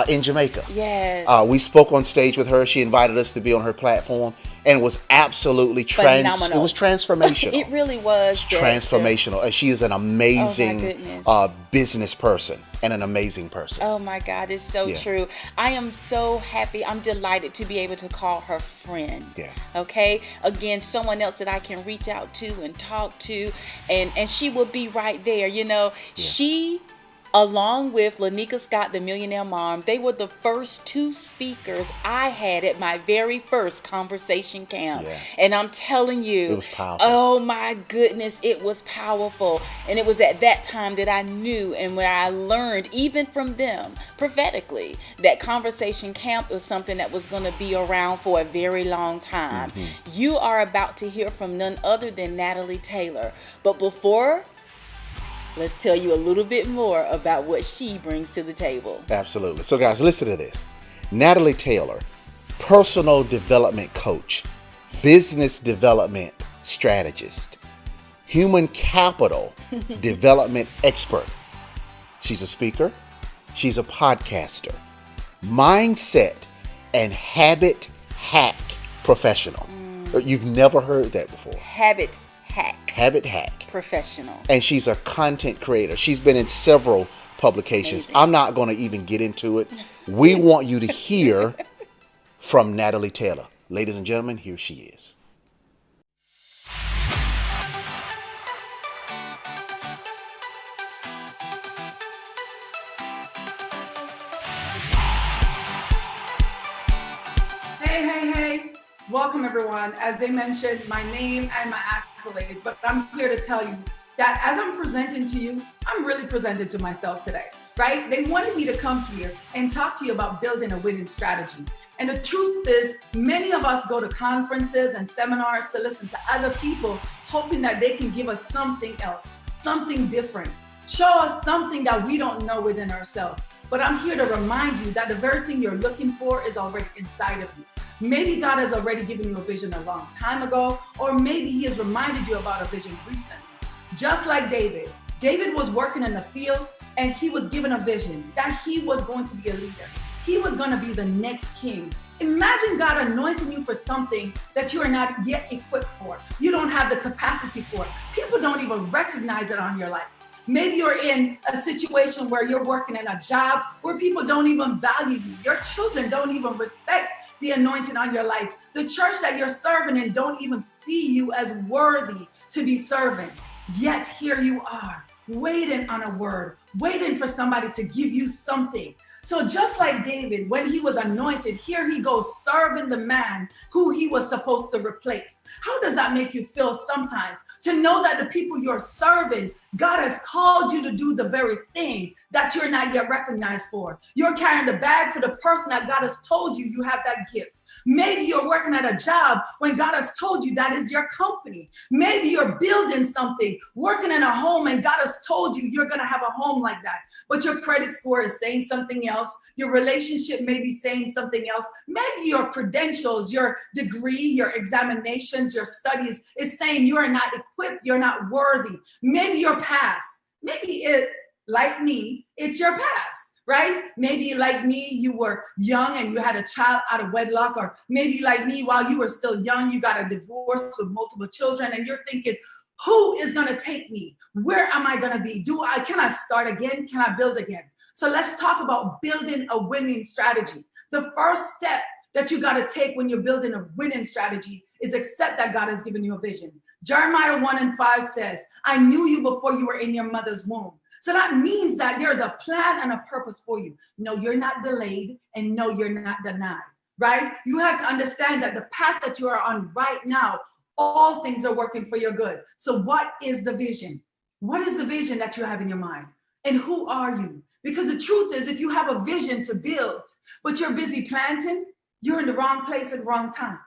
in Jamaica. Yes. We spoke on stage with her. She invited us to be on her platform, and it was absolutely Phenomenal. It was transformational. It really was. Transformational. And she is an amazing goodness. business person and an amazing person. Oh my God, it's so true. I am so happy. I'm delighted to be able to call her friend. Yeah. Okay. Again, someone else that I can reach out to and talk to, and she will be right there. You know, she, along with Lanika Scott, the Millionaire Mom, they were the first two speakers I had at my very first conversation camp. Yeah. And I'm telling you, It was powerful. Oh my goodness, it was powerful. And it was at that time that I knew and when I learned, even from them, prophetically, that conversation camp was something that was going to be around for a very long time. You are about to hear from none other than Natalie Taylor. But before, let's tell you a little bit more about what she brings to the table. Absolutely. So guys, listen to this. Natalie Taylor, personal development coach, business development strategist, human capital development expert. She's a speaker. She's a podcaster, mindset and habit hack professional. You've never heard that before. Habit hack Habit hack. professional. And she's a content creator. She's been in several publications. I'm not going to even get into it. We want you to hear from Natalie Taylor. Ladies and gentlemen, here she is. Hey. Welcome, everyone. As they mentioned, my name and my accolades, but I'm here to tell you that as I'm presenting to you, I'm really presenting to myself today, right? They wanted me to come here and talk to you about building a winning strategy. And the truth is, many of us go to conferences and seminars to listen to other people, hoping that they can give us something else, something different, show us something that we don't know within ourselves. But I'm here to remind you that the very thing you're looking for is already inside of you. Maybe God has already given you a vision a long time ago, or maybe he has reminded you about a vision recently. Just like David was working in the field and he was given a vision that he was going to be a leader. He was going to be the next king. Imagine God anointing you for something that you are not yet equipped for. You don't have the capacity for it. People don't even recognize it on your life. Maybe you're in a situation where you're working in a job where people don't even value you. Your children don't even respect the anointing on your life. The church that you're serving in don't even see you as worthy to be serving. Yet here you are, waiting on a word, waiting for somebody to give you something. So just like David, when he was anointed, here he goes serving the man who he was supposed to replace. How does that make you feel sometimes? To know that the people you're serving, God has called you to do the very thing that you're not yet recognized for. You're carrying the bag for the person that God has told you have that gift. Maybe you're working at a job when God has told you that is your company. Maybe you're building something, working in a home, and God has told you you're going to have a home like that. But your credit score is saying something else. Your relationship may be saying something else. Maybe your credentials, your degree, your examinations, your studies is saying you are not equipped, you're not worthy. Maybe your past, maybe it, like me, it's your past. Right? Maybe like me, you were young and you had a child out of wedlock, or maybe like me, while you were still young, you got a divorce with multiple children and you're thinking, who is going to take me? Where am I going to be? Can I start again? Can I build again? So let's talk about building a winning strategy. The first step that you got to take when you're building a winning strategy is accept that God has given you a vision. Jeremiah 1:5 says, I knew you before you were in your mother's womb. So that means that there's a plan and a purpose for you. No, you're not delayed, and no, you're not denied, right? You have to understand that the path that you are on right now, all things are working for your good. So what is the vision? What is the vision that you have in your mind? And who are you? Because the truth is, if you have a vision to build, but you're busy planting, you're in the wrong place at the wrong time.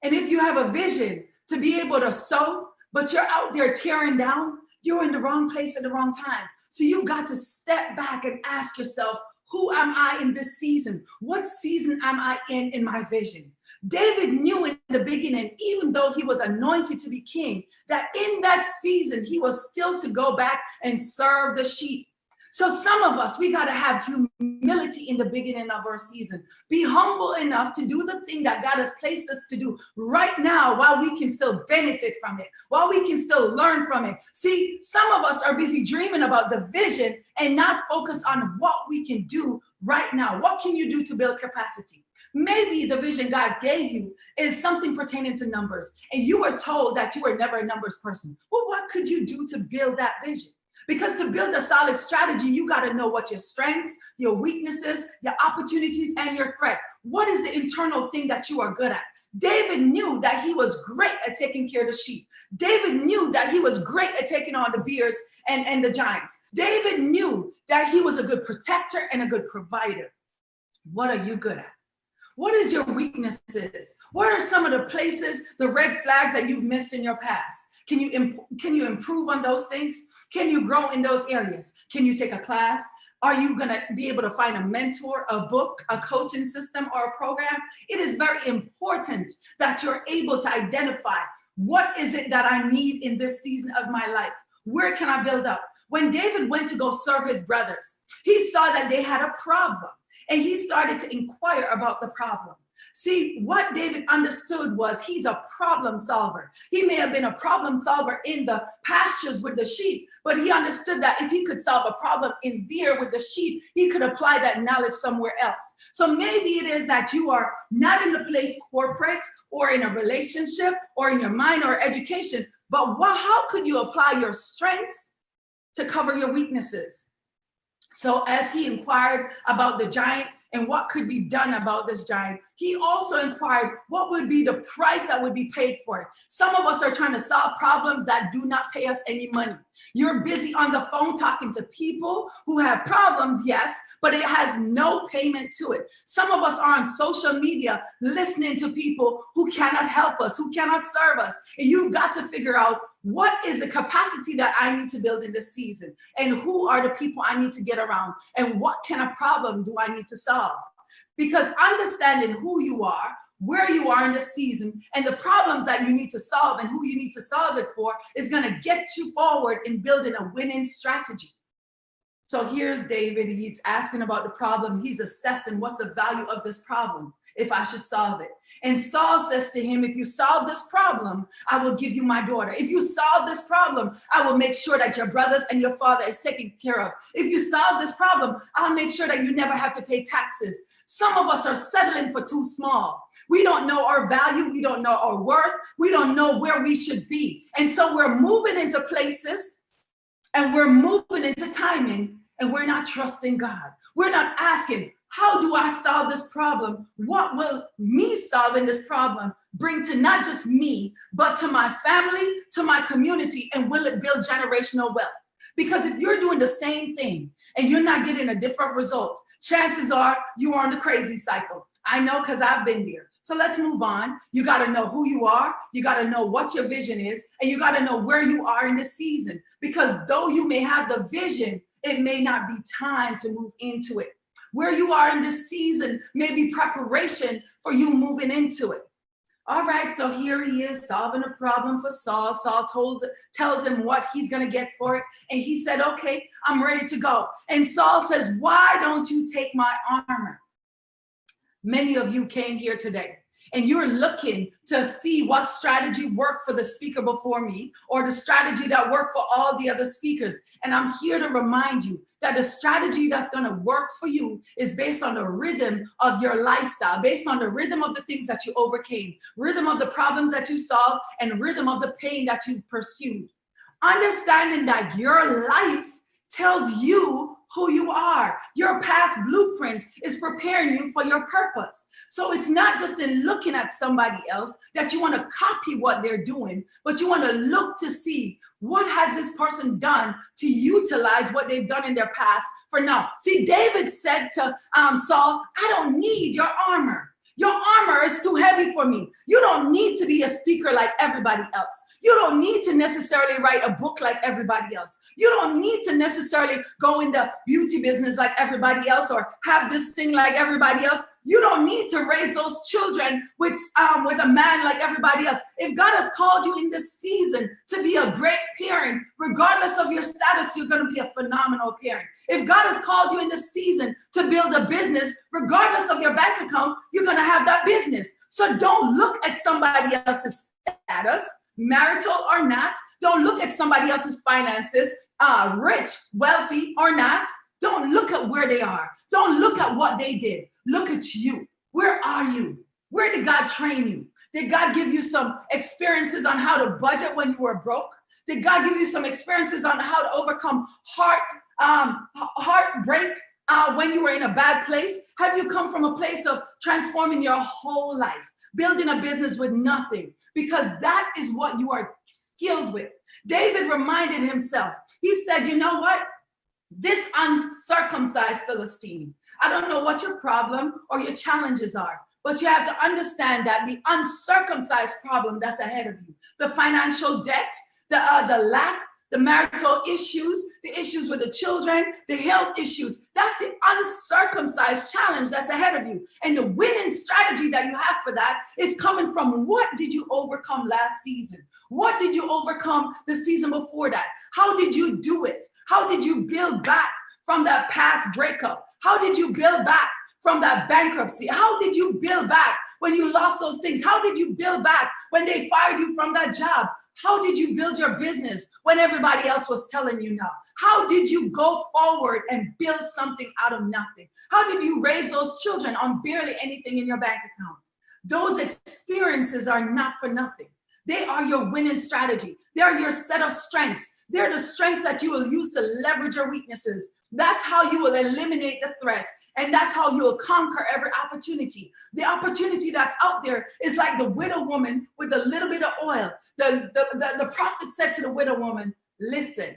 And if you have a vision to be able to sow, but you're out there tearing down, you're in the wrong place at the wrong time. So you've got to step back and ask yourself, who am I in this season? What season am I in my vision? David knew in the beginning, even though he was anointed to be king, that in that season, he was still to go back and serve the sheep. So some of us, we got to have humility in the beginning of our season. Be humble enough to do the thing that God has placed us to do right now while we can still benefit from it, while we can still learn from it. See, some of us are busy dreaming about the vision and not focus on what we can do right now. What can you do to build capacity? Maybe the vision God gave you is something pertaining to numbers, and you were told that you were never a numbers person. Well, what could you do to build that vision? Because to build a solid strategy, you got to know what your strengths, your weaknesses, your opportunities, and your threat. What is the internal thing that you are good at? David knew that he was great at taking care of the sheep. David knew that he was great at taking on the bears and the giants. David knew that he was a good protector and a good provider. What are you good at? What is your weaknesses? What are some of the places, the red flags that you've missed in your past? Can you improve on those things? Can you grow in those areas? Can you take a class? Are you going to be able to find a mentor, a book, a coaching system, or a program? It is very important that you're able to identify what is it that I need in this season of my life? Where can I build up? When David went to go serve his brothers, he saw that they had a problem, and he started to inquire about the problem. See, what David understood was he's a problem solver. He may have been a problem solver in the pastures with the sheep, but he understood that if he could solve a problem in there with the sheep, he could apply that knowledge somewhere else. So maybe it is that you are not in the place corporate or in a relationship or in your mind or education, but how could you apply your strengths to cover your weaknesses? So as he inquired about the giant and what could be done about this giant, he also inquired what would be the price that would be paid for it. Some of us are trying to solve problems that do not pay us any money. You're busy on the phone talking to people who have problems, yes, but it has no payment to it. Some of us are on social media listening to people who cannot help us, who cannot serve us. And you've got to figure out, what is the capacity that I need to build in this season? And who are the people I need to get around? And what kind of problem do I need to solve? Because understanding who you are, where you are in the season, and the problems that you need to solve and who you need to solve it for is going to get you forward in building a winning strategy. So here's David. He's asking about the problem. He's assessing what's the value of this problem if I should solve it. And Saul says to him, if you solve this problem, I will give you my daughter. If you solve this problem, I will make sure that your brothers and your father is taken care of. If you solve this problem, I'll make sure that you never have to pay taxes. Some of us are settling for too small. We don't know our value. We don't know our worth. We don't know where we should be. And so we're moving into places and we're moving into timing and we're not trusting God. We're not asking, how do I solve this problem? What will me solving this problem bring to not just me, but to my family, to my community, and will it build generational wealth? Because if you're doing the same thing and you're not getting a different result, chances are you are on the crazy cycle. I know because I've been there. So let's move on. You got to know who you are. You got to know what your vision is. And you got to know where you are in the season. Because though you may have the vision, it may not be time to move into it. Where you are in this season may be preparation for you moving into it. All right, so here he is solving a problem for Saul. Saul tells him what he's going to get for it. And he said, okay, I'm ready to go. And Saul says, why don't you take my armor? Many of you came here today and you're looking to see what strategy worked for the speaker before me or the strategy that worked for all the other speakers. And I'm here to remind you that the strategy that's going to work for you is based on the rhythm of your lifestyle, based on the rhythm of the things that you overcame, rhythm of the problems that you solved, and rhythm of the pain that you pursued. Understanding that your life tells you who you are. Your past blueprint is preparing you for your purpose. So it's not just in looking at somebody else that you want to copy what they're doing, but you want to look to see what has this person done to utilize what they've done in their past for now. See, David said to Saul, I don't need your armor. Your armor is too heavy for me. You don't need to be a speaker like everybody else. You don't need to necessarily write a book like everybody else. You don't need to necessarily go in the beauty business like everybody else or have this thing like everybody else. You don't need to raise those children with a man like everybody else. If God has called you in this season to be a great parent, regardless of your status, you're going to be a phenomenal parent. If God has called you in this season to build a business, regardless of your bank account, you're going to have that business. So don't look at somebody else's status, marital or not. Don't look at somebody else's finances, rich, wealthy or not. Don't look at where they are. Don't look at what they did. Look at you. Where are you? Where did God train you? Did God give you some experiences on how to budget when you were broke? Did God give you some experiences on how to overcome heartbreak when you were in a bad place? Have you come from a place of transforming your whole life, building a business with nothing? Because that is what you are skilled with. David reminded himself. He said, you know what? This uncircumcised Philistine, I don't know what your problem or your challenges are, but you have to understand that the uncircumcised problem that's ahead of you, the financial debt, the lack, the marital issues, the issues with the children, the health issues, that's the uncircumcised challenge that's ahead of you. And the winning strategy that you have for that is coming from what did you overcome last season? What did you overcome the season before that? How did you do it? How did you build back from that past breakup? How did you build back from that bankruptcy? How did you build back when you lost those things? How did you build back when they fired you from that job? How did you build your business when everybody else was telling you no? How did you go forward and build something out of nothing? How did you raise those children on barely anything in your bank account? Those experiences are not for nothing. They are your winning strategy. They are your set of strengths. They're the strengths that you will use to leverage your weaknesses. That's how you will eliminate the threat. And that's how you will conquer every opportunity. The opportunity that's out there is like the widow woman with a little bit of oil. The prophet said to the widow woman, listen,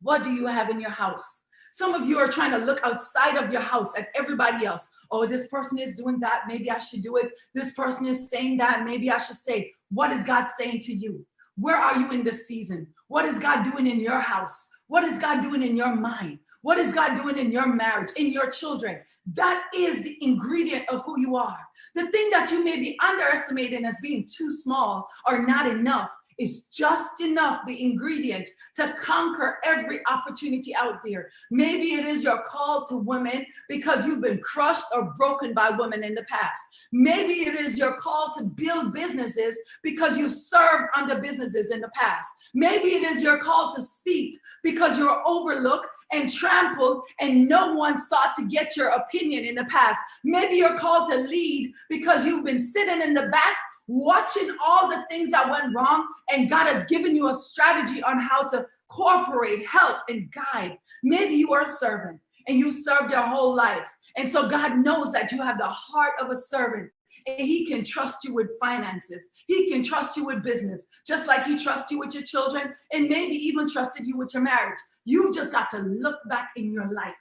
what do you have in your house? Some of you are trying to look outside of your house at everybody else. Oh, this person is doing that. Maybe I should do it. This person is saying that. Maybe I should say, what is God saying to you? Where are you in this season? What is God doing in your house? What is God doing in your mind? What is God doing in your marriage, in your children? That is the ingredient of who you are. The thing that you may be underestimating as being too small or not enough is just enough, the ingredient, to conquer every opportunity out there. Maybe it is your call to women because you've been crushed or broken by women in the past. Maybe it is your call to build businesses because you served under businesses in the past. Maybe it is your call to speak because you were overlooked and trampled and no one sought to get your opinion in the past. Maybe you're called to lead because you've been sitting in the back watching all the things that went wrong, and God has given you a strategy on how to cooperate, help, and guide. Maybe you are a servant and you served your whole life. And so God knows that you have the heart of a servant, and he can trust you with finances. He can trust you with business, just like he trusts you with your children and maybe even trusted you with your marriage. You just got to look back in your life.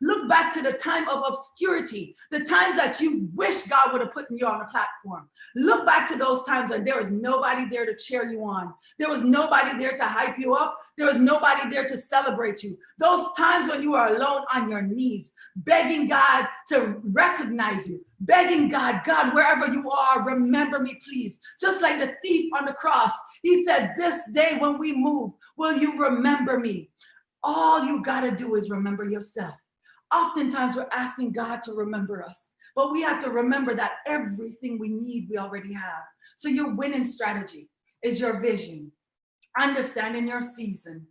Look back to the time of obscurity, the times that you wish God would have put you on a platform. Look back to those times when there was nobody there to cheer you on. There was nobody there to hype you up. There was nobody there to celebrate you. Those times when you were alone on your knees, begging God to recognize you, begging God, God, wherever you are, remember me, please. Just like the thief on the cross, he said, this day when we move, will you remember me? All you got to do is remember yourself. Oftentimes we're asking God to remember us, but we have to remember that everything we need, we already have. So your winning strategy is your vision, understanding your season,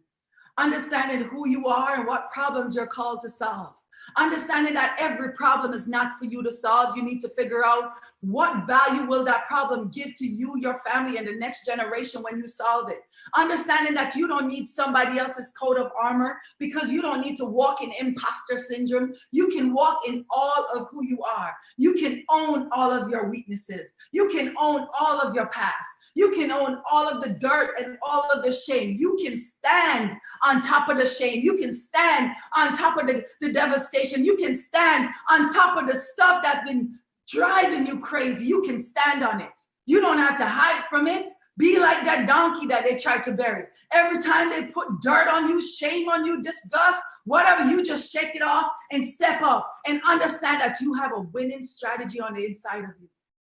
understanding who you are and what problems you're called to solve. Understanding that every problem is not for you to solve. You need to figure out what value will that problem give to you, your family, and the next generation when you solve it. Understanding that you don't need somebody else's coat of armor because you don't need to walk in imposter syndrome. You can walk in all of who you are. You can own all of your weaknesses. You can own all of your past. You can own all of the dirt and all of the shame. You can stand on top of the shame. You can stand on top of the devastation. You can stand on top of the stuff that's been driving you crazy. You can stand on it. You don't have to hide from it. Be like that donkey that they tried to bury. Every time they put dirt on you, shame on you, disgust, whatever, you just shake it off and step up and understand that you have a winning strategy on the inside of you.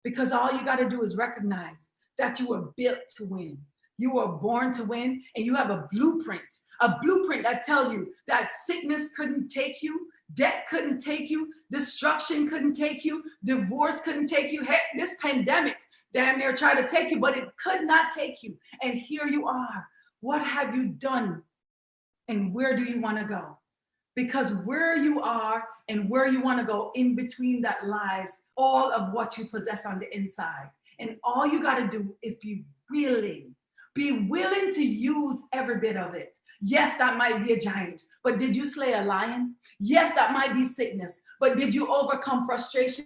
Because all you got to do is recognize that you were built to win. You were born to win, and you have a blueprint that tells you that sickness couldn't take you, debt couldn't take you, destruction couldn't take you, divorce couldn't take you. Heck, this pandemic damn near tried to take you, but it could not take you. And here you are. What have you done? And where do you want to go? Because where you are and where you want to go, in between that lies all of what you possess on the inside. And all you got to do is be willing. Be willing to use every bit of it. Yes, that might be a giant, but did you slay a lion? Yes, that might be sickness, but did you overcome frustration?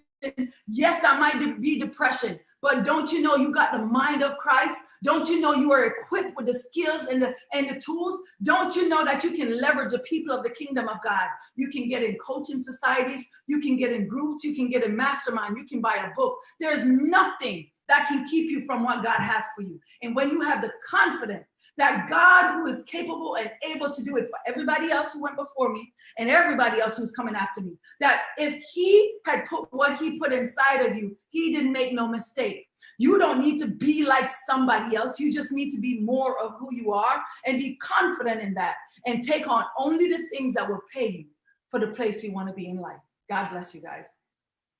Yes, that might be depression, but don't you know you got the mind of Christ? Don't you know you are equipped with the skills and the tools? Don't you know that you can leverage the people of the kingdom of God? You can get in coaching societies, you can get in groups, you can get in mastermind, you can buy a book. There's nothing that can keep you from what God has for you. And when you have the confidence that God, who is capable and able to do it for everybody else who went before me and everybody else who's coming after me, that if he had put what he put inside of you, he didn't make no mistake. You don't need to be like somebody else. You just need to be more of who you are and be confident in that and take on only the things that will pay you for the place you want to be in life. God bless you guys.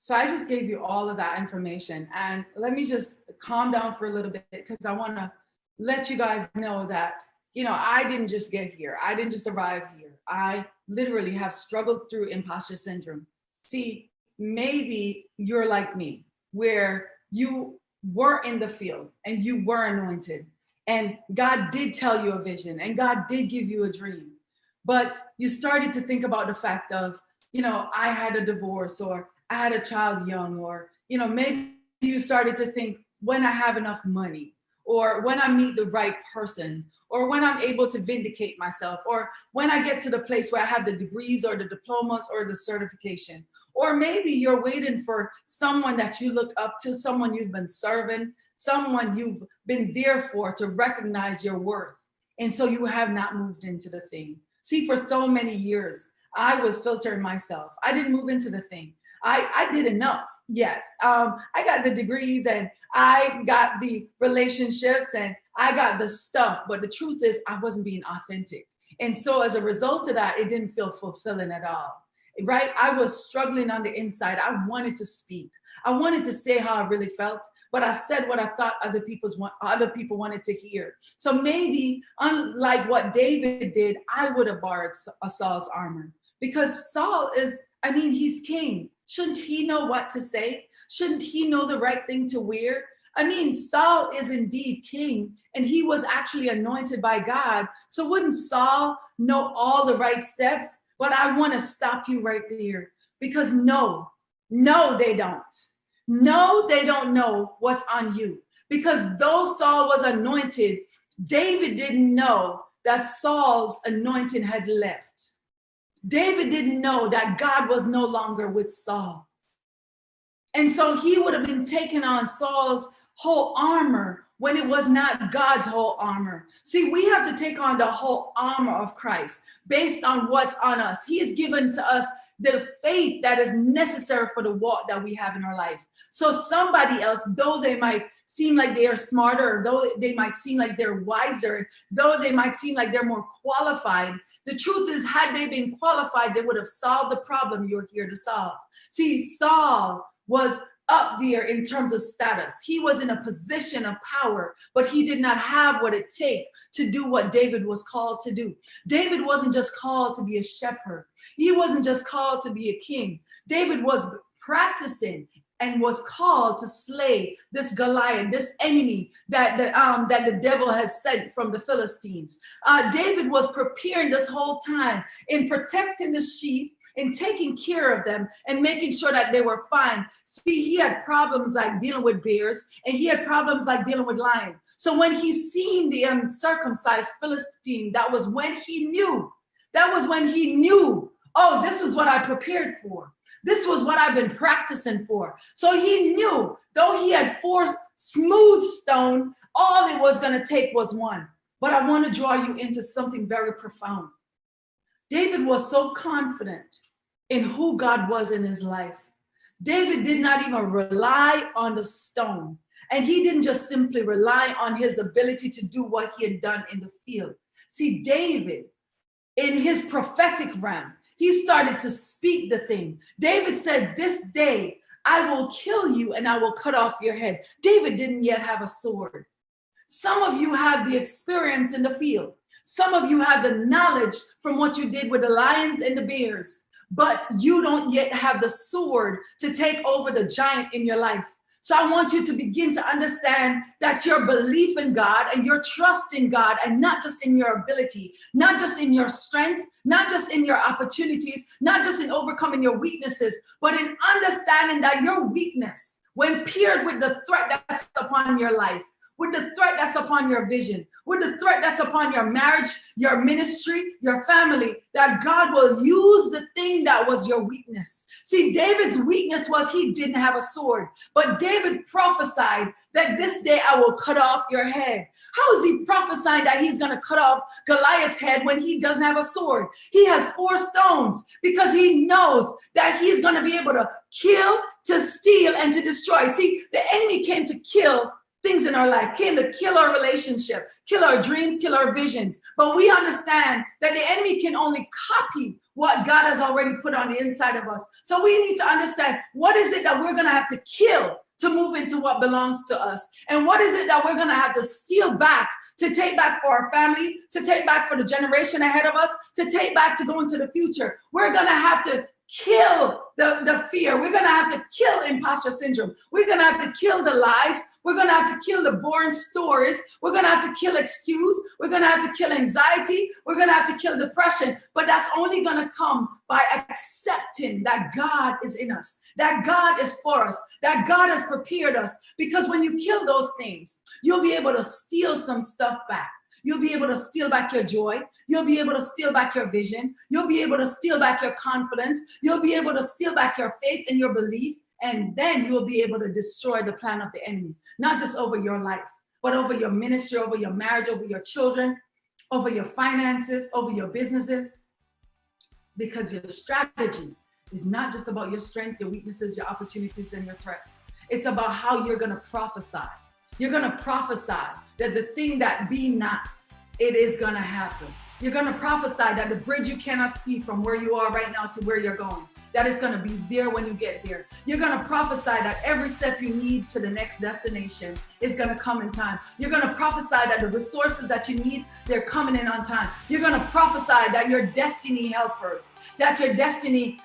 So I just gave you all of that information, and let me just calm down for a little bit, because I want to let you guys know that, you know, I didn't just get here. I didn't just arrive here. I literally have struggled through imposter syndrome. See, maybe you're like me, where you were in the field and you were anointed, and God did tell you a vision, and God did give you a dream, but you started to think about the fact of, you know, I had a divorce, or I had a child young, or, you know, maybe you started to think, when I have enough money, or when I meet the right person, or when I'm able to vindicate myself, or when I get to the place where I have the degrees or the diplomas or the certification. Or maybe you're waiting for someone that you look up to, someone you've been serving, someone you've been there for, to recognize your worth. And so you have not moved into the thing. See, for so many years, I was filtering myself. I didn't move into the thing. I did enough. Yes. I got the degrees, and I got the relationships, and I got the stuff. But the truth is, I wasn't being authentic. And so as a result of that, it didn't feel fulfilling at all. Right? I was struggling on the inside. I wanted to speak. I wanted to say how I really felt, but I said what I thought other people wanted to hear. So maybe, unlike what David did, I would have borrowed Saul's armor, because Saul is, I mean, he's king. Shouldn't he know what to say? Shouldn't he know the right thing to wear? I mean, Saul is indeed king, and he was actually anointed by God. So wouldn't Saul know all the right steps? But I want to stop you right there, because no, they don't. No, they don't know what's on you. Because though Saul was anointed, David didn't know that Saul's anointing had left. David didn't know that God was no longer with Saul. And so he would have been taking on Saul's whole armor when it was not God's whole armor. See, we have to take on the whole armor of Christ based on what's on us. He has given to us the faith that is necessary for the walk that we have in our life. So somebody else, though they might seem like they are smarter, though they might seem like they're wiser, though they might seem like they're more qualified, the truth is, had they been qualified, they would have solved the problem you're here to solve. See, Saul was up there in terms of status. He was in a position of power, but he did not have what it takes to do what David was called to do. David wasn't just called to be a shepherd. He wasn't just called to be a king. David was practicing and was called to slay this Goliath, this enemy that the devil has sent from the Philistines. David was preparing this whole time in protecting the sheep, in taking care of them and making sure that they were fine. See, he had problems like dealing with bears, and he had problems like dealing with lions. So when he seen the uncircumcised Philistine, that was when he knew, oh, this was what I prepared for. This was what I've been practicing for. So he knew, though he had 4 smooth stone, all it was going to take was 1. But I want to draw you into something very profound. David was so confident in who God was in his life. David did not even rely on the stone. And he didn't just simply rely on his ability to do what he had done in the field. See, David, in his prophetic realm, he started to speak the thing. David said, "This day I will kill you and I will cut off your head." David didn't yet have a sword. Some of you have the experience in the field. Some of you have the knowledge from what you did with the lions and the bears, but you don't yet have the sword to take over the giant in your life. So I want you to begin to understand that your belief in God and your trust in God, and not just in your ability, not just in your strength, not just in your opportunities, not just in overcoming your weaknesses, but in understanding that your weakness, when paired with the threat that's upon your life, with the threat that's upon your vision, with the threat that's upon your marriage, your ministry, your family, that God will use the thing that was your weakness. See, David's weakness was he didn't have a sword, but David prophesied that this day I will cut off your head. How is he prophesying that he's going to cut off Goliath's head when he doesn't have a sword? He has 4 stones because he knows that he's going to be able to kill, to steal, and to destroy. See, the enemy came to kill, things in our life, came to kill our relationship, kill our dreams, kill our visions. But we understand that the enemy can only copy what God has already put on the inside of us. So we need to understand, what is it that we're going to have to kill to move into what belongs to us? And what is it that we're going to have to steal back, to take back for our family, to take back for the generation ahead of us, to take back to go into the future? We're going to have to kill the fear. We're going to have to kill imposter syndrome. We're going to have to kill the lies. We're going to have to kill the boring stories. We're going to have to kill excuse. We're going to have to kill anxiety. We're going to have to kill depression. But that's only going to come by accepting that God is in us, that God is for us, that God has prepared us. Because when you kill those things, you'll be able to steal some stuff back. You'll be able to steal back your joy. You'll be able to steal back your vision. You'll be able to steal back your confidence. You'll be able to steal back your faith and your belief. And then you will be able to destroy the plan of the enemy, not just over your life, but over your ministry, over your marriage, over your children, over your finances, over your businesses. Because your strategy is not just about your strength, your weaknesses, your opportunities, and your threats. It's about how you're going to prophesy. You're going to prophesy that the thing that be not, it is going to happen. You're going to prophesy that the bridge you cannot see from where you are right now to where you're going, that it's going to be there when you get there. You're going to prophesy that every step you need to the next destination is going to come in time. You're going to prophesy that the resources that you need, they're coming in on time. You're going to prophesy that your destiny helpers, that your destiny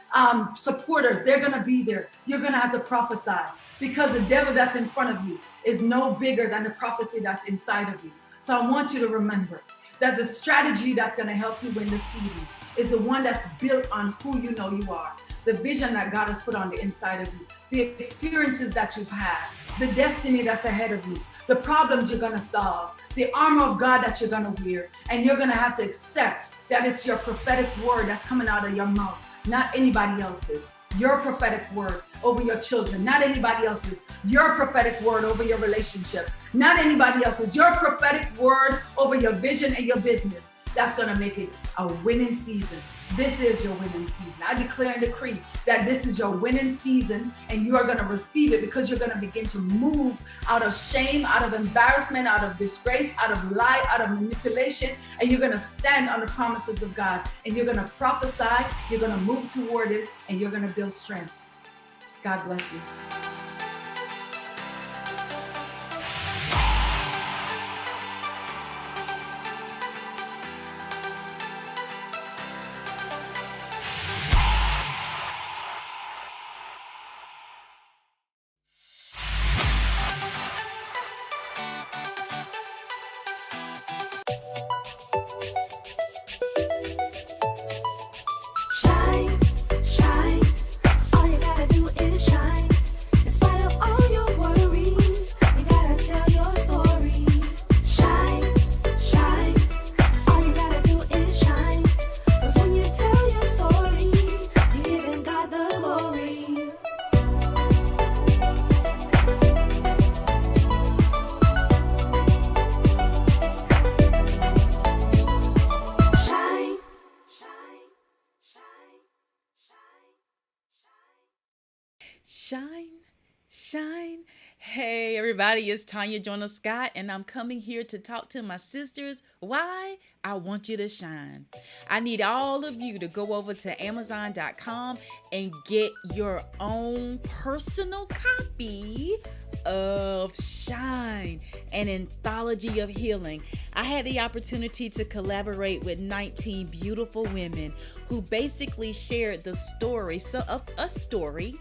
supporters, they're going to be there. You're going to have to prophesy, because the devil that's in front of you is no bigger than the prophecy that's inside of you. So I want you to remember that the strategy that's going to help you win this season is the one that's built on who you know you are, the vision that God has put on the inside of you, the experiences that you've had, the destiny that's ahead of you, the problems you're going to solve, the armor of God that you're going to wear. And you're going to have to accept that it's your prophetic word that's coming out of your mouth, not anybody else's. Your prophetic word over your children, not anybody else's. Your prophetic word over your relationships, not anybody else's. Your prophetic word over your vision and your business. That's going to make it a winning season. This is your winning season. I declare and decree that this is your winning season, and you are going to receive it, because you're going to begin to move out of shame, out of embarrassment, out of disgrace, out of lie, out of manipulation, and you're going to stand on the promises of God, and you're going to prophesy, you're going to move toward it, and you're going to build strength. God bless you. Shine, shine, all you gotta do is shine. In spite of all your worries, you gotta tell your story. Shine, shine, all you gotta do is shine. 'Cause when you tell your story, you're giving God the glory. Shine. Shine, shine. Hey everybody, it's Tanya Joyner Scott, and I'm coming here to talk to my sisters. Why? I want you to shine. I need all of you to go over to Amazon.com and get your own personal copy of Shine, an anthology of healing. I had the opportunity to collaborate with 19 beautiful women who basically shared the story, of a story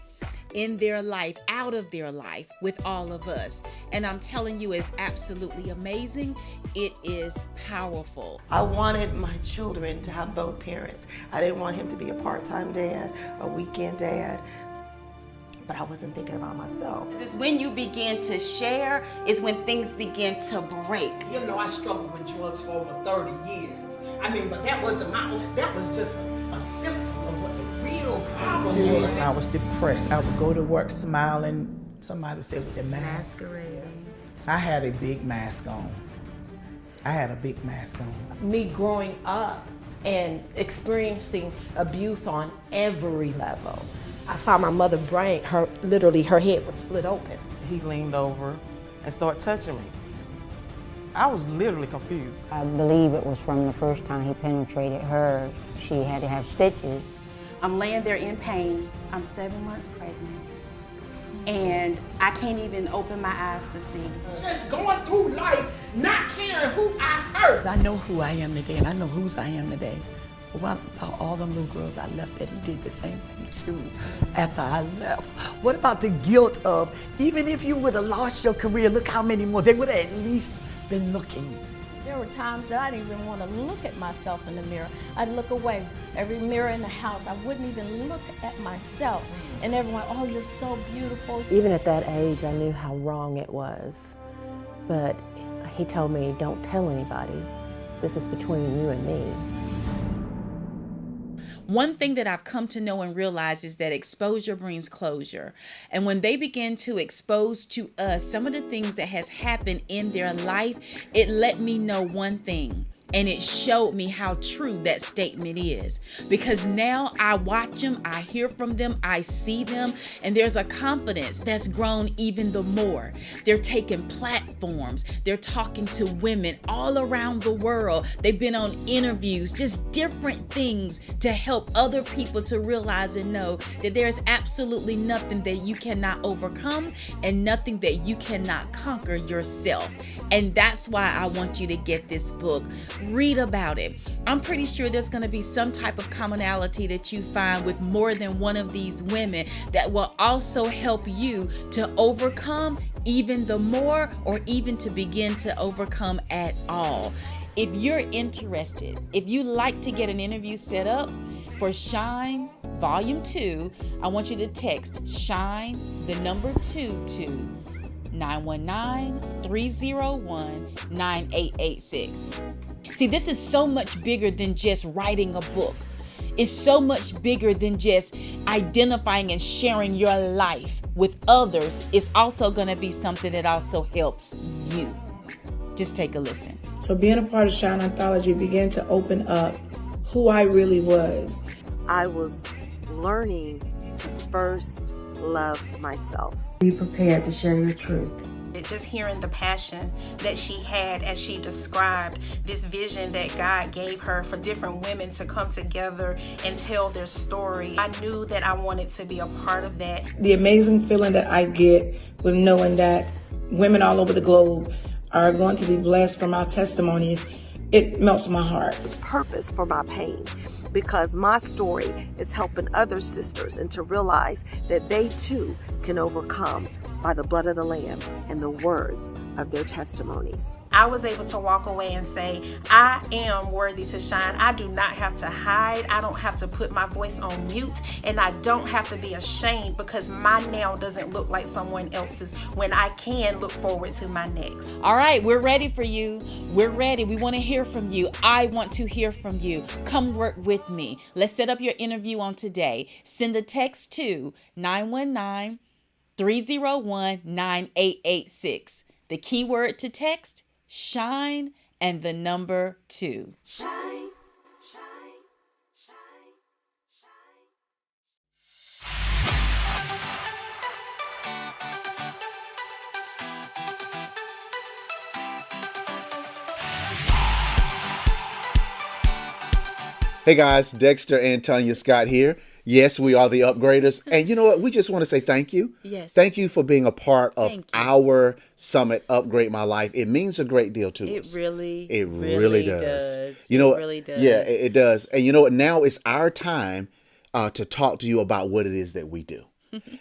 in their life, out of their life, with all of us. And I'm telling you, it's absolutely amazing. It is powerful. I wanted my children to have both parents. I didn't want him to be a part-time dad, a weekend dad, but I wasn't thinking about myself. It's when you begin to share is when things begin to break. You know, I struggled with drugs for over 30 years. I mean, but that wasn't my own, that was just a symptom of what the real problem was. I was depressed. I would go to work smiling. Somebody would say with the mask. I had a big mask on. Me growing up and experiencing abuse on every level. I saw my mother brain, her head was split open. He leaned over and start touching me. I was literally confused. I believe it was from the first time he penetrated her. She had to have stitches. I'm laying there in pain. I'm 7 months pregnant. And I can't even open my eyes to see. Just going through life, not caring who I hurt. I know who I am today, and I know whose I am today. But what about all them little girls I left that he did the same thing to after I left? What about the guilt of, even if you would have lost your career, look how many more, they would have at least been looking. There were times that I didn't even want to look at myself in the mirror. I'd look away. Every mirror in the house, I wouldn't even look at myself. And everyone, oh, you're so beautiful. Even at that age, I knew how wrong it was. But he told me, don't tell anybody. This is between you and me. One thing that I've come to know and realize is that exposure brings closure. And when they begin to expose to us some of the things that has happened in their life, it let me know one thing. And it showed me how true that statement is. Because now I watch them, I hear from them, I see them, and there's a confidence that's grown even the more. They're taking platforms, they're talking to women all around the world. They've been on interviews, just different things to help other people to realize and know that there's absolutely nothing that you cannot overcome and nothing that you cannot conquer yourself. And that's why I want you to get this book. Read about it. I'm pretty sure there's going to be some type of commonality that you find with more than one of these women that will also help you to overcome even the more, or even to begin to overcome at all. If you're interested, if you like to get an interview set up for Shine Volume 2, I want you to text Shine, the number 2 to 919-301-9886. See, this is so much bigger than just writing a book. It's so much bigger than just identifying and sharing your life with others. It's also going to be something that also helps you. Just take a listen. So being a part of Shine Anthology began to open up who I really was. I was learning to first love myself. Be prepared to share your truth. Just hearing the passion that she had as she described this vision that God gave her for different women to come together and tell their story. I knew that I wanted to be a part of that. The amazing feeling that I get with knowing that women all over the globe are going to be blessed from our testimonies, it melts my heart. It's purpose for my pain, because my story is helping other sisters and to realize that they too can overcome by the blood of the Lamb and the words of their testimonies. I was able to walk away and say, I am worthy to shine. I do not have to hide. I don't have to put my voice on mute, and I don't have to be ashamed because my now doesn't look like someone else's when I can look forward to my next. All right, we're ready for you. We're ready. We want to hear from you. I want to hear from you. Come work with me. Let's set up your interview on today. Send a text to 919-301-9886. The keyword to text, Shine, and the number 2. Shine, shine, shine, Hey guys, Dexter and Tanya Scott here. Yes, we are the Upgraders. And you know what? We just want to say thank you. Yes. Thank you for being a part of our summit, Upgrade My Life. It means a great deal to us. It really does. You know, it really does. Yeah, it does. And you know what? Now it's our time to talk to you about what it is that we do.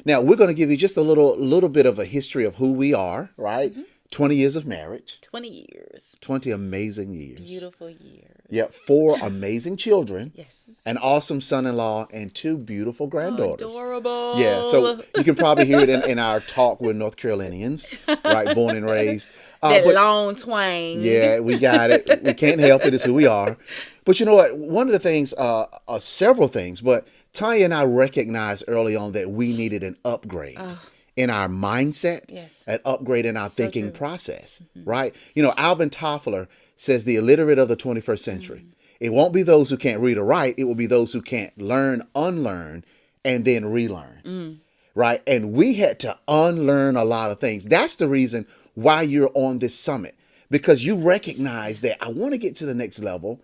Now, we're going to give you just a little bit of a history of who we are, right? Mm-hmm. 20 years of marriage. 20 years. 20 amazing years. Beautiful years. Yeah, 4 amazing children. Yes. An awesome son-in-law and 2 beautiful granddaughters. Adorable. Yeah, so you can probably hear it in our talk with North Carolinians, right? Born and raised. That long twang. Yeah, we got it. We can't help it. It's who we are. But you know what? One of the things, several things, but Tanya and I recognized early on that we needed an upgrade. In our mindset, an upgrade in our thinking process, right? You know, Alvin Toffler says the illiterate of the 21st century. It won't be those who can't read or write. It will be those who can't learn, unlearn, and then relearn. right? And we had to unlearn a lot of things. That's the reason why you're on this summit, because you recognize that I want to get to the next level.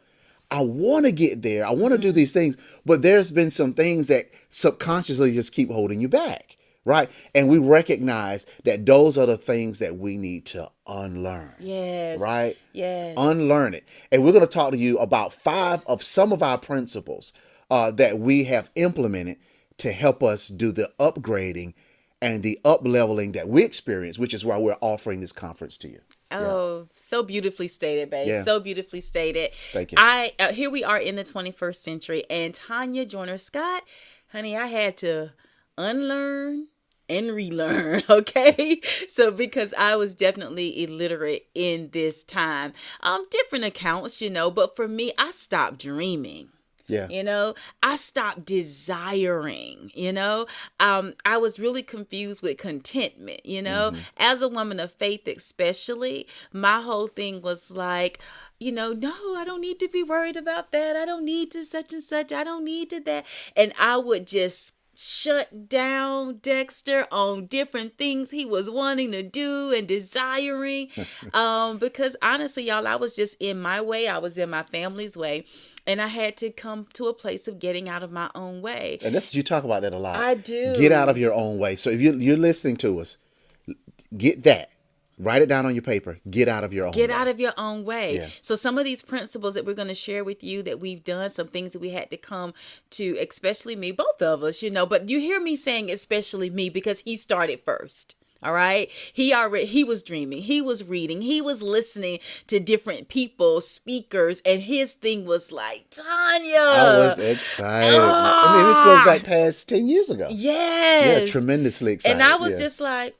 I want to get there. I want to do these things, but there's been some things that subconsciously just keep holding you back, right? And we recognize that those are the things that we need to unlearn. Yes. Right? Yes. Unlearn it. And we're going to talk to you about 5 of some of our principles that we have implemented to help us do the upgrading and the up-leveling that we experience, which is why we're offering this conference to you. Oh, so beautifully stated, babe. Yeah. So beautifully stated. Thank you. Here we are in the 21st century, and Tanya Joyner Scott, honey, I had to unlearn and relearn, okay? So because I was definitely illiterate in this time. Different accounts, but for me, I stopped dreaming. Yeah. I stopped desiring, I was really confused with contentment, as a woman of faith, especially, my whole thing was like, no, I don't need to be worried about that. I don't need to such and such. I don't need to that. And I would just shut down Dexter on different things he was wanting to do and desiring. Because honestly, y'all, I was just in my way. I was in my family's way. And I had to come to a place of getting out of my own way. And you talk about that a lot. I do. Get out of your own way. So if you're listening to us, get that. Write it down on your paper. Get out of your own way. Get out of your own way. Yeah. So some of these principles that we're going to share with you that we've done, some things that we had to come to, especially me, both of us, but you hear me saying especially me because he started first. All right. He was dreaming. He was reading. He was listening to different people, speakers. And his thing was like, Tanya. I was excited. This goes back past 10 years ago. Yes. Yeah, tremendously excited. And I was just like,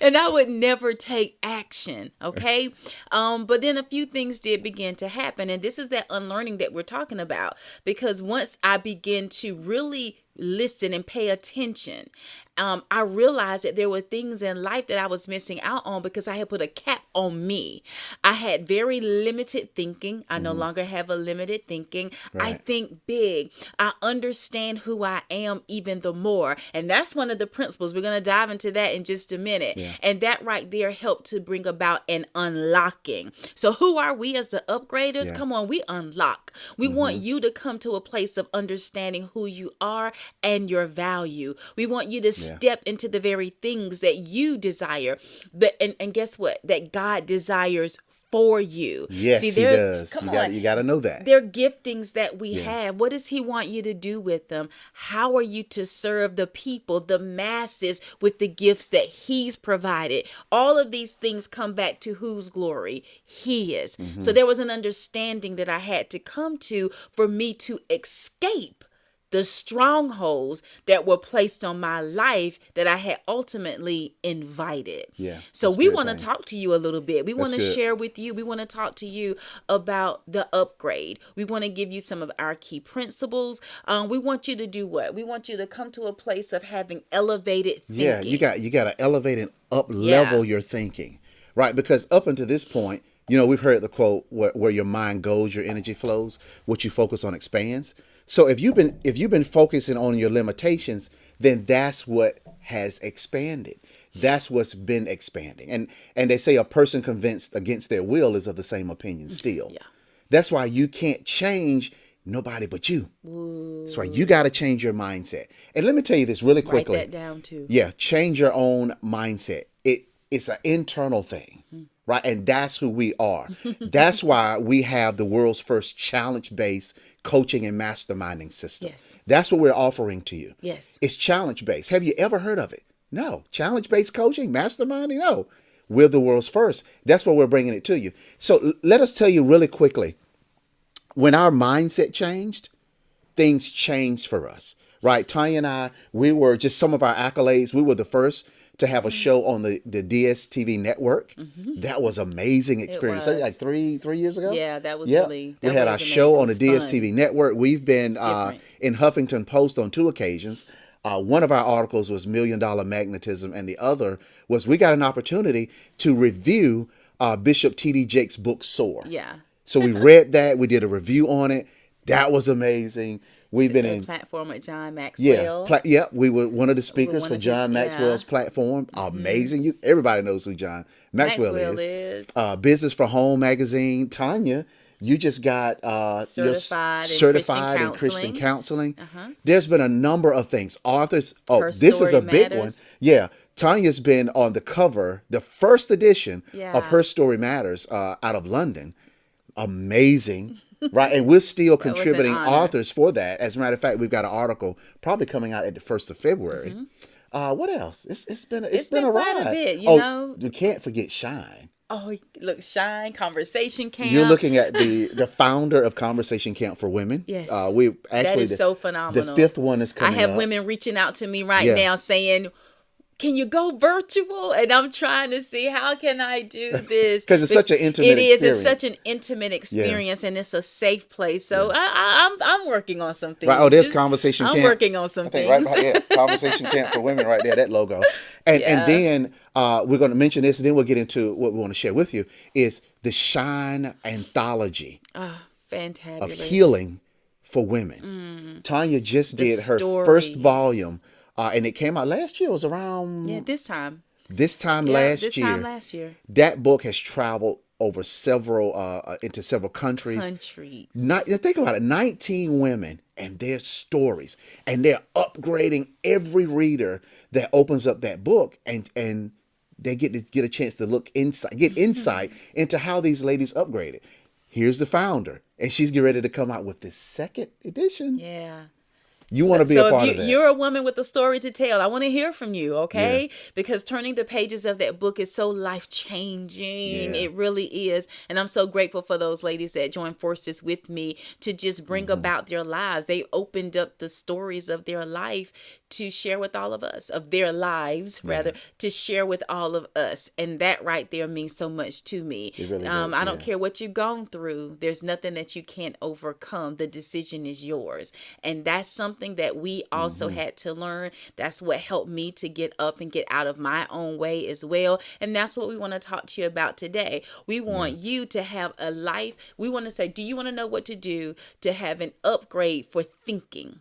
and I would never take action. Okay. But then a few things did begin to happen. And this is that unlearning that we're talking about, because once I began to really listen and pay attention, I realized that there were things in life that I was missing out on because I had put a cap on me. I had very limited thinking. I no longer have a limited thinking. Right. I think big. I understand who I am even the more. And that's one of the principles. We're going to dive into that in just a minute. Yeah. And that right there helped to bring about an unlocking. So who are we as the upgraders? Yeah. Come on, we unlock. We want you to come to a place of understanding who you are and your value. We want you to step into the very things that you desire. But and guess what? That God desires for you. Yes, See, he does. You got to know that. They're giftings that we have. What does he want you to do with them? How are you to serve the people, the masses, with the gifts that he's provided? All of these things come back to whose glory? His. So there was an understanding that I had to come to for me to escape the strongholds that were placed on my life that I had ultimately invited. Yeah. So we want to talk to you a little bit. We want to share with you. We want to talk to you about the upgrade. We want to give you some of our key principles. We want you to do what? We want you to come to a place of having elevated thinking. Yeah, you got to elevate and up level your thinking, right? Because up until this point, we've heard the quote where your mind goes, your energy flows. What you focus on expands. So if you've been focusing on your limitations, then that's what has expanded. That's what's been expanding. And they say a person convinced against their will is of the same opinion still. Yeah. That's why you can't change nobody but you. Ooh. That's why you got to change your mindset. And let me tell you this really quickly. Write that down too. Yeah, change your own mindset. It's an internal thing. Right. And that's who we are. That's why we have the world's first challenge-based coaching and masterminding system. Yes. That's what we're offering to you. Yes. It's challenge-based. Have you ever heard of it? No. Challenge-based coaching, masterminding? No. We're the world's first. That's why we're bringing it to you. So let us tell you really quickly, when our mindset changed, things changed for us. Right. Tanya and I, we were just some of our accolades. We were the first to have a show on the DSTV network. That was amazing experience. was. Like 3 years ago. Yeah, that was really. We had our show on the DSTV network. We've been in Huffington Post on 2 occasions. One of our articles was $1 Million Magnetism, and the other was we got an opportunity to review Bishop T.D. Jakes' book Soar. Yeah. So we read that. We did a review on it. That was amazing. We've been in platform with John Maxwell. We were one of the speakers one for of John his- Maxwell's platform. Amazing. Everybody knows who John Maxwell is. Business for Home magazine. Tanya, you just got your certified in Christian counseling. There's been a number of things. Authors. Her This is Story a big one. Matters. Yeah. Tanya's been on the cover, the first edition of Yeah. Her Story Matters out of London. Amazing. Right. And we're still That was an contributing honor. authors for that. As a matter of fact, we've got an article probably coming out at the 1st of February. What else? It's been a been ride. quite a bit, you know. You can't forget Shine. Oh, look, Shine Conversation Camp. You're looking at the founder of Conversation Camp for Women. Yes. We actually that is so phenomenal. The 5th one is I coming have up. women reaching out to me right Yeah. now saying, "Can you go virtual?" And I'm trying to see how can I do this 'Cause it's such an intimate It is. experience. It's such an intimate experience, and it's a safe place. So I'm working on some things. Right. Oh, there's Just- Conversation I'm Camp. working on some I think things. right behind, Conversation Camp for Women right there, that logo. And then we're going to mention this, and then we'll get into what we want to share with you, is the Shine Anthology Oh, fantabulous. of healing for women. Tanya just The did her stories. first volume, and it came out last year. It was around Yeah, this time. this time Yeah, last this year. time last year. That book has traveled over into several countries. Think about it, 19 women and their stories, and they're upgrading every reader that opens up that book, and they get a chance to get insight into how these ladies upgraded. Here's the founder, and she's getting ready to come out with this second edition. Yeah. You want to be a part of that. You're a woman with a story to tell. I want to hear from you, okay? Because turning the pages of that book is so life-changing. Yeah. It really is. And I'm so grateful for those ladies that joined forces with me to just bring about their lives. They opened up the stories of their life to share with all of us, of their lives, rather, to share with all of us. And that right there means so much to me. It really does, I don't care what you've gone through. There's nothing that you can't overcome. The decision is yours. And that's something that we also had to learn. That's what helped me to get up and get out of my own way as well. And that's what we want to talk to you about today. We want you to have a life. We want to say, do you want to know what to do to have an upgrade for thinking?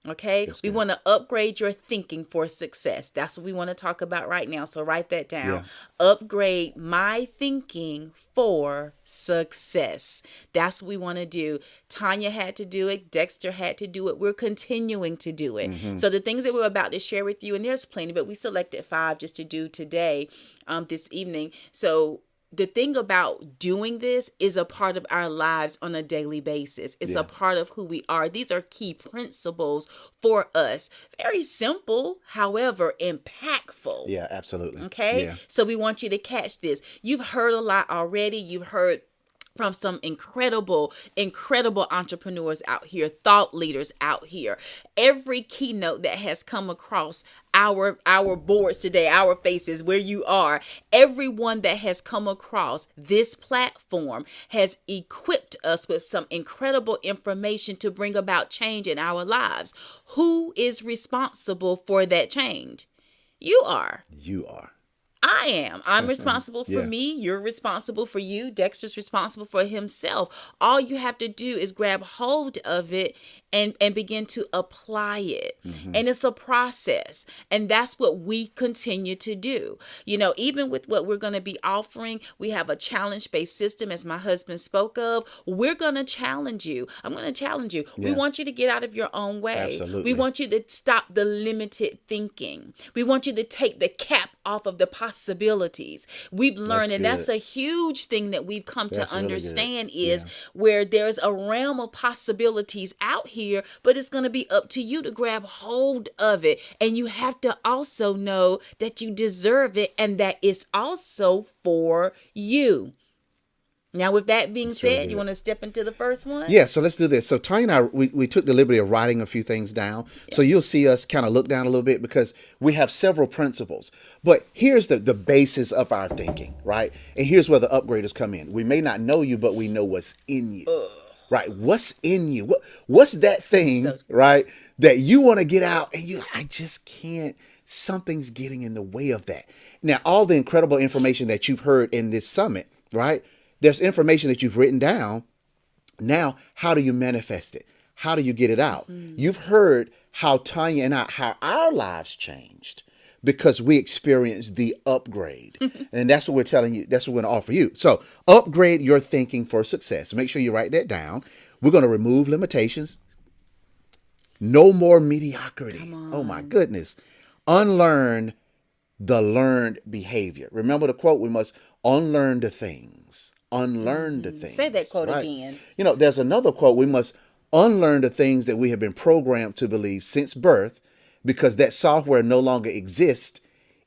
Okay, we want to upgrade your thinking for success. That's what we want to talk about right now. So write that down. Upgrade my thinking for success. That's what we want to do. Tanya had to do it. Dexter had to do it. We're continuing to do it. So the things that we're about to share with you, and there's plenty, but we selected 5 just to do today, this evening. So the thing about doing this is a part of our lives on a daily basis. It's a part of who we are. These are key principles for us. Very simple, however, impactful. Yeah, absolutely. Okay? Yeah. So we want you to catch this. You've heard a lot already. You've heard from some incredible entrepreneurs out here, thought leaders out here. Every keynote that has come across our boards today, our faces, where you are, everyone that has come across this platform has equipped us with some incredible information to bring about change in our lives. Who is responsible for that change? You are. You are. I am. I'm responsible for Yeah. me. You're responsible for you. Dexter's responsible for himself. All you have to do is grab hold of it and begin to apply it. And it's a process. And that's what we continue to do. You know, even with what we're going to be offering, we have a challenge-based system, as my husband spoke of. We're going to challenge you. I'm going to challenge you. We Yeah. want you to get out of your own way. Absolutely. We want you to stop the limited thinking. We want you to take the cap off of the possibilities. We've learned, and that's good. a huge thing that we've come That's to really good. understand is where there's a realm of possibilities out here, but it's going to be up to you to grab hold of it. And you have to also know that you deserve it and that it's also for you. Now, with that being That's really said, good. you want to step into the first one? Yeah, so let's do this. So Tanya and I, we took the liberty of writing a few things down. So you'll see us kind of look down a little bit because we have several principles. But here's the basis of our thinking, right? And here's where the upgraders come in. We may not know you, but we know what's in you. Right? What's in you? What's that thing, right, that you want to get out and you're like, I just can't. Something's getting in the way of that. Now, all the incredible information that you've heard in this summit, right? There's information that you've written down. Now, how do you manifest it? How do you get it out? You've heard how Tanya and how our lives changed because we experienced the upgrade. And that's what we're telling you. That's what we're going to offer you. So upgrade your thinking for success. Make sure you write that down. We're going to remove limitations. No more mediocrity. Oh my goodness. Unlearn the learned behavior. Remember the quote, we must unlearn the things. Unlearn the things. Say that quote right? again. You know, there's another quote, we must unlearn the things that we have been programmed to believe since birth, because that software no longer exists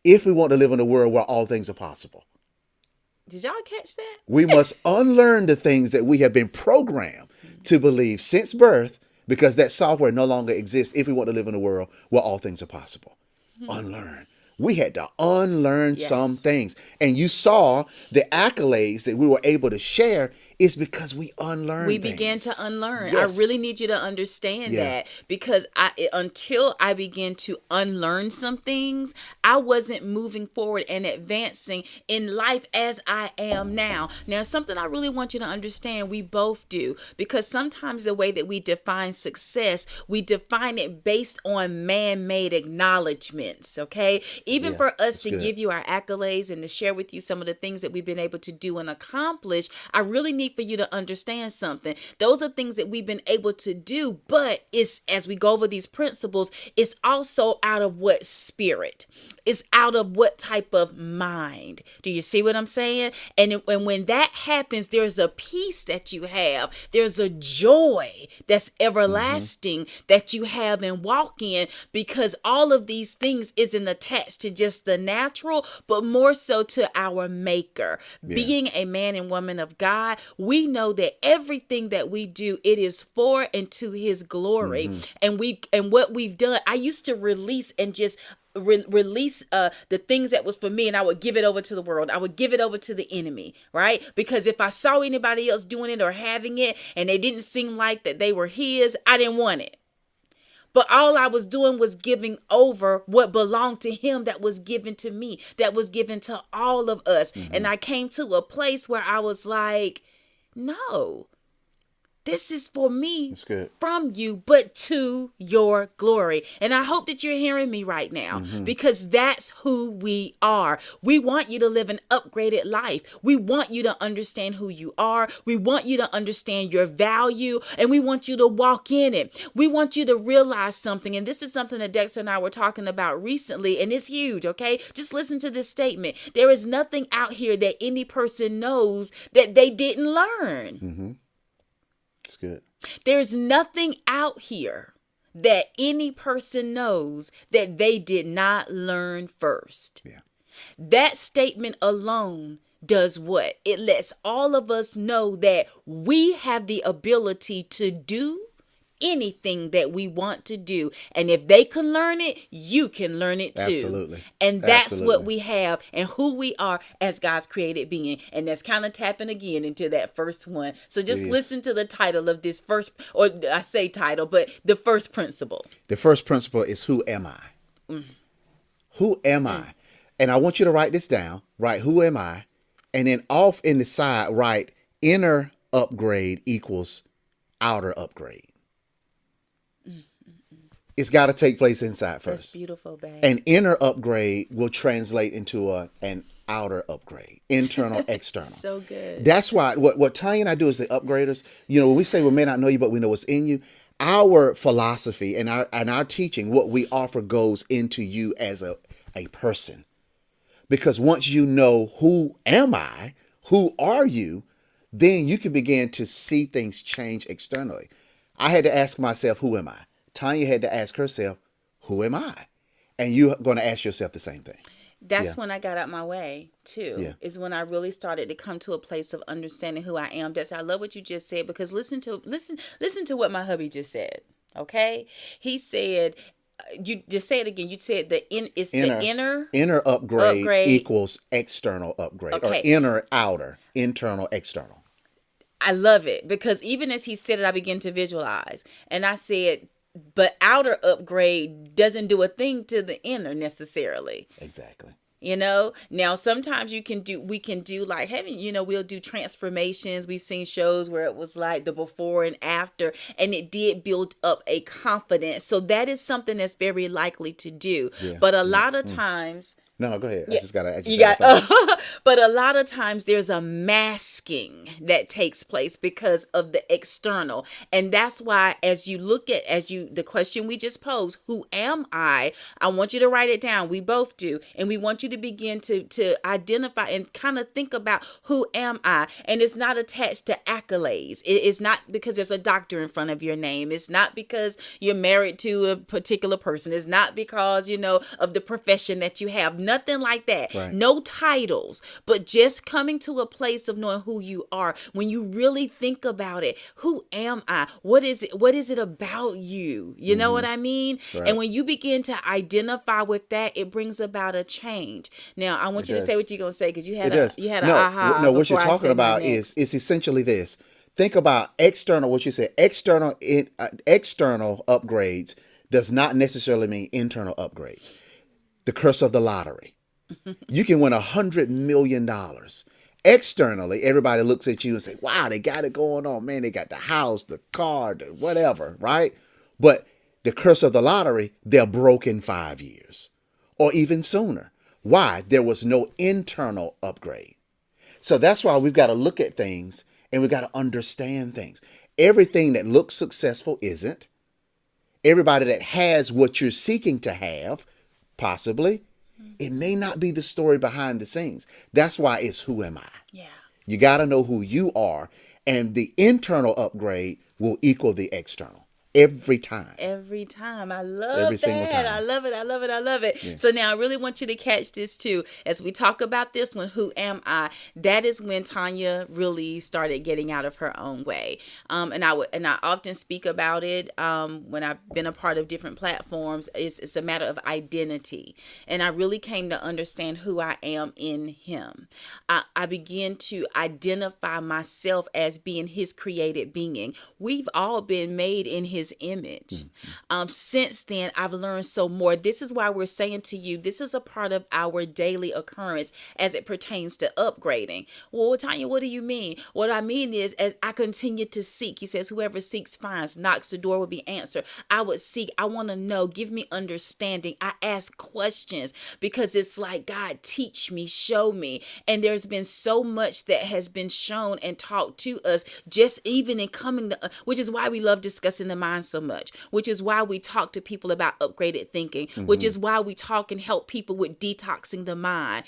if we want to live in a world where all things are possible. Did y'all catch that? We must unlearn the things that we have been programmed to believe since birth, because that software no longer exists if we want to live in a world where all things are possible. Unlearn. We had to unlearn some things. And you saw the accolades that we were able to share is because we unlearned We things. began to unlearn. Yes. I really need you to understand that, because until I began to unlearn some things, I wasn't moving forward and advancing in life as I am now. Now, something I really want you to understand, we both do, because sometimes the way that we define success, we define it based on man-made acknowledgments, okay? Even for us to give you our accolades and to share with you some of the things that we've been able to do and accomplish, I really need for you to understand something. Those are things that we've been able to do, but it's, as we go over these principles, it's also out of what spirit? It's out of what type of mind? Do you see what I'm saying? And when that happens, there's a peace that you have. There's a joy that's everlasting that you have and walk in, because all of these things isn't attached to just the natural, but more so to our maker. Being a man and woman of God, we know that everything that we do, it is for and to his glory. And what we've done, I used to release and just release the things that was for me, and I would give it over to the world. I would give it over to the enemy, right? Because if I saw anybody else doing it or having it and they didn't seem like that they were his, I didn't want it. But all I was doing was giving over what belonged to him, that was given to me, that was given to all of us. And I came to a place where I was like, no, this is for me, from you, but to your glory. And I hope that you're hearing me right now, because that's who we are. We want you to live an upgraded life. We want you to understand who you are. We want you to understand your value, and we want you to walk in it. We want you to realize something. And this is something that Dexter and I were talking about recently, and it's huge, okay? Just listen to this statement. There is nothing out here that any person knows that they didn't learn. It's good. There's nothing out here that any person knows that they did not learn first. That statement alone does what? It lets all of us know that we have the ability to do anything that we want to do. And if they can learn it, you can learn it too. Absolutely. And that's what we have and who we are as God's created being. And that's kind of tapping again into that first one. So just listen to the title of this first, or I say title, but the first principle. The first principle is, who am I? Who am I? And I want you to write this down, right? Who am I? And then off in the side, write inner upgrade equals outer upgrade. It's got to take place inside first. That's beautiful, babe. An inner upgrade will translate into an outer upgrade, internal, external. So good. That's why what Tanya and I do as the upgraders, you know, when we say we may not know you, but we know what's in you, our philosophy and our teaching, what we offer goes into you as a person. Because once you know, who am I, who are you, then you can begin to see things change externally. I had to ask myself, who am I? Tanya had to ask herself, who am I? And you're going to ask yourself the same thing. That's when I got out my way too, is when I really started to come to a place of understanding who I am. That's, I love what you just said, because listen to what my hubby just said. Okay. He said, you just say it again. You said the inner upgrade equals external upgrade, or inner, outer, internal, external. I love it, because even as he said it, I began to visualize, and I said, but outer upgrade doesn't do a thing to the inner necessarily. Exactly. You know, now sometimes we can do like having, we'll do transformations. We've seen shows where it was like the before and after, and it did build up a confidence. So that is something that's very likely to do. Yeah, But a lot of times, No, go ahead. Yeah. I just got you got, but a lot of times there's a masking that takes place because of the external. And that's why as you look at, the question we just posed, who am I want you to write it down. We both do. And we want you to begin to identify and kind of think about who am I? And it's not attached to accolades. It's not because there's a doctor in front of your name. It's not because you're married to a particular person. It's not because, of the profession that you have. Nothing like that. Right. No titles, but just coming to a place of knowing who you are. When you really think about it, who am I? What is it? What is it about you? You know what I mean? Right. And when you begin to identify with that, it brings about a change. Now, I want It you to say does. what you're going to say, because you had It does. an no, aha. No, what you're before I talking said my about next. is essentially this. Think about external, what you said, external upgrades does not necessarily mean internal upgrades. The curse of the lottery. You can win $100 million. Externally, everybody looks at you and say, wow, they got it going on. Man, they got the house, the car, the whatever, right? But the curse of the lottery, they're broke in 5 years or even sooner. Why? There was no internal upgrade. So that's why we've got to look at things and we've got to understand things. Everything that looks successful isn't. Everybody that has what you're seeking to have, possibly, it may not be the story behind the scenes. That's why it's who am I? Yeah. You got to know who you are, and the internal upgrade will equal the external every time. Every time. I love Every single that. time. I love it. I love it. I love it. Yeah. So now I really want you to catch this too. As we talk about this one, who am I? That is when Tanya really started getting out of her own way. And I often speak about it when I've been a part of different platforms. It's a matter of identity. And I really came to understand who I am in him. I began to identify myself as being his created being. We've all been made in his image. Since then, I've learned so more. This is why we're saying to you, this is a part of our daily occurrence as it pertains to upgrading. Well, Tanya, what do you mean? What I mean is, as I continue to seek, he says, whoever seeks finds, knocks, the door will be answered. I would seek. I want to know. Give me understanding. I ask questions because it's like, God, teach me, show me. And there's been so much that has been shown and taught to us, just even in coming to, which is why we love discussing the mind so much, which is why we talk to people about upgraded thinking, which is why we talk and help people with detoxing the mind.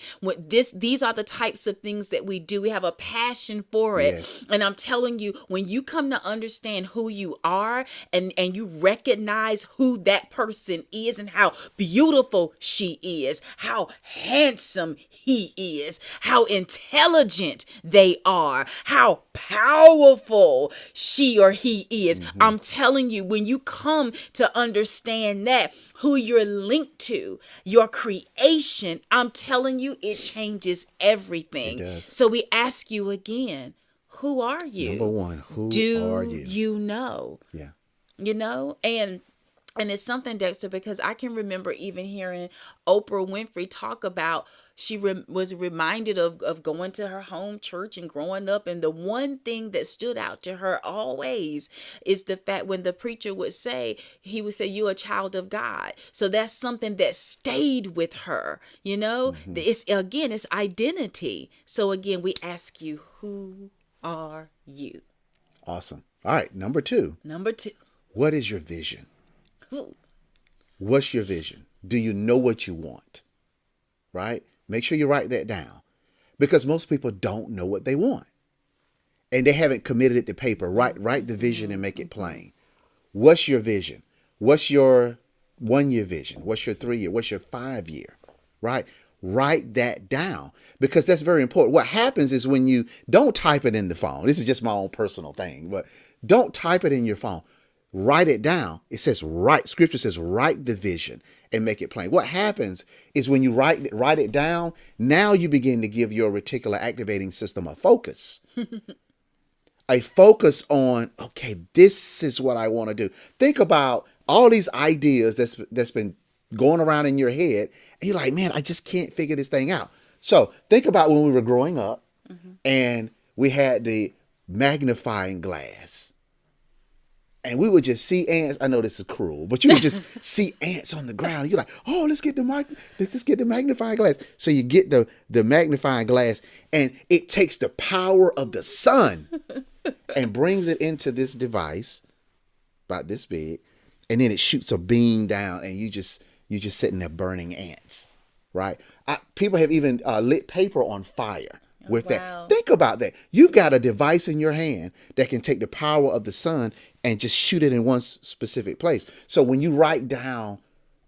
These are the types of things that we do. We have a passion for it. Yes. And I'm telling you, when you come to understand who you are and you recognize who that person is and how beautiful she is, how handsome he is, how intelligent they are, how powerful she or he is. I'm telling you, when you come to understand that, who you're linked to, your creation, I'm telling you, it changes everything. It does. So we ask you again, who are you? Number one, who Do are you? you know? Yeah. You know, and it's something, Dexter, because I can remember even hearing Oprah Winfrey talk about she was reminded of going to her home church and growing up. And the one thing that stood out to her always is the fact when the preacher would say, he would say, you're a child of God. So that's something that stayed with her, you know, it's identity. So again, we ask you, who are you? Awesome. All right. Number two. What is your vision? What's your vision? Do you know what you want? Right? Make sure you write that down, because most people don't know what they want and they haven't committed it to paper. Write the vision and make it plain. What's your vision? What's your 1 year vision? What's your 3 year? What's your 5 year? Right? Write that down, because that's very important. What happens is when you don't type it in the phone, this is just my own personal thing, but don't type it in your phone. Write it down. It says scripture says write the vision and make it plain. What happens is when you write it down, now you begin to give your reticular activating system a focus. A focus on, okay, this is what I want to do. Think about all these ideas that's been going around in your head, and you're like, man, I just can't figure this thing out. So think about when we were growing up and we had the magnifying glass. And we would just see ants. I know this is cruel, but you would just see ants on the ground. You're like, oh, let's get the magnifying glass. So you get the magnifying glass, and it takes the power of the sun and brings it into this device about this big, and then it shoots a beam down, and you just sitting there burning ants, right? People have even lit paper on fire with that. Think about that. You've got a device in your hand that can take the power of the sun and just shoot it in one specific place. So when you write down,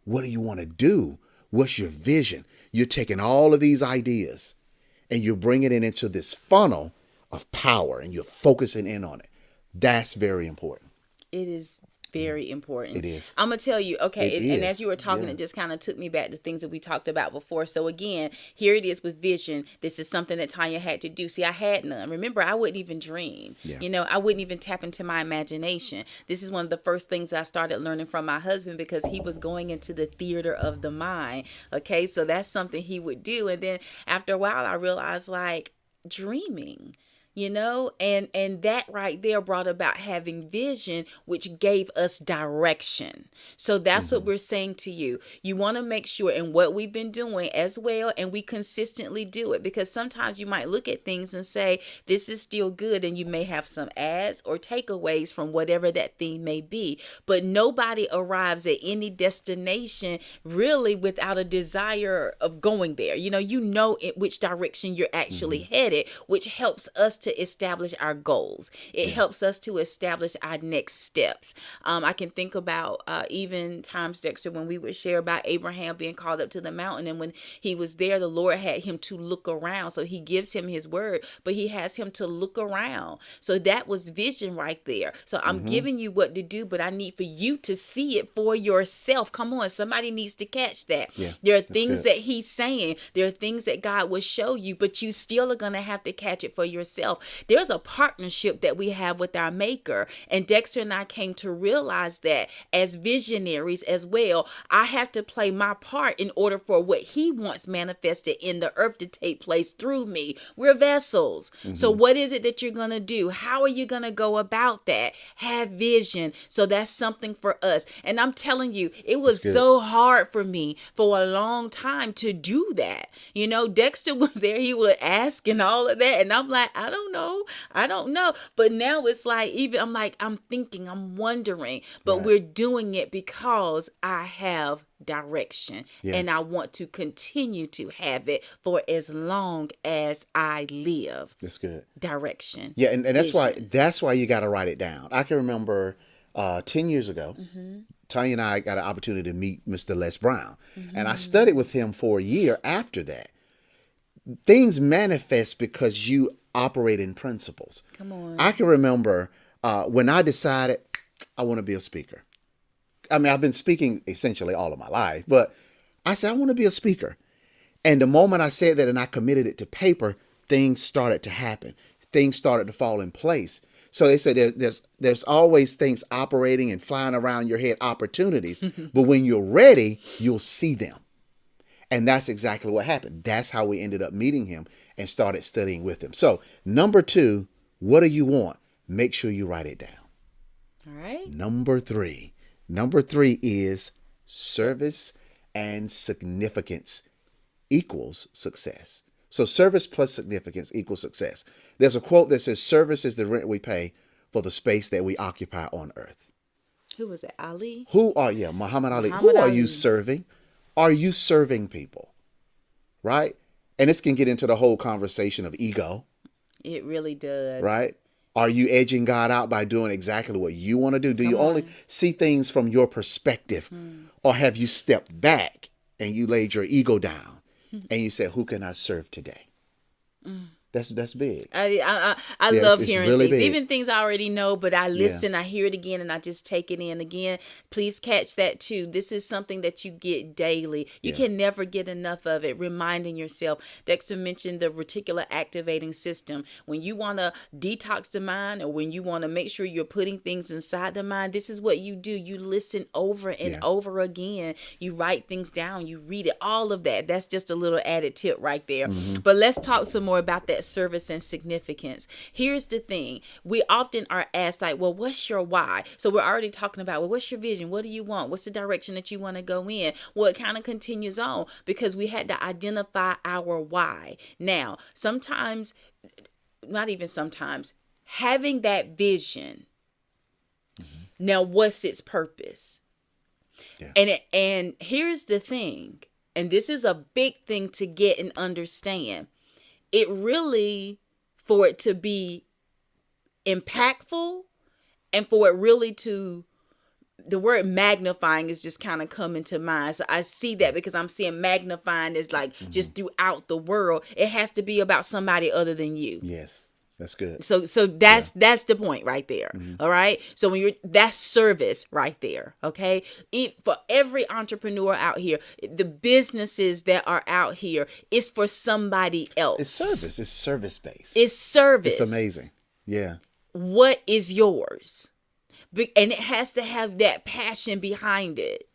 what do you want to do? What's your vision? You're taking all of these ideas and you're bringing it into this funnel of power, and you're focusing in on it. That's very important. It is very important. It is. I'm gonna tell you, okay, It and is. as you were talking, Yeah. it just kind of took me back to things that we talked about before. So again, here it is with vision. This is something that Tanya had to do. See, I had none. Remember, I wouldn't even dream. Yeah. You know, I wouldn't even tap into my imagination. This is one of the first things I started learning from my husband, because he was going into the theater of the mind. Okay, so that's something he would do. And then after a while, I realized, like, dreaming, you know, and that right there brought about having vision, which gave us direction. So that's what we're saying to you. You want to make sure, and what we've been doing as well, and we consistently do it, because sometimes you might look at things and say, this is still good, and you may have some adds or takeaways from whatever that thing may be. But nobody arrives at any destination really without a desire of going there. You know in which direction you're actually headed, which helps us to establish our goals. It helps us to establish our next steps. I can think about even times, Dexter, when we would share about Abraham being called up to the mountain, and when he was there, the Lord had him to look around. So he gives him his word, but he has him to look around. So that was vision right there. So I'm giving you what to do, but I need for you to see it for yourself. Come on, somebody needs to catch that. Yeah, there are that's things good. that he's saying, there are things that God will show you, but you still are going to have to catch it for yourself. There's a partnership that we have with our maker, and Dexter and I came to realize that as visionaries as well, I have to play my part in order for what he wants manifested in the earth to take place through me. We're vessels. So what is it that you're going to do? How are you going to go about that? Have vision. So that's something for us. And I'm telling you, it was so hard for me for a long time to do that. You know, Dexter was there, he would ask and all of that, and I'm like, I don't know. But now it's like, even I'm thinking, I'm wondering, but we're doing it because I have direction, and I want to continue to have it for as long as I live. That's good. Direction. Yeah, and that's vision. why you got to write it down. I can remember 10 years ago, Tanya and I got an opportunity to meet Mr. Les Brown, and I studied with him for a year after that. Things manifest because you operate in principles. Come on. I can remember when I decided I want to be a speaker. I mean, I've been speaking essentially all of my life, but I said, I want to be a speaker. And the moment I said that and I committed it to paper, things started to happen. Things started to fall in place. So they said there's always things operating and flying around your head, opportunities, but when you're ready, you'll see them. And that's exactly what happened. That's how we ended up meeting him and started studying with him. So number 2, what do you want? Make sure you write it down. All right. Number 3 is service and significance equals success. So service plus significance equals success. There's a quote that says, service is the rent we pay for the space that we occupy on earth. Who was it? Ali? Muhammad Ali. Muhammad Who are Ali. you serving? Are you serving people? Right? And this can get into the whole conversation of ego. It really does. Right? Are you edging God out by doing exactly what you want to do? Do you only see things from your perspective? Or have you stepped back and you laid your ego down and you said, who can I serve today? That's big. I Yes, love it's hearing really things, big. even things I already know, but I listen, I hear it again, and I just take it in again. Please catch that too. This is something that you get daily. You can never get enough of it. Reminding yourself. Dexter mentioned the reticular activating system. When you want to detox the mind, or when you want to make sure you're putting things inside the mind, this is what you do. You listen over and over again. You write things down. You read it. All of that. That's just a little added tip right there. But let's talk some more about that service and significance. Here's the thing. We often are asked, like, well, what's your why? So we're already talking about, well, what's your vision? What do you want? What's the direction that you want to go in? Well, it kind of continues on because we had to identify our why. Now, sometimes, not even sometimes, having that vision. Now, what's its purpose? And here's the thing, and this is a big thing to get and understand. It really, for it to be impactful and for it really to, the word magnifying is just kind of coming to mind. So I see that because I'm seeing magnifying as like just throughout the world. It has to be about somebody other than you. Yes. That's good. So that's the point right there. All right. So when that's service right there. Okay. For every entrepreneur out here, the businesses that are out here, it's for somebody else. It's service. It's service based. It's service. It's amazing. Yeah. What is yours? And it has to have that passion behind it.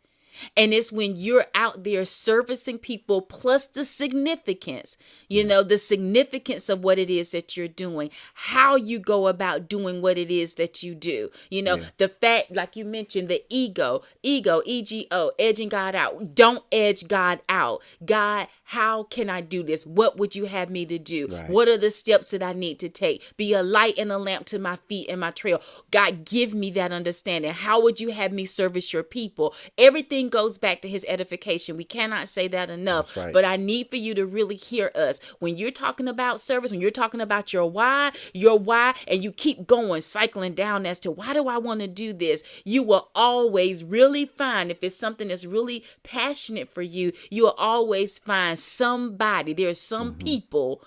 And it's when you're out there servicing people, plus the significance, the significance of what it is that you're doing, how you go about doing what it is that you do. The fact, like you mentioned, the ego, EGO, edging God out. Don't edge God out. God, how can I do this? What would you have me to do? Right. What are the steps that I need to take? Be a light and a lamp to my feet and my trail. God, give me that understanding. How would you have me service your people? Everything goes back to his edification. We cannot say that enough. That's right. But I need for you to really hear us. When you're talking about service, when you're talking about your why, and you keep going, cycling down as to why do I want to do this, you will always really find, if it's something that's really passionate for you, you will always find somebody. There's some people,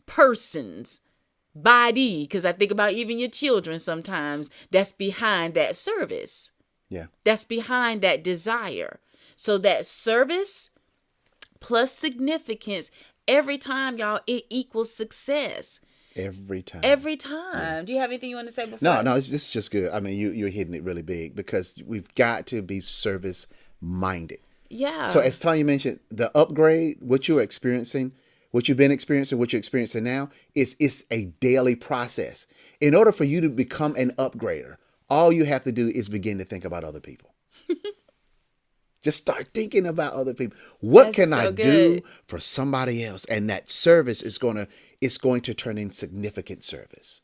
persons, body, because I think about even your children sometimes, that's behind that service. Yeah. That's behind that desire. So that service plus significance, every time, y'all, it equals success. Every time. Every time. Do you have anything you want to say before? No, this is just good. I mean, you're hitting it really big because we've got to be service minded. Yeah. So as Tanya mentioned, the upgrade, what you're experiencing, what you've been experiencing, what you're experiencing now, it's a daily process. In order for you to become an upgrader, all you have to do is begin to think about other people. Just start thinking about other people. What can I do for somebody else? And that service is going to turn in significant service,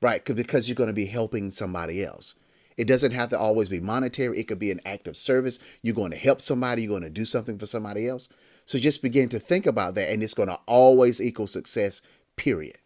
right? Because you're going to be helping somebody else. It doesn't have to always be monetary. It could be an act of service. You're going to help somebody. You're going to do something for somebody else. So just begin to think about that. And it's going to always equal success, period.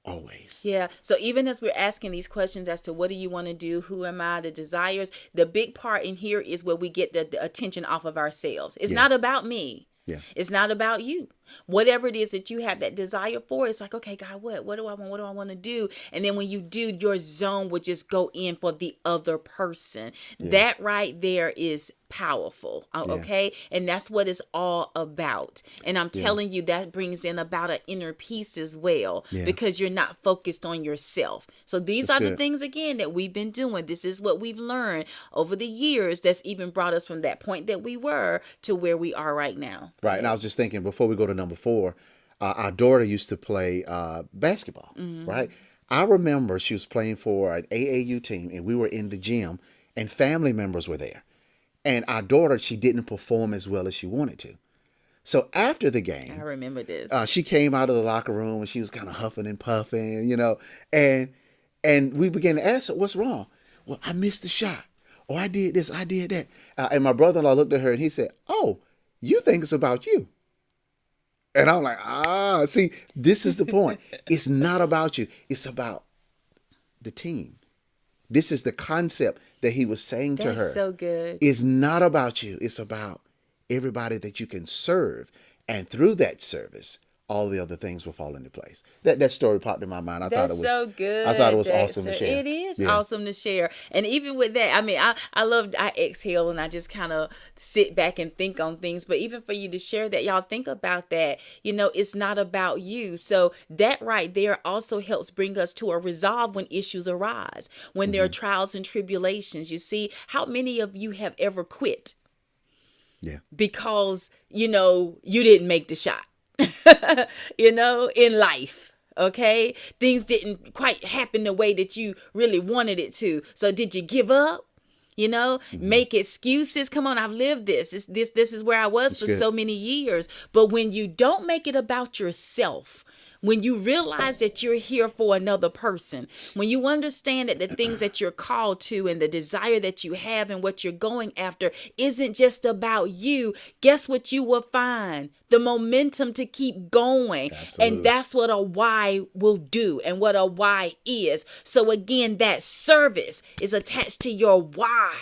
Always. Yeah. So even as we're asking these questions as to what do you want to do, who am I, the desires, the big part in here is where we get the attention off of ourselves. It's not about me. Yeah. It's not about you. Whatever it is that you have that desire for, it's like, okay, God, what do I want? What do I want to do? And then when you do, your zone would just go in for the other person. Yeah. That right there is powerful. Okay. And that's what it's all about. And I'm telling you, that brings in about an inner peace as well, because you're not focused on yourself. So these That's are the good. things, again, that we've been doing. This is what we've learned over the years that's even brought us from that point that we were to where we are right now. Right. And I was just thinking, before we go to number 4, our daughter used to play basketball, right? I remember she was playing for an AAU team, and we were in the gym, and family members were there. And our daughter, she didn't perform as well as she wanted to. So after the game, I remember this. She came out of the locker room, and she was kind of huffing and puffing, and we began to ask her, what's wrong? Well, I missed the shot. Oh, I did this, I did that. And my brother-in-law looked at her, and he said, oh, you think it's about you. And I'm like, see, this is the point. It's not about you. It's about the team. This is the concept that he was saying to her. That's so good. It's not about you. It's about everybody that you can serve. And through that service, all the other things will fall into place. That story popped in my mind. I That's thought it was so good. I thought it was Dexter. awesome to share. It is Yeah. awesome to share. And even with that, I mean, I exhale and I just kind of sit back and think on things. But even for you to share that, y'all think about that. You know, it's not about you. So that right there also helps bring us to a resolve when issues arise, when there are trials and tribulations. You see, how many of you have ever quit? Yeah. Because, you know, you didn't make the shot. You know, in life, okay, things didn't quite happen the way that you really wanted it to. So did you give up? You know, make excuses? Come on, I've lived this. This is where I was That's for good. so many years. But when you don't make it about yourself, when you realize that you're here for another person, when you understand that the things that you're called to and the desire that you have and what you're going after isn't just about you, guess what you will find? The momentum to keep going. Absolutely. And that's what a why will do and what a why is. So again, that service is attached to your why.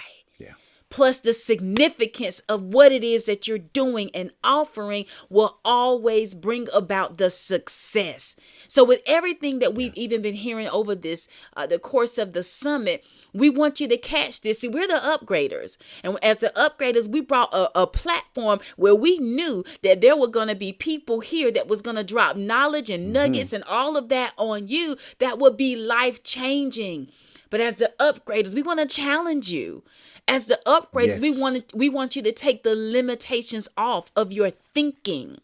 Plus the significance of what it is that you're doing and offering will always bring about the success. So with everything that we've even been hearing over this, the course of the summit, we want you to catch this. See, we're the upgraders. And as the upgraders, we brought a platform where we knew that there were going to be people here that was going to drop knowledge and nuggets and all of that on you that would be life-changing. But as the upgraders, we want to challenge you. As the upgraders, we want you to take the limitations off of your thinking.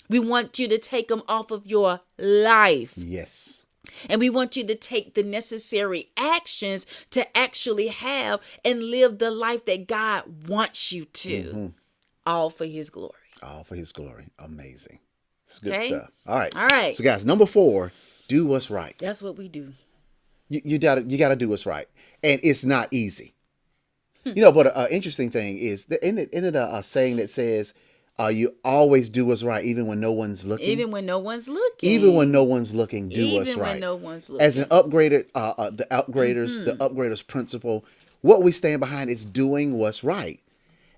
We want you to take them off of your life. Yes. And we want you to take the necessary actions to actually have and live the life that God wants you to. All for his glory. All for his glory. Amazing. It's good Okay? stuff. All right. All right. So guys, number 4, do what's right. That's what we do. You gotta do what's right. And it's not easy. You know, but an interesting thing is, isn't it a saying that says, you always do what's right even when no one's looking? Even when no one's looking. Even when no one's looking, do Even what's right. when no one's looking. As an upgrader, the upgraders principle, what we stand behind is doing what's right.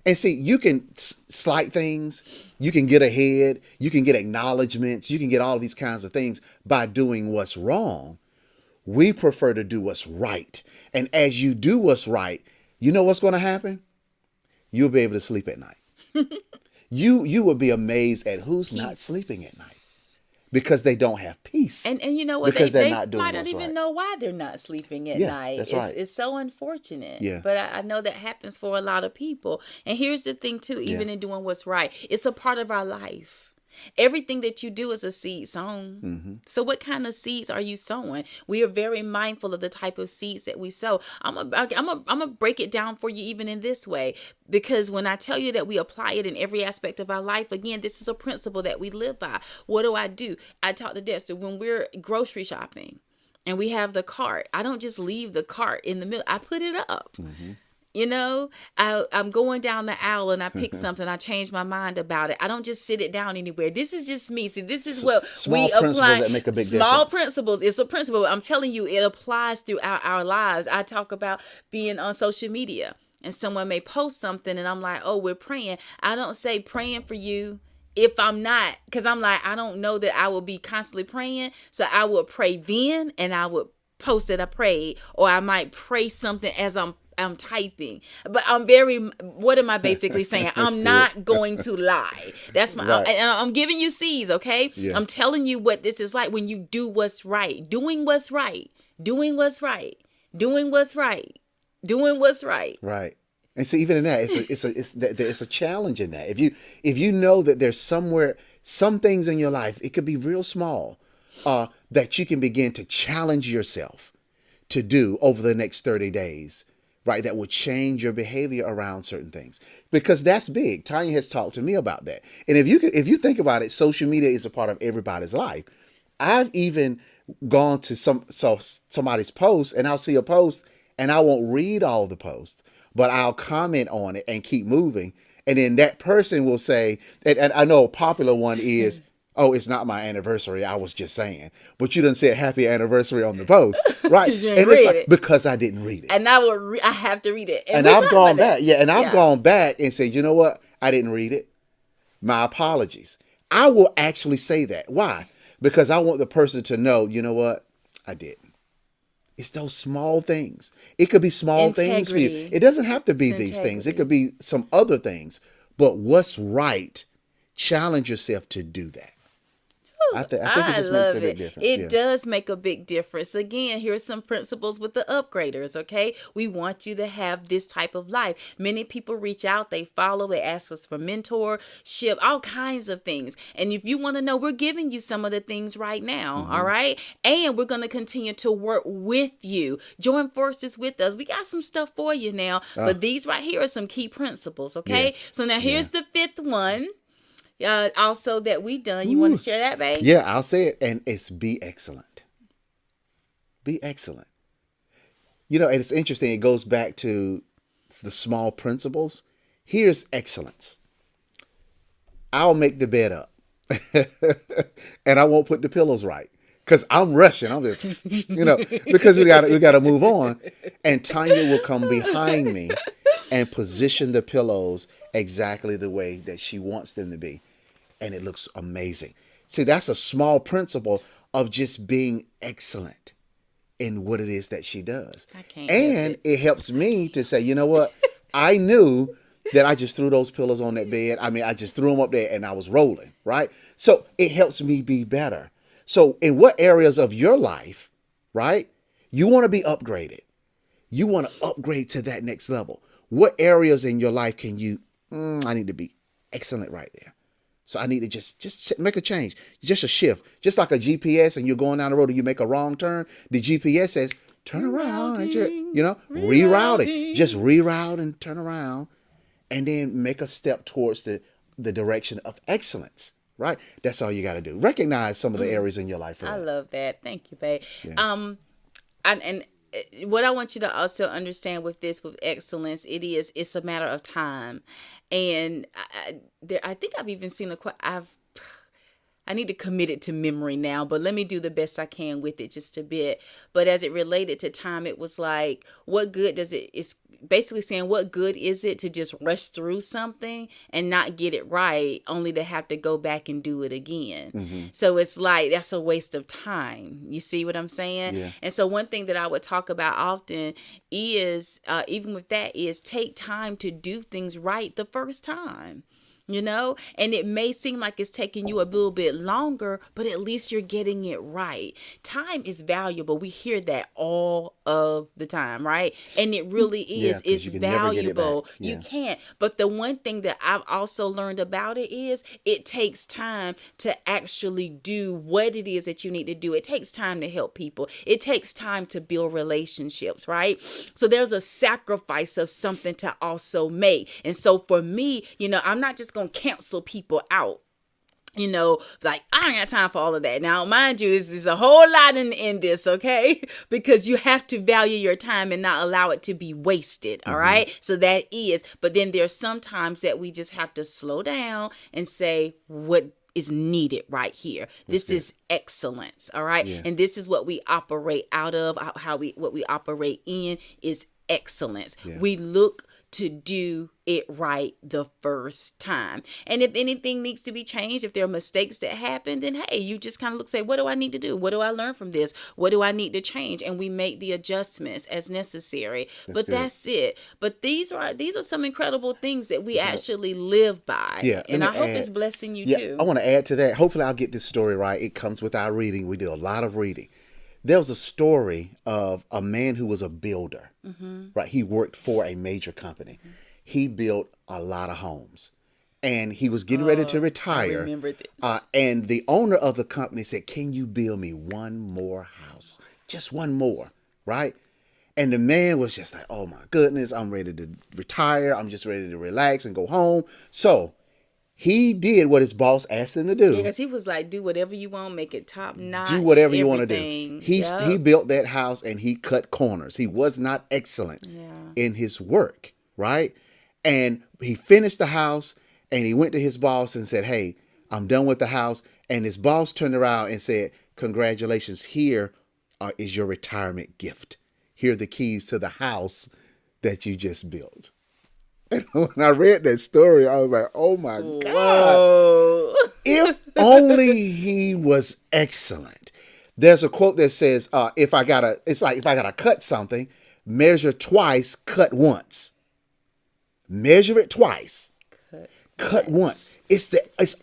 And see, you can slight things, you can get ahead, you can get acknowledgments, you can get all of these kinds of things by doing what's wrong. We prefer to do what's right. And as you do what's right, you know what's going to happen? You'll be able to sleep at night. You will be amazed at who's not sleeping at night because they don't have peace. And you know what? Because They they're not doing might not what's even right. know why they're not sleeping at Yeah, night. that's right. It's so unfortunate. Yeah. But I know that happens for a lot of people. And here's the thing too, even in doing what's right, it's a part of our life. Everything that you do is a seed sown. So what kind of seeds are you sowing? We are very mindful of the type of seeds that we sow. I'm gonna break it down for you even in this way, because when I tell you that we apply it in every aspect of our life, again, this is a principle that we live by. What do? I talk to Dexter when we're grocery shopping and we have the cart. I don't just leave the cart in the middle. I put it up. You know, I'm going down the aisle and I pick something. I change my mind about it. I don't just sit it down anywhere. This is just me. See, this is what Small we principles apply. that make a big Small difference. principles. It's a principle. I'm telling you, it applies throughout our lives. I talk about being on social media and someone may post something and I'm like, oh, we're praying. I don't say praying for you if I'm not, because I'm like, I don't know that I will be constantly praying. So I will pray then and I would post that I prayed, or I might pray something as I'm typing. But what am I basically saying? I'm not going to lie. That's my, Right. and I'm giving you C's, okay? Yeah. I'm telling you what this is like when you do what's right. Doing what's right. Doing what's right. Doing what's right. Doing what's right. Right. And so even in that, it's a challenge in that. If you know that there's some things in your life, it could be real small, that you can begin to challenge yourself to do over the next 30 days, right? That will change your behavior around certain things, because that's big. Tanya has talked to me about that. And if you think about it, social media is a part of everybody's life. I've even gone to somebody's post and I'll see a post and I won't read all the posts, but I'll comment on it and keep moving. And then that person will say, and I know a popular one is, oh, it's not my anniversary. I was just saying. But you done said happy anniversary on the post, right? 'Cause you ain't And it's read like, it. because I didn't read it. And I have to read it. And we I've talked gone about back. that. Yeah, and I've gone back and said, you know what? I didn't read it. My apologies. I will actually say that. Why? Because I want the person to know, you know what? I didn't. It's those small things. It could be small things for you. Integrity. It doesn't have to be It's these things. It integrity. could be some other things. But what's right? Challenge yourself to do that. I think it just makes a big difference. It yeah. does make a big difference. Again, here's some principles with the upgraders, okay? We want you to have this type of life. Many people reach out, they follow, they ask us for mentorship, all kinds of things. And if you want to know, we're giving you some of the things right now, all right? And we're going to continue to work with you. Join forces with us. We got some stuff for you now, but these right here are some key principles, okay? So now here's the fifth one. Also that we done. You want to share that, babe? Yeah, I'll say it. And it's be excellent. Be excellent. You know, and it's interesting. It goes back to the small principles. Here's excellence. I'll make the bed up. And I won't put the pillows right. Because I'm rushing. I'm just, because we gotta move on. And Tanya will come behind me and position the pillows exactly the way that she wants them to be. And it looks amazing. See, that's a small principle of just being excellent in what it is that she does. And it helps me to say, you know what? I knew that I just threw those pillows on that bed. I mean, I just threw them up there and I was rolling, right? So it helps me be better. So in what areas of your life, right, you want to be upgraded? You want to upgrade to that next level. What areas in your life can you, I need to be excellent right there. So I need to just make a change, just a shift, just like a GPS and you're going down the road and you make a wrong turn. The GPS says, turn around, and rerouting. Just reroute and turn around and then make a step towards the direction of excellence, right? That's all you got to do. Recognize some of the areas in your life. I love that. Thank you, babe. Yeah. And what I want you to also understand with excellence, it's a matter of time. And I think I've even seen I need to commit it to memory now, but let me do the best I can with it just a bit. But as it related to time, it was like, what good does it, it's basically saying, what good is it to just rush through something and not get it right, only to have to go back and do it again. So it's like, that's a waste of time. You see what I'm saying? Yeah. And so one thing that I would talk about often is, even with that, is take time to do things right the first time. And it may seem like it's taking you a little bit longer, but at least you're getting it right. Time is valuable. We hear that all of the time, right? And it really is. It's valuable. You can't. But the one thing that I've also learned about it is it takes time to actually do what it is that you need to do. It takes time to help people. It takes time to build relationships, right? So there's a sacrifice of something to also make. And so for me, I'm not just going to cancel people out. Like, I ain't got time for all of that. Now, mind you, there's a whole lot in this, okay? Because you have to value your time and not allow it to be wasted, all right? So that is, but then there's some times that we just have to slow down and say what is needed right here. This is excellence, all right? And this is what we operate out of, what we operate in is excellence. We look to do it right the first time. And if anything needs to be changed, if there are mistakes that happen, then hey, you just kind of look, say, what do I need to do? What do I learn from this? What do I need to change? And we make the adjustments as necessary. That's it. But these are some incredible things that we actually live by. Yeah. And I hope it's blessing you too. I want to add to that. Hopefully I'll get this story right. It comes with our reading. We do a lot of reading. There was a story of a man who was a builder, right? He worked for a major company. He built a lot of homes and he was getting ready to retire. I remember this. And the owner of the company said, can you build me one more house? Just one more, right? And the man was just like, oh my goodness, I'm ready to retire. I'm just ready to relax and go home. So he did what his boss asked him to do. Because he was like, do whatever you want, make it top notch. Do whatever you want to do. He Yep. built that house and he cut corners. He was not excellent in his work, right? And he finished the house and he went to his boss and said, hey, I'm done with the house. And his boss turned around and said, congratulations, here is your retirement gift. Here are the keys to the house that you just built. And when I read that story, I was like, oh my God. Whoa. If only he was excellent. There's a quote that says, if I gotta cut something, measure twice, cut once. Measure it twice. Cut once. It's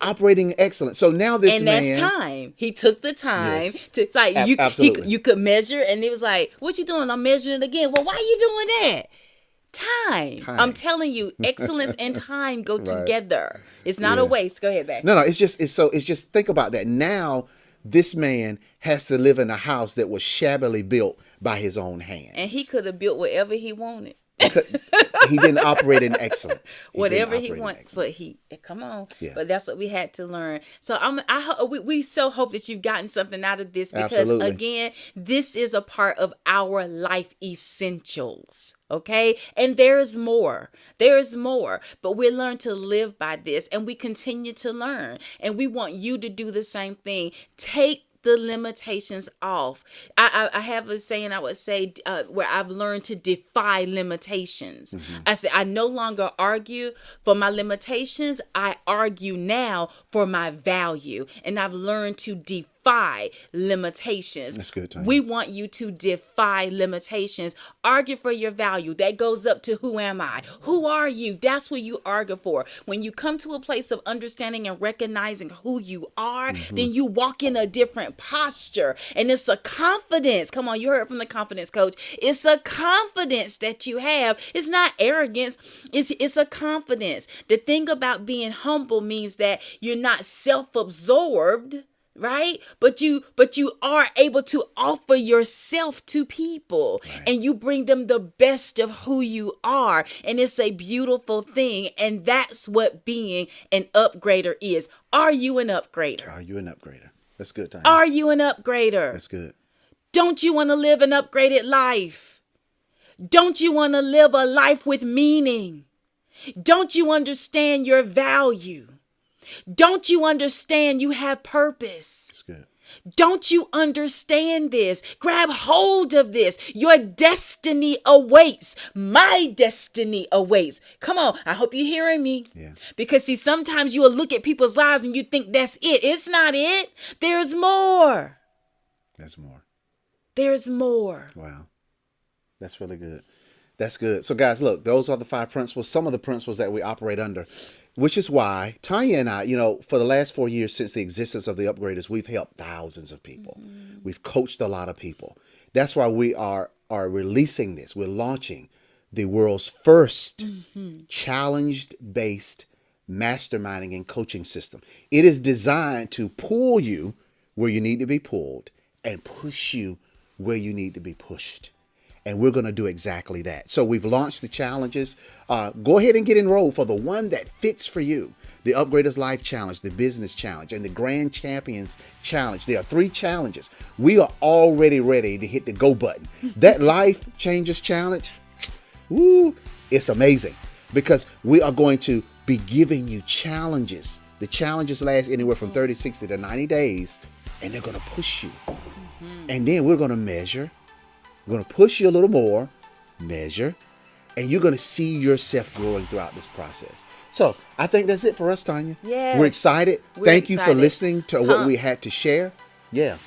operating excellence. So now this and man, that's time. He took the time Yes. to like Absolutely. you could measure, and it was like, "What you doing? I'm measuring it again." Well, why are you doing that? Time. I'm telling you, excellence and time go Right. together. It's not Yeah. a waste. Go ahead, back. No, it's just think about that. Now this man has to live in a house that was shabbily built by his own hands. And he could have built whatever he wanted. He didn't operate in excellence. Whatever he operate in wants, but come on. Yeah. But that's what we had to learn. So we so hope that you've gotten something out of this, because Absolutely. again, this is a part of our life essentials. Okay, and there's more. But we learn to live by this, and we continue to learn, and we want you to do the same thing. Take the limitations off. I have a saying I would say where I've learned to defy limitations. I say I no longer argue for my limitations. I argue now for my value, and I've learned to defy limitations. That's good, Tanya. We want you to defy limitations. Argue for your value. That goes up to who am I? Who are you? That's what you argue for. When you come to a place of understanding and recognizing who you are, then you walk in a different posture. And it's a confidence. Come on, you heard from the confidence coach. It's a confidence that you have. It's not arrogance. It's a confidence. The thing about being humble means that you're not self-absorbed, right? But you are able to offer yourself to people, and you bring them the best of who you are. And it's a beautiful thing. And that's what being an upgrader is. Are you an upgrader? Are you an upgrader? That's good, Tanya. Are you an upgrader? That's good. Don't you want to live an upgraded life? Don't you want to live a life with meaning? Don't you understand your value? Don't you understand you have purpose? That's good. Don't you understand this? Grab hold of this. Your destiny awaits. My destiny awaits. Come on. I hope you're hearing me. Yeah. Because see, sometimes you will look at people's lives and you think that's it. It's not it. There's more. That's more. There's more. Wow. That's really good. That's good. So guys, look, those are the 5 principles, some of the principles that we operate under, which is why Tanya and I, for the last 4 years since the existence of the Upgraders, we've helped thousands of people. We've coached a lot of people. That's why we are releasing this. We're launching the world's first challenge-based masterminding and coaching system. It is designed to pull you where you need to be pulled and push you where you need to be pushed. And we're going to do exactly that. So we've launched the challenges. Go ahead and get enrolled for the one that fits for you. The Upgraders Life Challenge, the Business Challenge, and the Grand Champions Challenge. There are 3 challenges. We are already ready to hit the go button. That Life Changers Challenge, woo, it's amazing, because we are going to be giving you challenges. The challenges last anywhere from 30, 60 to 90 days, and they're going to push you. And then we're going to measure. We're going to push you a little more, measure, and you're going to see yourself growing throughout this process. So I think that's it for us, Tanya. Yes. We're excited. Thank you for excited. listening to what we had to share. Yeah.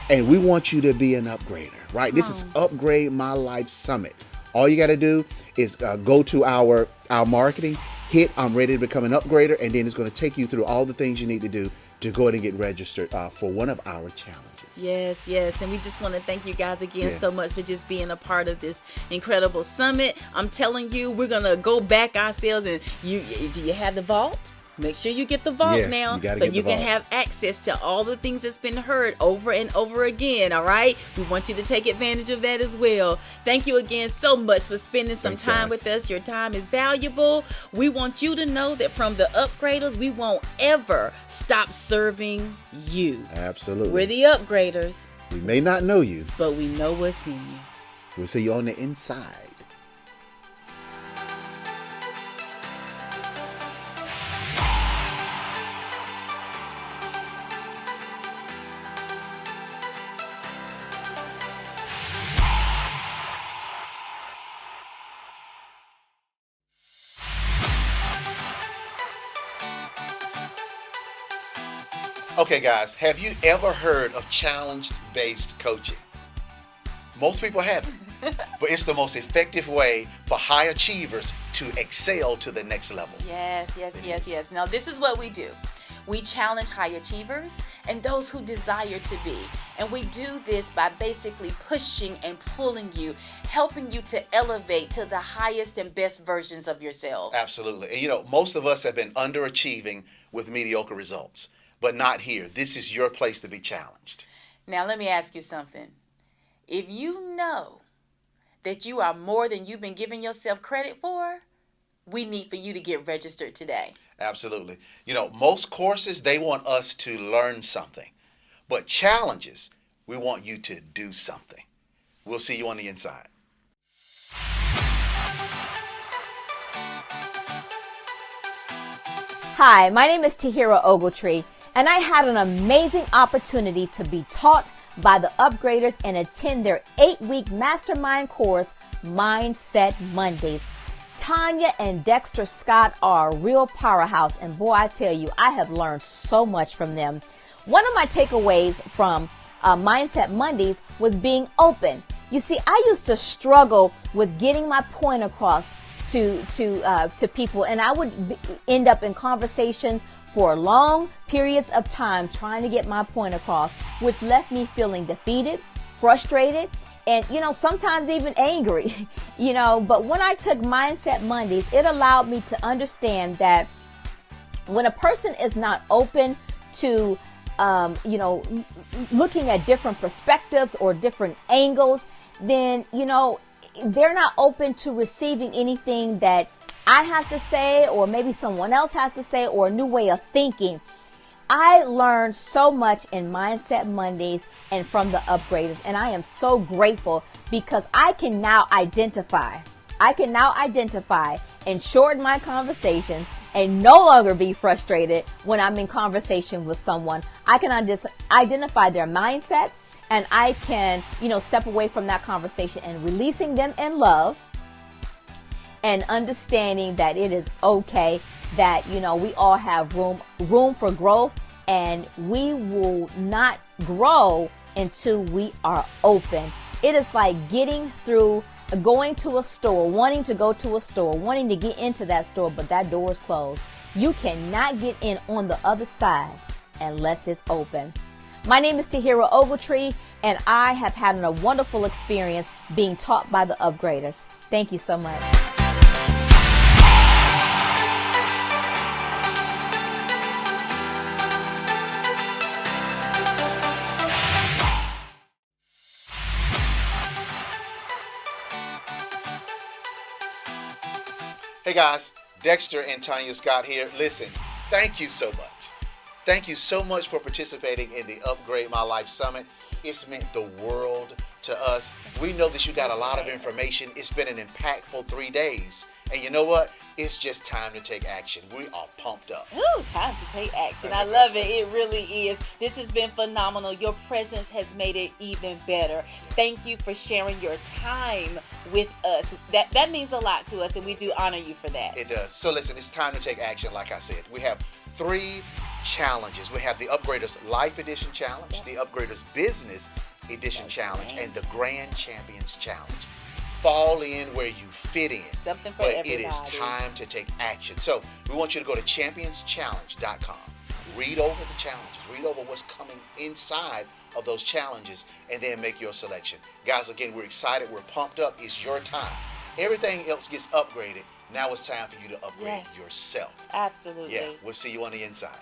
And we want you to be an upgrader, right? This is Upgrade My Life Summit. All you got to do is go to our marketing, hit I'm ready to become an upgrader, and then it's going to take you through all the things you need to do to go ahead and get registered for one of our challenges. Yes. And we just want to thank you guys again so much for just being a part of this incredible summit. I'm telling you, we're going to go back ourselves. And do you have the vault? Make sure you get the vault now, so you can have access to all the things that's been heard over and over again. All right, we want you to take advantage of that as well. Thank you again so much for spending some time with us. Your time is valuable. We want you to know that from the Upgraders, we won't ever stop serving you. Absolutely. We're the Upgraders. We may not know you, but we know what's in you. We'll see you on the inside. Okay, guys, have you ever heard of challenge-based coaching? Most people haven't, but it's the most effective way for high achievers to excel to the next level. Yes. Now, this is what we do. We challenge high achievers and those who desire to be. And we do this by basically pushing and pulling you, helping you to elevate to the highest and best versions of yourselves. Absolutely. And you know, most of us have been underachieving with mediocre results, but not here. This is your place to be challenged. Now, let me ask you something. If you know that you are more than you've been giving yourself credit for, we need for you to get registered today. Absolutely. You know, most courses, they want us to learn something, but challenges, we want you to do something. We'll see you on the inside. Hi, my name is Tahira Ogletree, and I had an amazing opportunity to be taught by the Upgraders and attend their 8-week mastermind course, Mindset Mondays. Tanya and Dexter Scott are a real powerhouse, and boy, I tell you, I have learned so much from them. One of my takeaways from Mindset Mondays was being open. You see, I used to struggle with getting my point across to people, and I would end up in conversations for long periods of time trying to get my point across, which left me feeling defeated, frustrated, and, you know, sometimes even angry, you know. But when I took Mindset Mondays, it allowed me to understand that when a person is not open to, you know, looking at different perspectives or different angles, then, you know, they're not open to receiving anything that I have to say, or maybe someone else has to say, or a new way of thinking. I learned so much in Mindset Mondays and from the Upgraders, and I am so grateful because I can now identify and shorten my conversations and no longer be frustrated when I'm in conversation with someone. I can identify their mindset, and I can, you know, step away from that conversation and releasing them in love and understanding that it is okay, that, you know, we all have room for growth, and we will not grow until we are open. It is like going to a store, wanting to go to a store, wanting to get into that store, but that door is closed. You cannot get in on the other side unless it's open. My name is Tahira Ogletree, and I have had a wonderful experience being taught by the Upgraders. Thank you so much. Hey guys, Dexter and Tanya Scott here. Listen, thank you so much. Thank you so much for participating in the Upgrade My Life Summit. It's meant the world to us. We know that you got a lot of information. It's been an impactful 3 days. And you know what? It's just time to take action. We are pumped up. Ooh, time to take action. I love it. It really is. This has been phenomenal. Your presence has made it even better. Thank you for sharing your time with us. That means a lot to us, and we do honor you for that. It does. So listen, it's time to take action, like I said. We have 3 challenges. We have the Upgraders Life Edition Challenge, the Upgraders Business Edition Challenge, and the Grand Champions Challenge. Fall in where you fit in. Something for but everybody. It is time to take action. So we want you to go to championschallenge.com. Read over the challenges. Read over what's coming inside of those challenges, and then make your selection. Guys, again, we're excited. We're pumped up. It's your time. Everything else gets upgraded. Now it's time for you to upgrade yourself. Absolutely. Yeah, we'll see you on the inside.